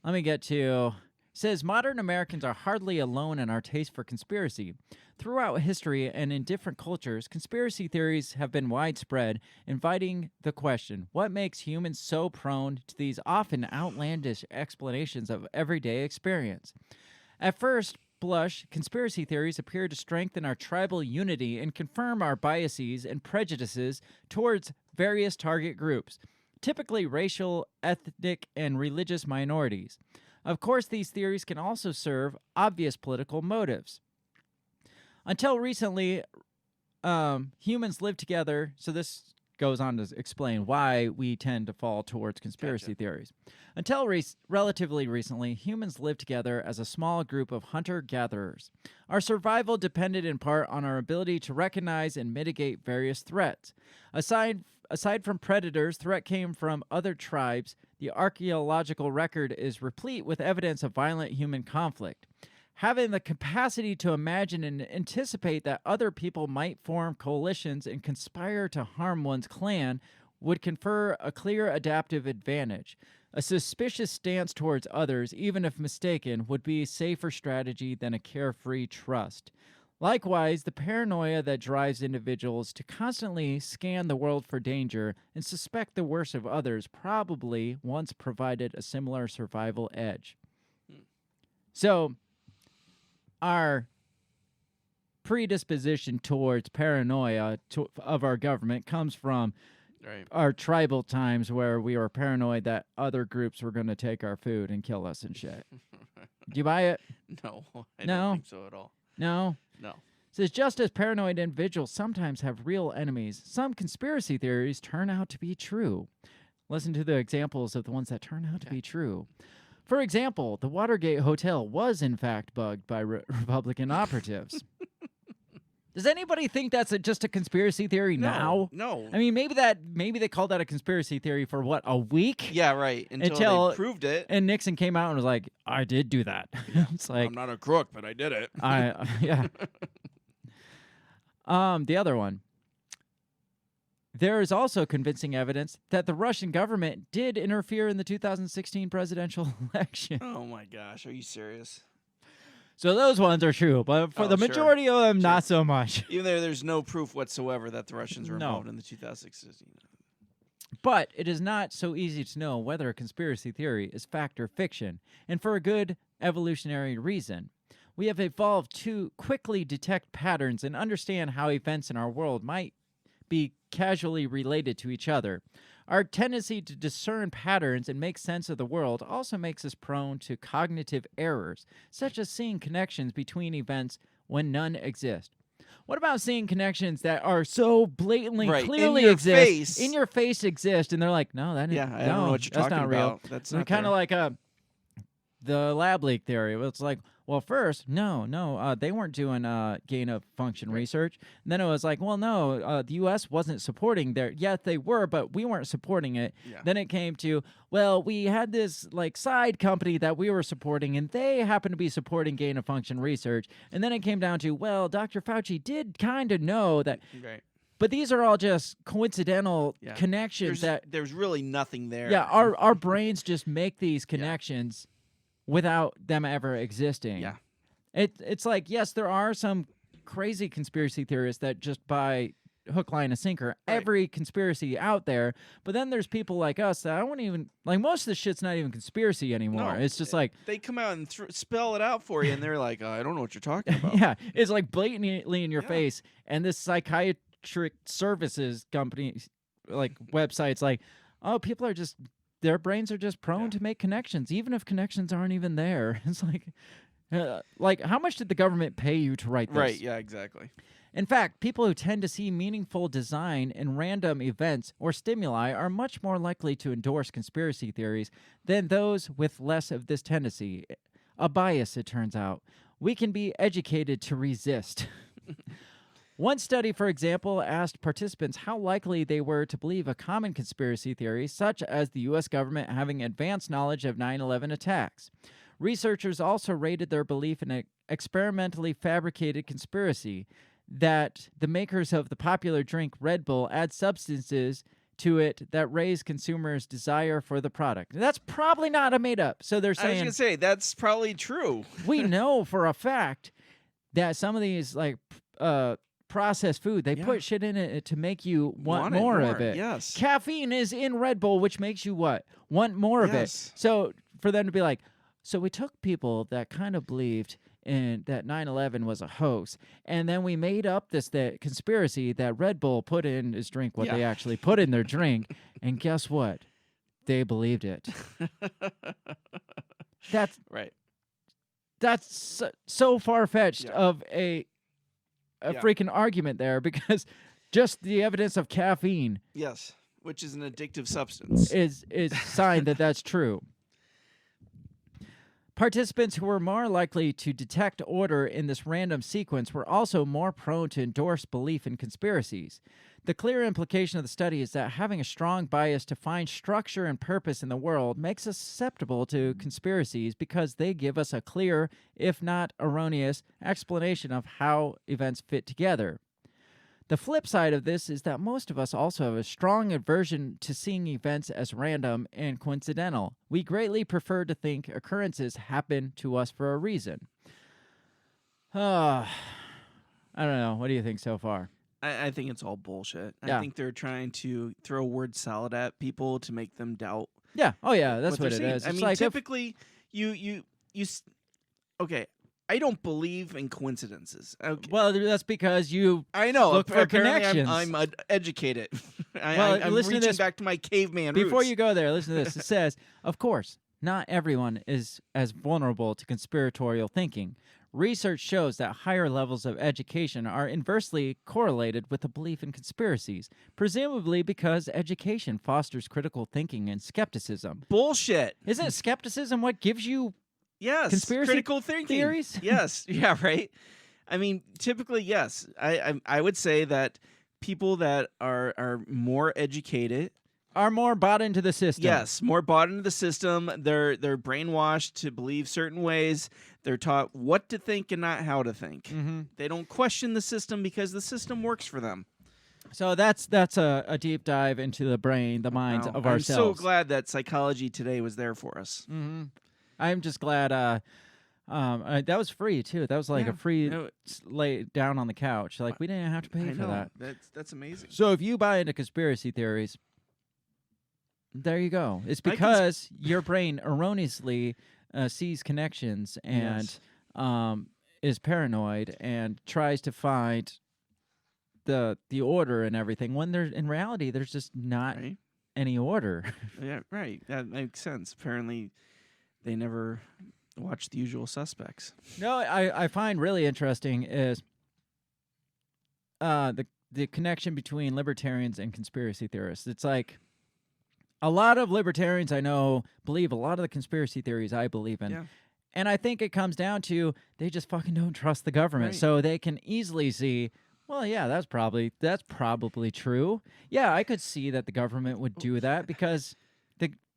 Let me get to... Says modern Americans are hardly alone in our taste for conspiracy. Throughout history and in different cultures, conspiracy theories have been widespread, inviting the question, what makes humans so prone to these often outlandish explanations of everyday experience? At first blush, conspiracy theories appear to strengthen our tribal unity and confirm our biases and prejudices towards various target groups, typically racial, ethnic, and religious minorities. Of course, these theories can also serve obvious political motives. Until recently, humans lived together, so this goes on to explain why we tend to fall towards conspiracy theories. Until relatively recently, humans lived together as a small group of hunter-gatherers. Our survival depended in part on our ability to recognize and mitigate various threats. Aside from predators, threat came from other tribes. The archaeological record is replete with evidence of violent human conflict. Having the capacity to imagine and anticipate that other people might form coalitions and conspire to harm one's clan would confer a clear adaptive advantage. A suspicious stance towards others, even if mistaken, would be a safer strategy than a carefree trust. Likewise, the paranoia that drives individuals to constantly scan the world for danger and suspect the worst of others probably once provided a similar survival edge. So, our predisposition towards paranoia of our government comes from our tribal times where we were paranoid that other groups were going to take our food and kill us and shit. Do you buy it? No, I don't think so at all. No? No. It says, just as paranoid individuals sometimes have real enemies, some conspiracy theories turn out to be true. Listen to the examples of the ones that turn out to be true. For example, the Watergate Hotel was in fact bugged by Republican operatives. Does anybody think that's just a conspiracy theory now? No. I mean, maybe they called that a conspiracy theory for what, a week? Yeah, right. Until they proved it. And Nixon came out and was like, "I did do that." It's like, I'm not a crook, but I did it. Yeah. The other one. There is also convincing evidence that the Russian government did interfere in the 2016 presidential election. Oh my gosh, are you serious? So those ones are true, but for the majority of them, not so much. Even though there's no proof whatsoever that the Russians were involved in the 2016. But it is not so easy to know whether a conspiracy theory is fact or fiction, and for a good evolutionary reason. We have evolved to quickly detect patterns and understand how events in our world might be casually related to each other. Our tendency to discern patterns and make sense of the world also makes us prone to cognitive errors, such as seeing connections between events when none exist. What about seeing connections that are so blatantly, clearly exist, in your face exist, and they're like, no, that isn't, I don't know what you're talking not real. about. That's not kind of like the lab leak theory. It's like, well, first, no, they weren't doing gain of function research. And then it was like, well, no, the U.S. wasn't supporting their. Yes, they were, but we weren't supporting it. Yeah. Then it came to, well, we had this like side company that we were supporting, and they happened to be supporting gain of function research. And then it came down to, well, Dr. Fauci did kind of know that. Right. But these are all just coincidental connections there's really nothing there. Yeah, our brains just make these connections. Without them ever existing. Yeah. It's like, yes, there are some crazy conspiracy theorists that just by hook, line, and sinker every conspiracy out there, but then there's people like us that I won't even, like most of the shit's not even conspiracy anymore. No, it's just like... They come out and spell it out for you, and they're like, I don't know what you're talking about. Yeah, it's like blatantly in your face, and this psychiatric services company, like websites, like, oh, people are just... Their brains are just prone to make connections, even if connections aren't even there. It's like how much did the government pay you to write this? Right, yeah, exactly. In fact, people who tend to see meaningful design in random events or stimuli are much more likely to endorse conspiracy theories than those with less of this tendency. A bias, it turns out. We can be educated to resist. One study, for example, asked participants how likely they were to believe a common conspiracy theory, such as the U.S. government having advanced knowledge of 9/11 attacks. Researchers also rated their belief in an experimentally fabricated conspiracy that the makers of the popular drink Red Bull add substances to it that raise consumers' desire for the product. That's probably not a made up. So they're I was saying gonna say that's probably true. we know for a fact that some of these like processed food, they put shit in it to make you want more of it. Yes. Caffeine is in Red Bull, which makes you what? Want more of it. So for them to be like, so we took people that kind of believed in that 9/11 was a hoax, and then we made up this conspiracy that Red Bull put in his drink what they actually put in their drink, and guess what? They believed it. That's right. That's so far-fetched of a freaking argument there, because just the evidence of caffeine Yes, which is an addictive substance. is sign that that's true. Participants who were more likely to detect order in this random sequence were also more prone to endorse belief in conspiracies. The clear implication of the study is that having a strong bias to find structure and purpose in the world makes us susceptible to conspiracies because they give us a clear, if not erroneous, explanation of how events fit together. The flip side of this is that most of us also have a strong aversion to seeing events as random and coincidental. We greatly prefer to think occurrences happen to us for a reason. I don't know. What do you think so far? I think it's all bullshit. Yeah. I think they're trying to throw word salad at people to make them doubt. Yeah. Oh, yeah. That's what they're it saying. is. I It's mean, like typically, okay. I don't believe in coincidences. Okay. Well, that's because you I know. look for apparently connections. I'm educated. I'm listen to reaching this. back to my caveman Before roots. you go there, listen to this. It says, of course, not everyone is as vulnerable to conspiratorial thinking. Research shows that higher levels of education are inversely correlated with a belief in conspiracies, presumably because education fosters critical thinking and skepticism. Bullshit. Isn't skepticism what gives you Yes. conspiracy critical thinking theories? Yes. Yeah. Right. I mean, typically, yes. I would say that people that are more educated are more bought into the system. Yes, more bought into the system. They're brainwashed to believe certain ways. They're taught what to think and not how to think. Mm-hmm. They don't question the system because the system works for them. So that's a deep dive into the brain, the minds of ourselves. I'm so glad that Psychology Today was there for us. Mm-hmm. I'm just glad that was free too. That was like a free lay down on the couch. Like we didn't have to pay for that. That's amazing. So if you buy into conspiracy theories, there you go. It's because your brain erroneously sees connections and is paranoid and tries to find the order and everything. When in reality, there's just not any order. Yeah, right. That makes sense. Apparently, they never watched The Usual Suspects. No, I find really interesting is the connection between libertarians and conspiracy theorists. It's like a lot of libertarians I know believe a lot of the conspiracy theories I believe in. Yeah. And I think it comes down to they just fucking don't trust the government. Right. So they can easily see, well, yeah, that's probably true. Yeah, I could see that the government would do that because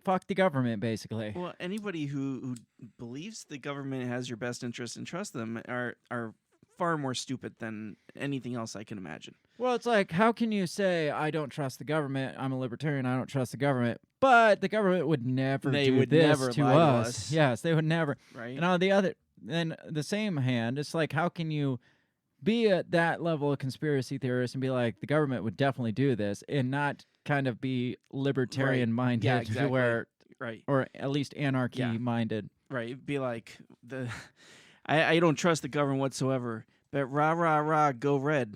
fuck the government, basically. Well, anybody who believes the government has your best interest and trust them are far more stupid than anything else I can imagine. Well, it's like, how can you say, I don't trust the government, I'm a libertarian, I don't trust the government, but the government would never do this to us. Yes, they would never. Right. And on the same hand, it's like, how can you be at that level of conspiracy theorist and be like, the government would definitely do this, and not kind of be libertarian-minded, Yeah, exactly. Or at least anarchy-minded. Right. It'd be like, I don't trust the government whatsoever, but rah, rah, rah, go red.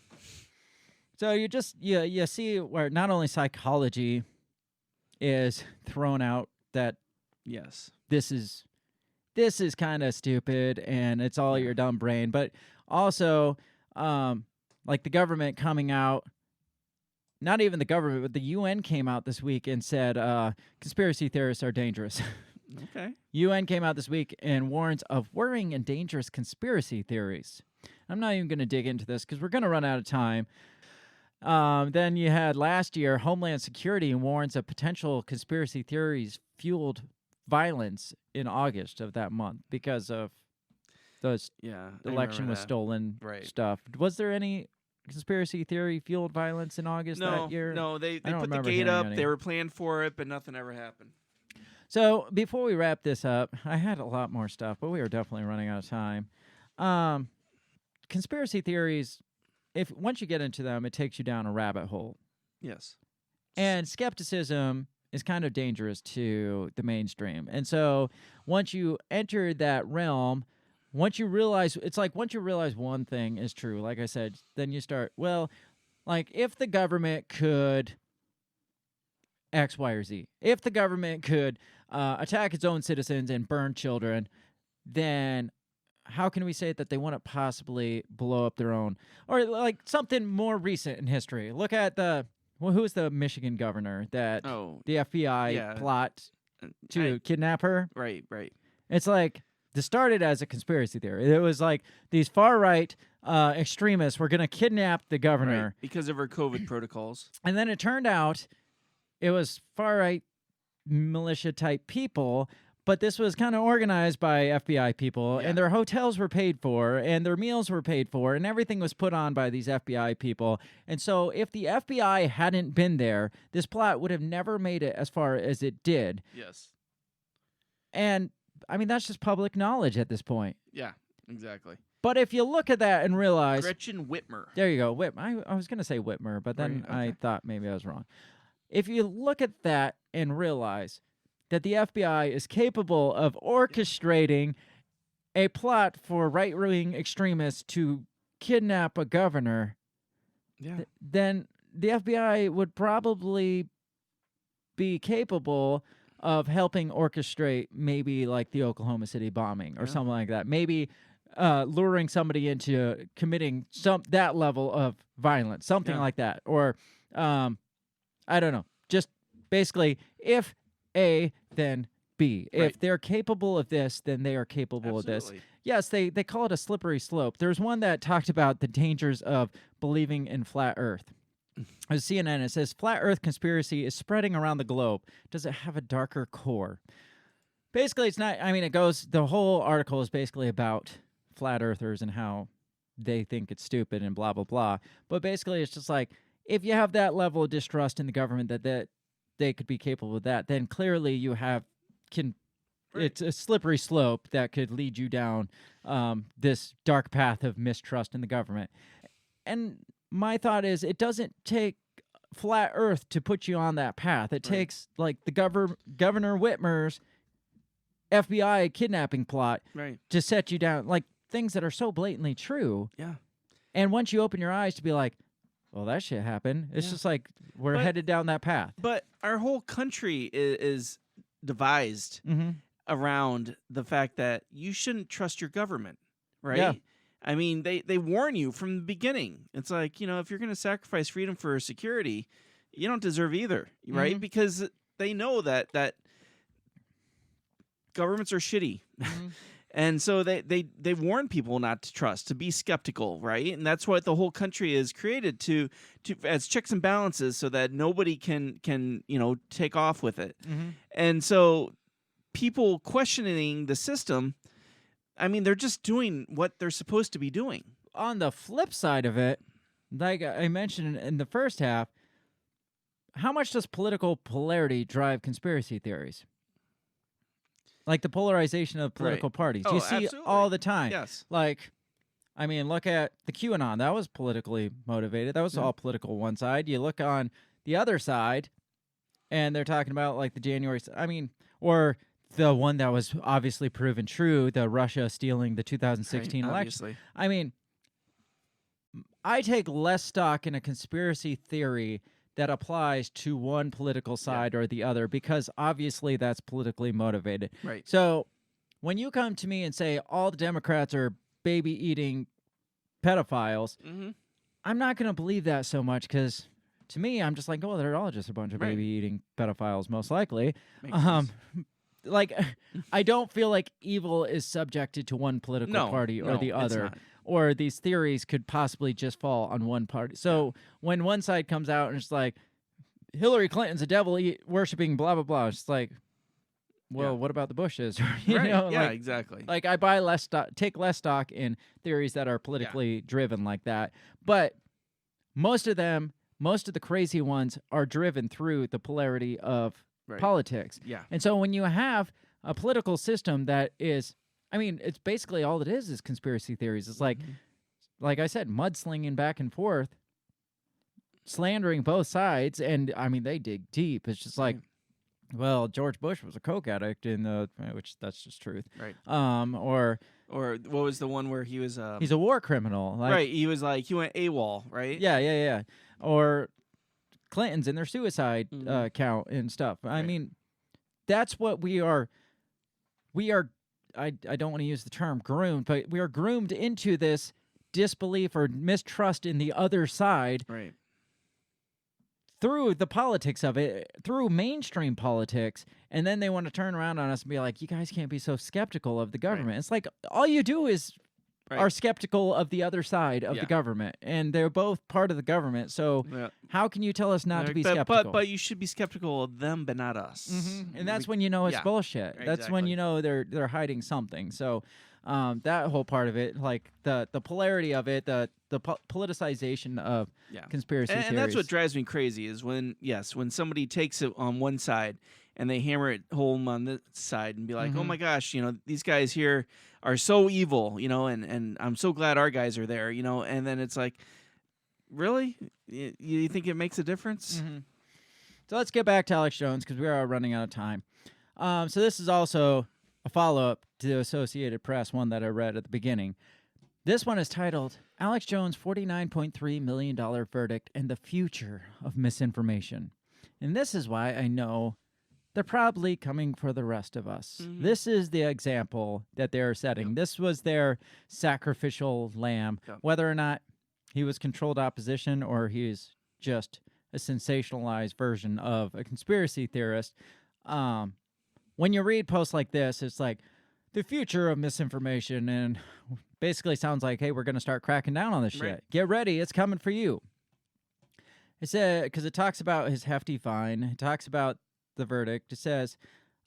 So you see where not only psychology is thrown out that yes, this is kind of stupid and it's all your dumb brain, but also like the government coming out, not even the government, but the UN came out this week and said conspiracy theorists are dangerous. Okay. UN came out this week and warns of worrying and dangerous conspiracy theories. I'm not even going to dig into this because we're going to run out of time. Then you had last year, Homeland Security warns of potential conspiracy theories fueled violence in August of that month because of the I election remember was that. stolen Right. stuff. Was there any conspiracy theory fueled violence in August that year? No, they I don't put the remember gate hearing up. any. They were planned for it, but nothing ever happened. So before we wrap this up, I had a lot more stuff, but we are definitely running out of time. Conspiracy theories, once you get into them, it takes you down a rabbit hole. Yes. And skepticism is kind of dangerous to the mainstream. And so once you enter that realm, once you realize one thing is true, like I said, then you start, well, like if the government could X, Y, or Z, if the government could attack its own citizens and burn children, then how can we say that they wouldn't possibly blow up their own? Or like something more recent in history. Look at who was the Michigan governor that the FBI plot to kidnap her? Right. It's like, this started as a conspiracy theory. It was like these far-right extremists were going to kidnap the governor. Right. Because of her COVID protocols. And then it turned out it was far-right militia-type people, but this was kind of organized by FBI people, and their hotels were paid for, and their meals were paid for, and everything was put on by these FBI people. And so if the FBI hadn't been there, this plot would have never made it as far as it did. Yes. And, I mean, that's just public knowledge at this point. Yeah, exactly. But if you look at that and realize... Gretchen Whitmer. There you go. I was going to say Whitmer, but then I thought maybe I was wrong. If you look at that and realize that the FBI is capable of orchestrating a plot for right-wing extremists to kidnap a governor, then the FBI would probably be capable of helping orchestrate maybe like the Oklahoma City bombing or something like that. Maybe luring somebody into committing that level of violence, something like that. Or, I don't know, just basically if A, then B. Right. If they're capable of this, then they are capable of this. Yes, they call it a slippery slope. There's one that talked about the dangers of believing in flat Earth. As CNN, it says, flat Earth conspiracy is spreading around the globe. Does it have a darker core? Basically, it's not, I mean, the whole article is basically about flat earthers and how they think it's stupid and blah, blah, blah. But basically, it's just like, if you have that level of distrust in the government that they could be capable of that, then clearly you it's a slippery slope that could lead you down this dark path of mistrust in the government. And my thought is, it doesn't take flat Earth to put you on that path. It takes like the Governor Whitmer's FBI kidnapping plot to set you down, like things that are so blatantly true. Yeah. And once you open your eyes to be like, well, that shit happened. It's just like we're headed down that path. But our whole country is devised around the fact that you shouldn't trust your government, right? Yeah. I mean, they warn you from the beginning. It's like, if you're going to sacrifice freedom for security, you don't deserve either, right? Because they know that governments are shitty. And so they warn people not to trust, to be skeptical, right? And that's what the whole country is created to as checks and balances, so that nobody can take off with it. And so people questioning the system, I mean, they're just doing what they're supposed to be doing. On the flip side of it, like I mentioned in the first half, how much does political polarity drive conspiracy theories? Like the polarization of political parties. You see all the time. Yes. Like, I mean, look at the QAnon. That was politically motivated. That was all political one side. You look on the other side, and they're talking about, like, the January... I mean, or the one that was obviously proven true, the Russia stealing the 2016 election. Obviously. I mean, I take less stock in a conspiracy theory that applies to one political side or the other, because obviously that's politically motivated. Right. So when you come to me and say all the Democrats are baby-eating pedophiles, I'm not going to believe that so much, because to me, I'm just like, oh, they're all just a bunch of baby-eating pedophiles, most likely. Like, I don't feel like evil is subjected to one political party or the other. Or these theories could possibly just fall on one party. So when one side comes out and it's like, Hillary Clinton's a devil worshipping blah, blah, blah, it's like, well, what about the Bushes? Right. Yeah, exactly. Like I buy less stock, take less stock in theories that are politically driven like that. But most of them, most of the crazy ones are driven through the polarity of politics. Yeah. And so when you have a political system that is, I mean, it's basically all it is conspiracy theories. It's like I said, mudslinging back and forth, slandering both sides. And I mean, they dig deep. It's just like, well, George Bush was a coke addict which that's just truth. Right. Or what was the one where he was he's a war criminal. Like, right. He was like, he went AWOL, right? Yeah. Or Clintons and their suicide count and stuff. I mean, that's what we are. I don't want to use the term groomed, but we are groomed into this disbelief or mistrust in the other side. Right. Through the politics of it, through mainstream politics, and then they want to turn around on us and be like, you guys can't be so skeptical of the government. Right. It's like, all you do is are skeptical of the other side of the government, and they're both part of the government, so how can you tell us not to be skeptical? But you should be skeptical of them, but not us. And that's when you know it's bullshit. Right, that's when you know they're hiding something. So that whole part of it, like the polarity of it, the politicization of conspiracy theories. And that's what drives me crazy is when somebody takes it on one side and they hammer it home on this side and be like, oh my gosh, these guys here are so evil, and I'm so glad our guys are there, and then it's like, really? You think it makes a difference? So let's get back to Alex Jones because we are running out of time. So this is also a follow-up to the Associated Press, one that I read at the beginning. This one is titled, Alex Jones' $49.3 million verdict and the future of misinformation. And this is why I know they're probably coming for the rest of us. This is the example that they're setting. This was their sacrificial lamb, whether or not he was controlled opposition or he's just a sensationalized version of a conspiracy theorist. When you read posts like this, it's like the future of misinformation, and basically sounds like, hey, we're going to start cracking down on this shit. Get ready. It's coming for you. It said, because it talks about his hefty fine. It talks about the verdict. It says,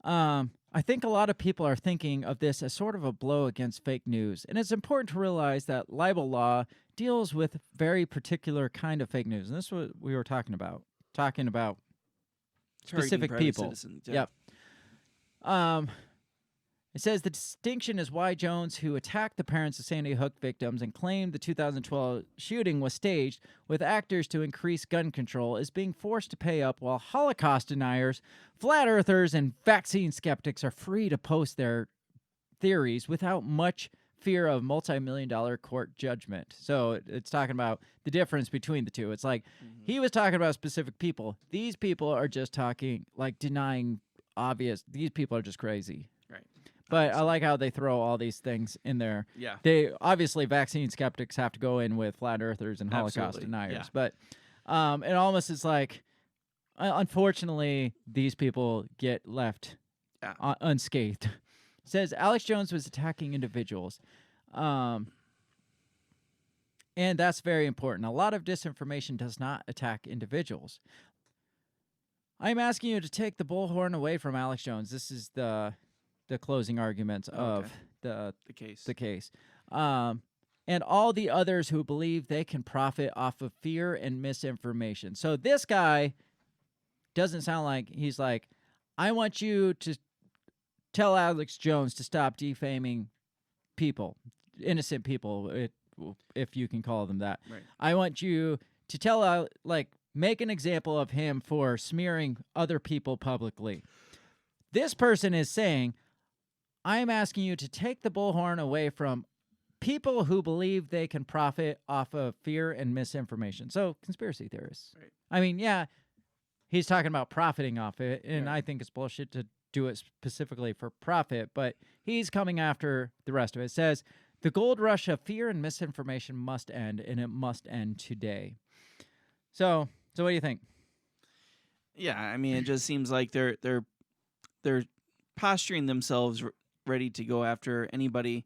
I think a lot of people are thinking of this as sort of a blow against fake news. And it's important to realize that libel law deals with very particular kind of fake news. And this is what we were talking about specific people. Citizens, Yep. It says the distinction is why Jones, who attacked the parents of Sandy Hook victims and claimed the 2012 shooting was staged with actors to increase gun control, is being forced to pay up while Holocaust deniers, flat earthers, and vaccine skeptics are free to post their theories without much fear of multi-million-dollar court judgment. So it's talking about the difference between the two. It's like he was talking about specific people. These people are just talking, like denying obvious. These people are just crazy. Right. But I like how they throw all these things in there. Yeah. They obviously vaccine skeptics have to go in with flat earthers and Holocaust Absolutely. deniers. Yeah. But it almost is like, unfortunately, these people get left unscathed. It says Alex Jones was attacking individuals. And that's very important. A lot of disinformation does not attack individuals. I'm asking you to take the bullhorn away from Alex Jones. This is the closing arguments of the case. And all the others who believe they can profit off of fear and misinformation. So this guy doesn't sound like he's like, I want you to tell Alex Jones to stop defaming people, innocent people, if you can call them that. Right. I want you to tell, make an example of him for smearing other people publicly. This person is saying, I am asking you to take the bullhorn away from people who believe they can profit off of fear and misinformation. So, conspiracy theorists. Right. I mean, yeah, he's talking about profiting off it, and I think it's bullshit to do it specifically for profit, but he's coming after the rest of it. It says, the gold rush of fear and misinformation must end, and it must end today. So what do you think? Yeah, I mean, it just seems like they're posturing themselves ready to go after anybody,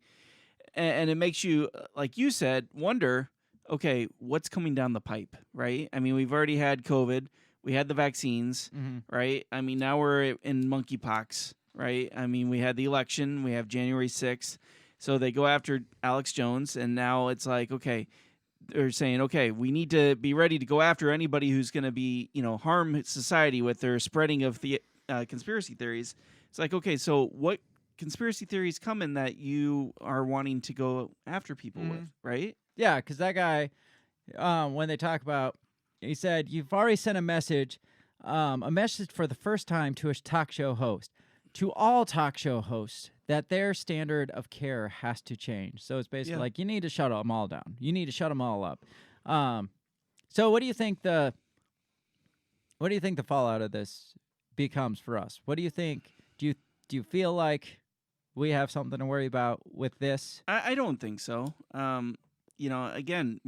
and it makes you, like you said, wonder, okay, what's coming down the pipe, right? I mean, we've already had COVID, we had the vaccines, right? I mean, now we're in monkeypox, right? I mean, we had the election, we have January 6th. So they go after Alex Jones, and now it's like, okay, they're saying, okay, we need to be ready to go after anybody who's going to be, harm society with their spreading of the conspiracy theories. It's like, okay, so what conspiracy theories come in that you are wanting to go after people with, right? Yeah, because that guy, when they talk about, he said, you've already sent a message for the first time to a talk show host, to all talk show hosts, that their standard of care has to change. So it's basically like, you need to shut them all down. You need to shut them all up. So what do you think the fallout of this becomes for us? What do you think? Do you feel like we have something to worry about with this? I don't think so. Again,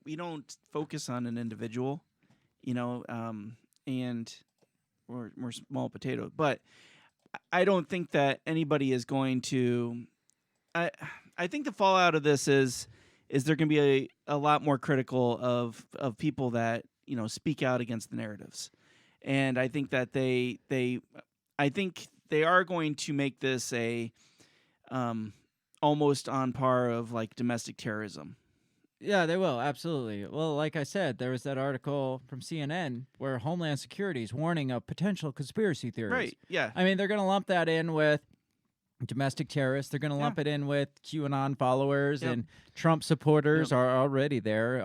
we don't focus on an individual, and we're small potato, but I don't think that anybody is going to. I think the fallout of this is there going to be a lot more critical of people that speak out against the narratives, and I think that they are going to make this a almost on par of like domestic terrorism. Yeah, they will, absolutely. Well, like I said, there was that article from CNN where Homeland Security is warning of potential conspiracy theories. Right, yeah. I mean, they're going to lump that in with domestic terrorists. They're going to lump it in with QAnon followers, and Trump supporters are already there.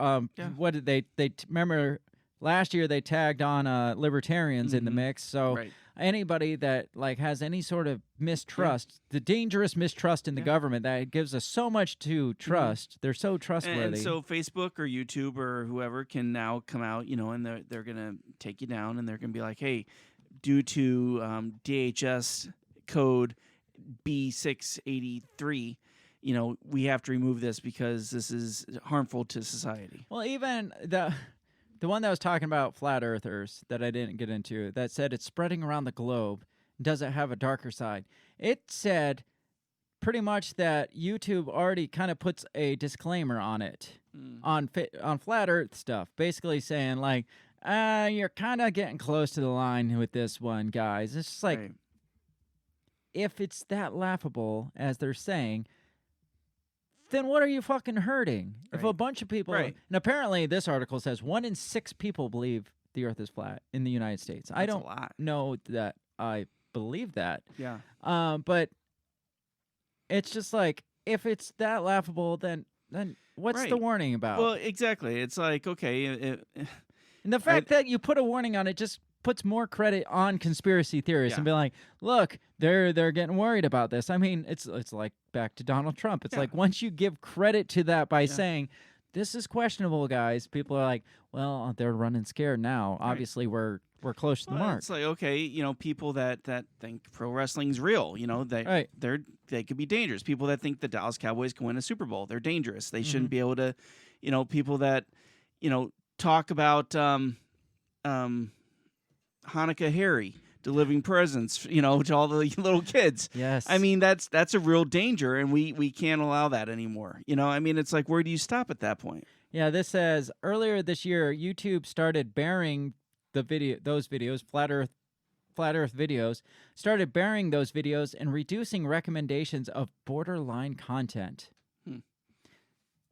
What did they remember last year they tagged on libertarians in the mix, so anybody that like has any sort of mistrust, the dangerous mistrust in the government that gives us so much to trust, they're so trustworthy. And so Facebook or YouTube or whoever can now come out, and they're going to take you down, and they're going to be like, hey, due to DHS code B683, we have to remove this because this is harmful to society. Well, even the one that was talking about flat earthers that I didn't get into, that said it's spreading around the globe, does it have a darker side? It said pretty much that YouTube already kind of puts a disclaimer on it, on flat earth stuff, basically saying like, you're kind of getting close to the line with this one, guys. It's just like, if it's that laughable as they're saying, then what are you fucking hurting? Right. If a bunch of people... Right. And apparently this article says 1 in 6 people believe the earth is flat in the United States. That's I don't a lot. know that I believe that. Yeah. But it's just like, if it's that laughable, then what's the warning about? Well, exactly. It's like, okay... and the fact that you put a warning on it just puts more credit on conspiracy theorists and be like, look, they're getting worried about this. I mean, it's like back to Donald Trump. It's like once you give credit to that by saying this is questionable, guys, people are like, well, they're running scared now. Obviously, we're close to the mark. It's like, okay, people that think pro wrestling's real, they could be dangerous. People that think the Dallas Cowboys can win a Super Bowl, they're dangerous. They shouldn't be able to, people that talk about Hanukkah Harry delivering presents, to all the little kids. Yes. I mean, that's a real danger, and we can't allow that anymore. I mean, it's like, where do you stop at that point? Yeah, this says, earlier this year, YouTube started burying those videos, flat Earth videos, started burying those videos and reducing recommendations of borderline content.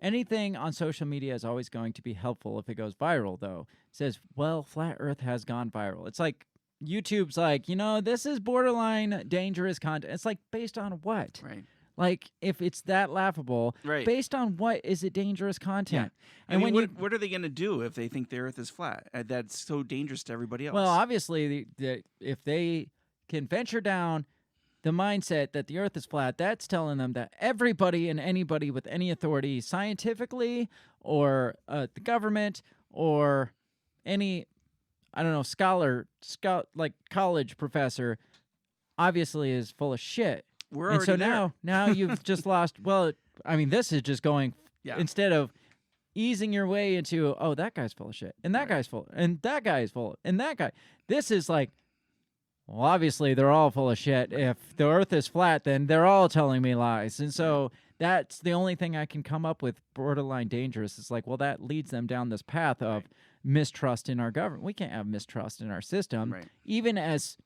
Anything on social media is always going to be helpful if it goes viral, though. It says, well, flat Earth has gone viral. It's like YouTube's like, this is borderline dangerous content. It's like, based on what? Right. Like, if it's that laughable, based on what is it dangerous content? Yeah. And what are they going to do if they think the Earth is flat? That's so dangerous to everybody else. Well, obviously, if they can venture down the mindset that the Earth is flat, that's telling them that everybody and anybody with any authority, scientifically, or the government, or any, I don't know, scholar, like college professor, obviously is full of shit. We're already there. now you've just lost. Well, I mean, this is just going instead of easing your way into, oh, that guy's full of shit, and that guy's full, and that guy is full, and that guy. This is like, well, obviously they're all full of shit. If the Earth is flat, then they're all telling me lies, and so that's the only thing I can come up with borderline dangerous. It's like, well, that leads them down this path of mistrust in our government. We can't have mistrust in our system, even as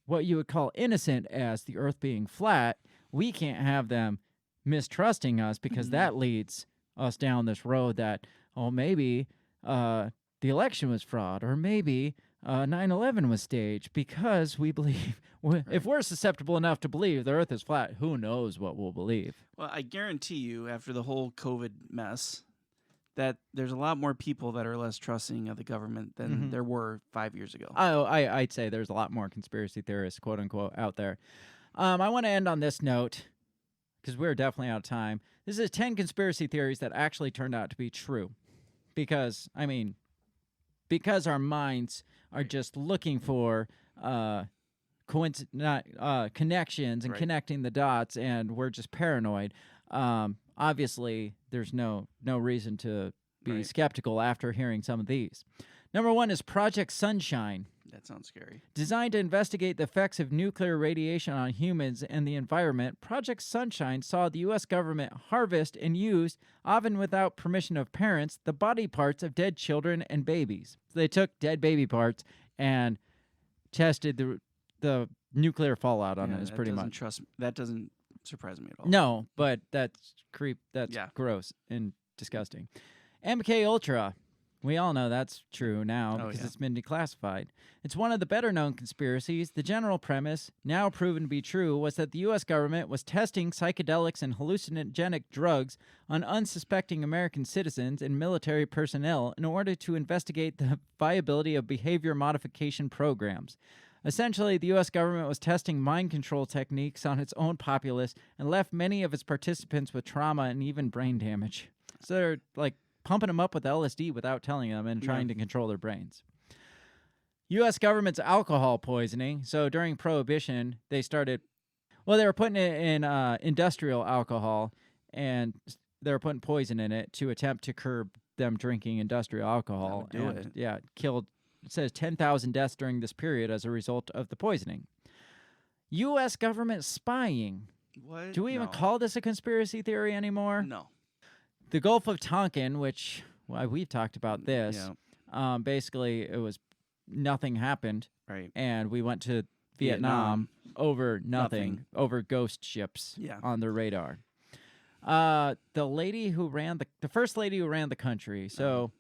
what you would call innocent as the Earth being flat, we can't have them mistrusting us because that leads us down this road that, oh, maybe the election was fraud, or maybe 9/11 was staged, because we believe if we're susceptible enough to believe the Earth is flat, who knows what we'll believe. Well, I guarantee you, after the whole COVID mess, that there's a lot more people that are less trusting of the government than there were 5 years ago. I'd say there's a lot more conspiracy theorists, quote unquote, out there. I want to end on this note, because we're definitely out of time. This is 10 conspiracy theories that actually turned out to be true. Because our minds are just looking for connections and connecting the dots, and we're just paranoid. Obviously, there's no reason to be skeptical after hearing some of these. Number 1 is Project Sunshine. That sounds scary. Designed to investigate the effects of nuclear radiation on humans and the environment, Project Sunshine saw the U.S. government harvest and use, often without permission of parents, the body parts of dead children and babies. So they took dead baby parts and tested the nuclear fallout on it, is pretty much. That doesn't surprise me at all. No, but that's gross and disgusting. MK Ultra. We all know that's true now because it's been declassified. It's one of the better-known conspiracies. The general premise, now proven to be true, was that the U.S. government was testing psychedelics and hallucinogenic drugs on unsuspecting American citizens and military personnel in order to investigate the viability of behavior modification programs. Essentially, the U.S. government was testing mind control techniques on its own populace and left many of its participants with trauma and even brain damage. So they're like pumping them up with LSD without telling them and trying to control their brains. U.S. government's alcohol poisoning. So during Prohibition, they were putting it in industrial alcohol, and they were putting poison in it to attempt to curb them drinking industrial alcohol. That would do it. Yeah, it says 10,000 deaths during this period as a result of the poisoning. U.S. government spying. What? Do we even call this a conspiracy theory anymore? No. The Gulf of Tonkin, which we've talked about this. Yeah. Basically, it was nothing happened, right? And we went to Vietnam over nothing, over ghost ships on their radar. The lady who ran the first lady who ran the country. So,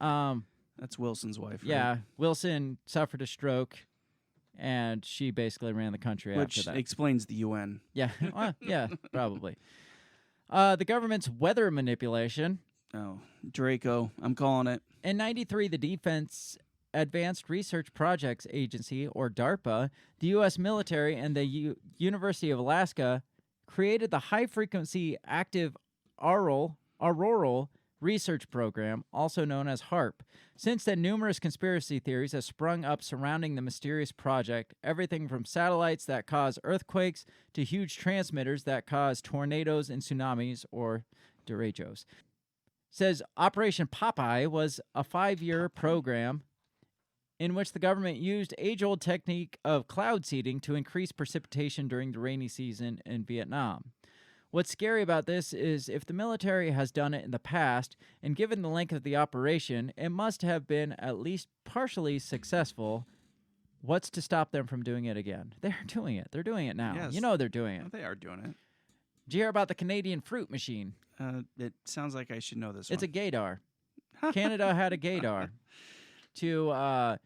that's Wilson's wife. Right? Yeah, Wilson suffered a stroke, and she basically ran the country after that. Which explains the UN. Yeah, yeah, probably. The government's weather manipulation. Oh, Draco. I'm calling it. In 93, the Defense Advanced Research Projects Agency, or DARPA, the U.S. military, and the University of Alaska created the High-Frequency Active Auroral Research Program, also known as HARP. Since then, numerous conspiracy theories have sprung up surrounding the mysterious project, everything from satellites that cause earthquakes to huge transmitters that cause tornadoes and tsunamis, or derechos. Says Operation Popeye was a 5-year program in which the government used age-old technique of cloud seeding to increase precipitation during the rainy season in Vietnam. What's scary about this is if the military has done it in the past, and given the length of the operation, it must have been at least partially successful. What's to stop them from doing it again? They're doing it. They're doing it now. Yes. You know they're doing it. They are doing it. Did you hear about the Canadian fruit machine? It sounds like I should know this It's one. a gaydar. Canada had a gaydar to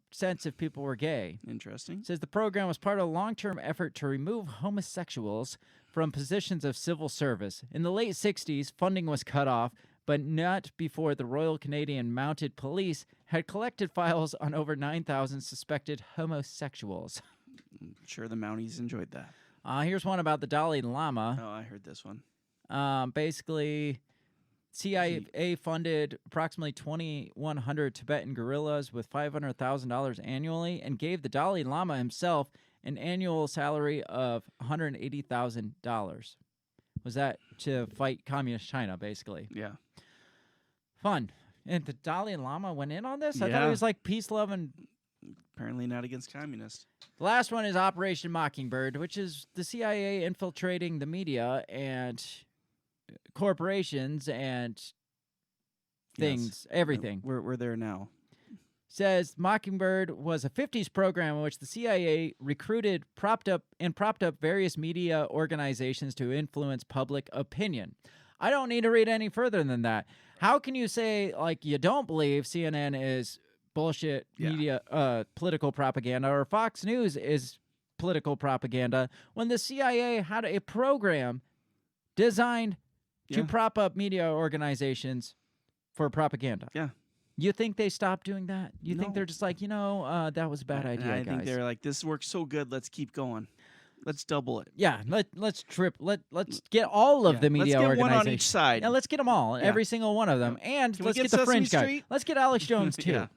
sense if people were gay. Interesting. It says the program was part of a long-term effort to remove homosexuals from positions of civil service. In the late 60s, funding was cut off, but not before the Royal Canadian Mounted Police had collected files on over 9,000 suspected homosexuals. I'm sure the Mounties enjoyed that. Here's one about the Dalai Lama. Oh, I heard this one. Basically, CIA funded approximately 2,100 Tibetan guerrillas with $500,000 annually and gave the Dalai Lama himself an annual salary of $180,000. Was that to fight communist China, basically? Yeah. Fun. And the Dalai Lama went in on this? I thought Yeah. he was like peace, love, and... Apparently not against communists. The last one is Operation Mockingbird, which is the CIA infiltrating the media and corporations and things, everything. We're there now. says Mockingbird was a 50s program in which the CIA recruited, propped up various media organizations to influence public opinion. I don't need to read any further than that. How can you say, like, you don't believe CNN is bullshit media, political propaganda, or Fox News is political propaganda, when the CIA had a program designed to prop up media organizations for propaganda? Yeah. You think they stopped doing that? You think they're just like, that was a bad idea, I guys? think they're like, this works so good, let's keep going. Let's double it. Yeah, let's get all of the media let's get organizations. one on each side. Yeah, let's get them all, every single one of them, and Can let's we get get the fringe Sesame guy. Street? Let's get Alex Jones too. Yeah.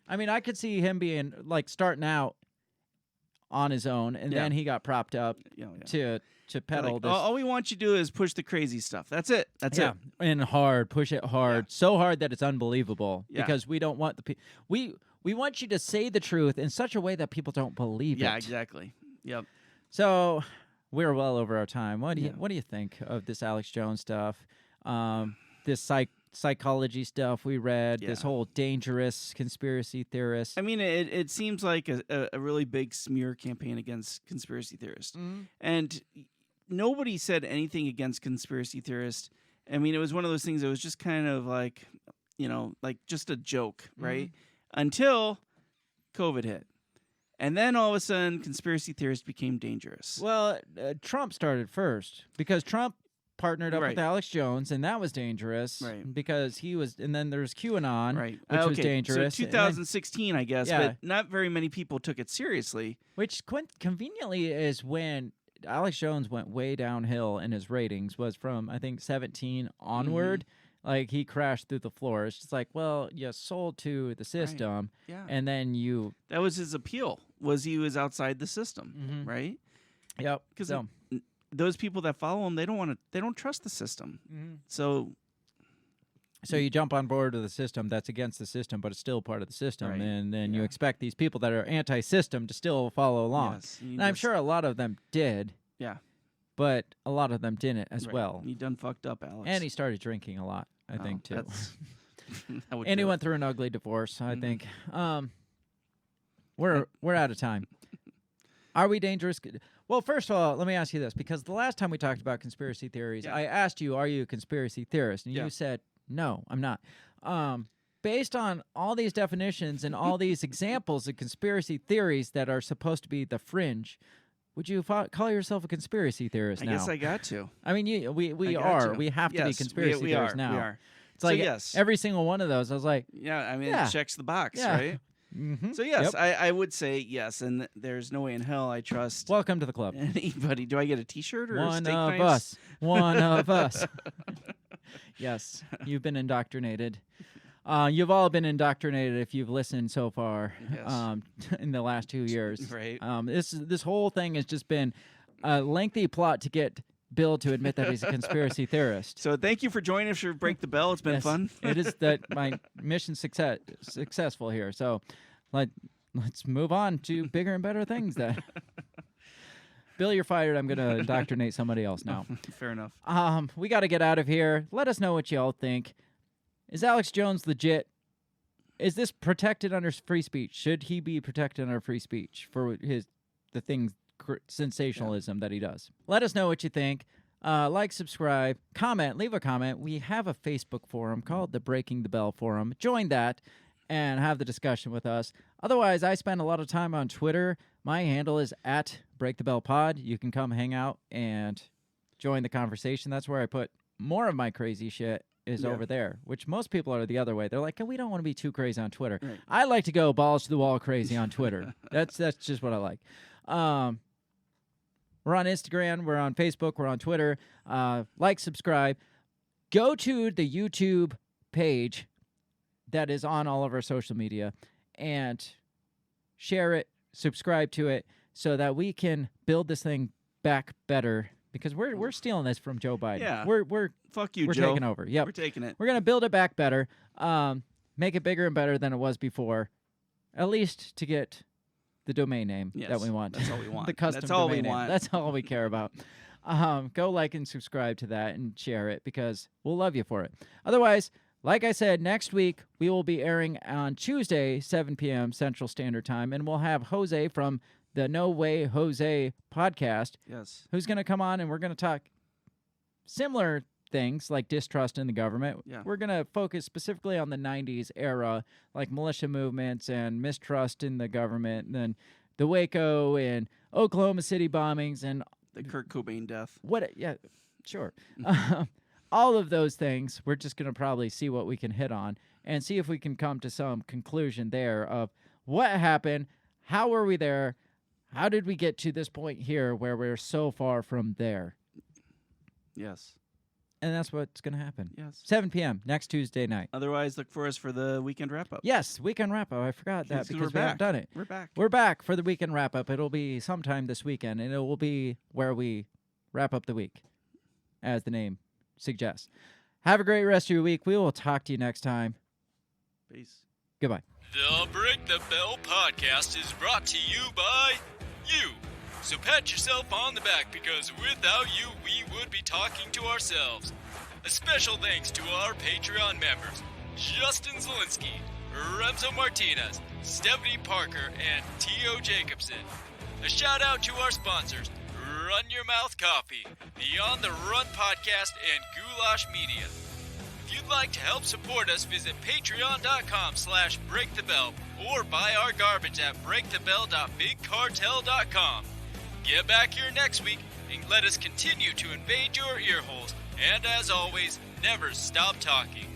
I mean, I could see him being like starting out on his own, and then he got propped up to peddle Like, this. all we want you to do is push the crazy stuff. That's it. That's it. And hard, push it hard, so hard that it's unbelievable. Yeah. Because we don't want we want you to say the truth in such a way that people don't believe it. Yeah, exactly. Yep. So we're well over our time. What do you think of this Alex Jones stuff? This psychology stuff we read. This whole dangerous conspiracy theorist. I mean, it seems like a really big smear campaign against conspiracy theorists, and nobody said anything against conspiracy theorists. I mean, it was one of those things that was just kind of like, like just a joke, right? Until COVID hit. And then all of a sudden, conspiracy theorists became dangerous. Well, Trump started first because Trump partnered up with Alex Jones, and that was dangerous, because he was. And then there's QAnon, which was dangerous. So 2016, I guess, but not very many people took it seriously. Which conveniently is when Alex Jones went way downhill in his ratings. Was from, I think, 17 onward. Like, he crashed through the floor. It's just like, well, you sold to the system, and then you... That was his appeal, was he was outside the system, right? Yep. Because those people that follow him, they don't trust the system. So you jump on board with the system that's against the system, but it's still part of the system, and then you expect these people that are anti-system to still follow along. Yes, and I'm sure a lot of them did. Yeah. But a lot of them didn't as well. He done fucked up, Alex. And he started drinking a lot, I think, too. And he went through an ugly divorce, I think. We're out of time. Are we dangerous? Well, first of all, let me ask you this, because the last time we talked about conspiracy theories, I asked you, are you a conspiracy theorist? And you said, no, I'm not. Based on all these definitions and all these examples of conspiracy theories that are supposed to be the fringe, would you call yourself a conspiracy theorist now? I guess I got to. I mean, we are. We have to be conspiracy theorists now. We are. It's like every single one of those. I was like, it checks the box, right? So yes, I would say yes, and there's no way in hell I trust. Welcome to the club. Anybody? Do I get a T-shirt or one steak of knives? us? One of us. Yes, you've been indoctrinated. You've all been indoctrinated if you've listened so far in the last 2 years. Right. This whole thing has just been a lengthy plot to get Bill to admit that he's a conspiracy theorist. So thank you for joining us for Break the Bell. It's been fun. It is that my mission successful here. So let's move on to bigger and better things then. Bill, you're fired. I'm going to indoctrinate somebody else now. Fair enough. We got to get out of here. Let us know what y'all think. Is Alex Jones legit? Is this protected under free speech? Should he be protected under free speech for the things, sensationalism that he does? Let us know what you think. Like, subscribe, comment, leave a comment. We have a Facebook forum called the Breaking the Bell Forum. Join that and have the discussion with us. Otherwise, I spend a lot of time on Twitter. My handle is @BreakTheBellPod. You can come hang out and join the conversation. That's where I put more of my crazy shit is over there, which most people are the other way. They're like, we don't want to be too crazy on Twitter. Right. I like to go balls to the wall crazy on Twitter. That's just what I like. We're on Instagram. We're on Facebook. We're on Twitter. Like, subscribe. Go to the YouTube page that is on all of our social media and share it, subscribe to it, so that we can build this thing back better. Because we're stealing this from Joe Biden. Yeah. We're fuck you, we're Joe. taking over. Yep. We're taking it. We're gonna build it back better. Make it bigger and better than it was before. At least to get the domain name that we want. That's all we want. The custom That's all domain we name. want. That's all we care about. Go like and subscribe to that and share it, because we'll love you for it. Otherwise, like I said, next week we will be airing on Tuesday, 7 p.m. Central Standard Time, and we'll have Jose from the No Way Jose podcast. Yes. Who's going to come on, and we're going to talk similar things like distrust in the government. Yeah. We're going to focus specifically on the 90s era, like militia movements and mistrust in the government, and then the Waco and Oklahoma City bombings and the Kurt Cobain death. Yeah, sure. All of those things, we're just going to probably see what we can hit on and see if we can come to some conclusion there of what happened, how were we there, how did we get to this point here where we're so far from there. Yes. And that's what's going to happen. Yes. 7 p.m. next Tuesday night. Otherwise, look for us for the weekend wrap-up. Yes, weekend wrap-up. I forgot that because we haven't done it. We're back. We're back for the weekend wrap-up. It'll be sometime this weekend, and it will be where we wrap up the week, as the name suggests. Have a great rest of your week. We will talk to you next time. Peace. Goodbye. The Break the Bell podcast is brought to you by you. So pat yourself on the back because without you, we would be talking to ourselves. A special thanks to our Patreon members, Justin Zielinski, Remzo Martinez, Stephanie Parker, and T.O. Jacobson. A shout out to our sponsors, Run Your Mouth Coffee, the On the Run podcast, and Goulash Media. If you'd like to help support us, visit patreon.com/breakthebell or buy our garbage at breakthebell.bigcartel.com. Get back here next week and let us continue to invade your ear holes. And as always, never stop talking.